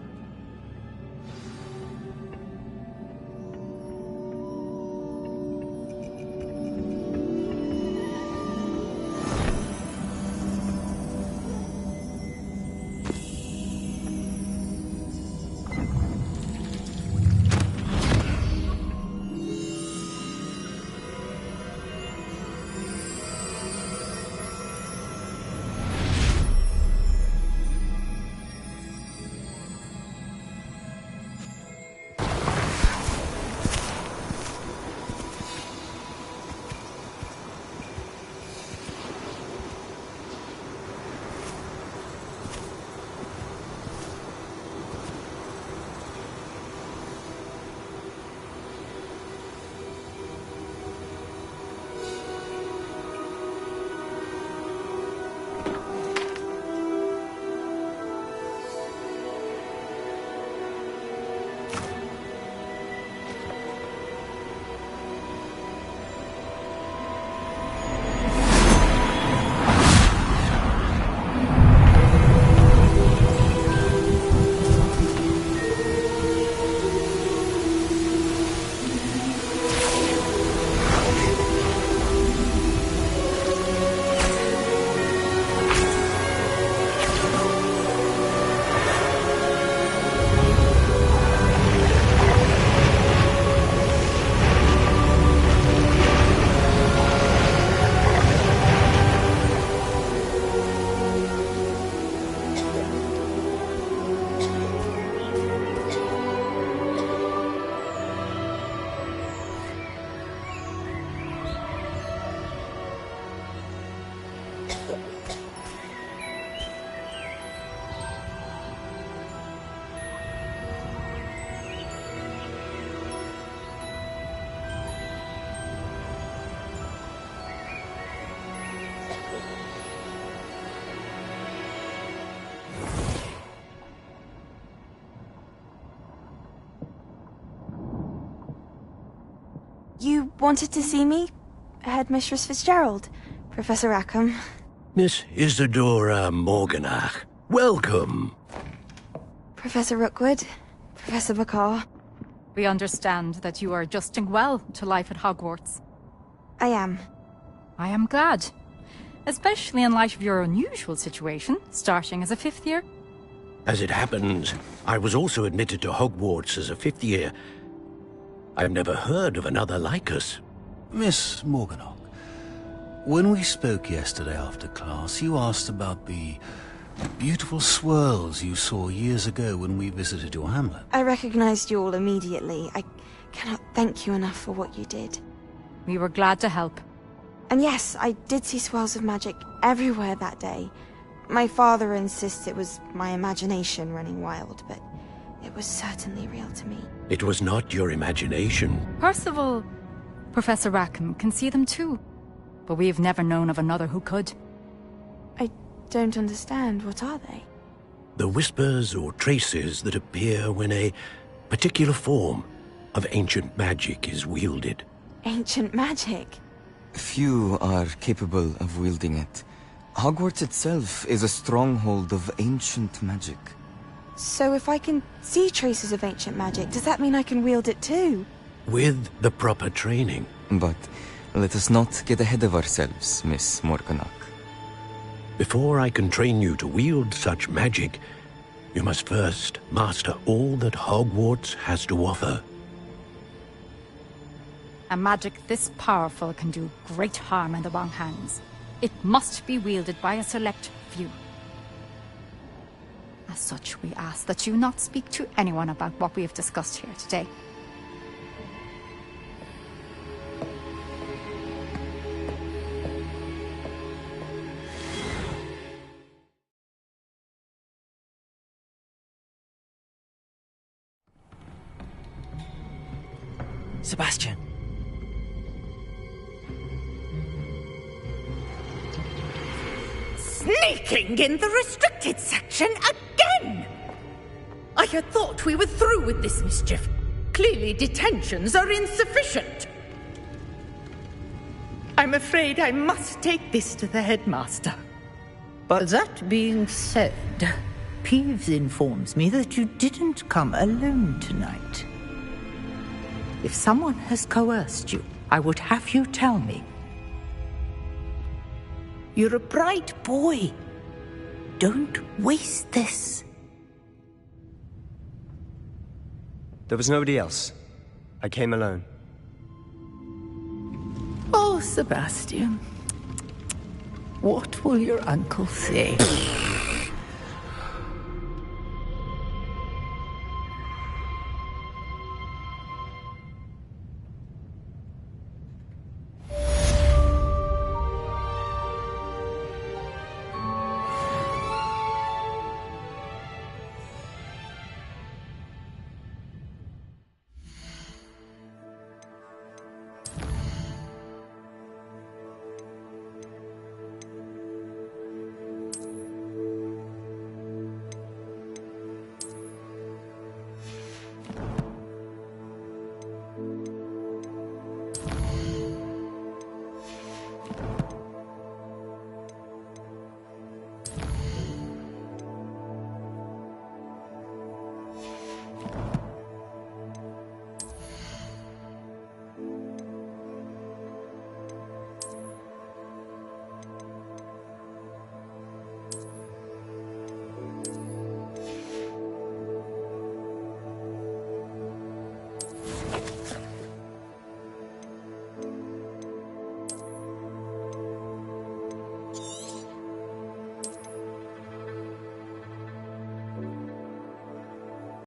You wanted to see me? Headmistress Fitzgerald? Professor Rackham? Miss Isadora Morganach, welcome. Professor Rookwood? Professor Bakar? We understand that you are adjusting well to life at Hogwarts. I am. I am glad. Especially in light of your unusual situation, starting as a 5th year. As it happens, I was also admitted to Hogwarts as a 5th year. I've never heard of another like us. Miss Morganach, when we spoke yesterday after class, you asked about the beautiful swirls you saw years ago when we visited your hamlet. I recognized you all immediately. I cannot thank you enough for what you did. We were glad to help. And yes, I did see swirls of magic everywhere that day. My father insists it was my imagination running wild, but it was certainly real to me. It was not your imagination. Percival, Professor Rackham can see them too. But we've never known of another who could. I don't understand. What are they? The whispers or traces that appear when a particular form of ancient magic is wielded. Ancient magic? Few are capable of wielding it. Hogwarts itself is a stronghold of ancient magic. So if I can see traces of ancient magic, does that mean I can wield it too? With the proper training. But let us not get ahead of ourselves, Miss Morganach. Before I can train you to wield such magic, you must first master all that Hogwarts has to offer. A magic this powerful can do great harm in the wrong hands. It must be wielded by a select few. As such, we ask that you not speak to anyone about what we have discussed here today. Sebastian. Sneaking in the restricted section again! I had thought we were through with this mischief. Clearly detentions are insufficient. I'm afraid I must take this to the headmaster. But that being said, Peeves informs me that you didn't come alone tonight. If someone has coerced you, I would have you tell me. You're a bright boy. Don't waste this. There was nobody else. I came alone. Oh, Sebastian. What will your uncle say?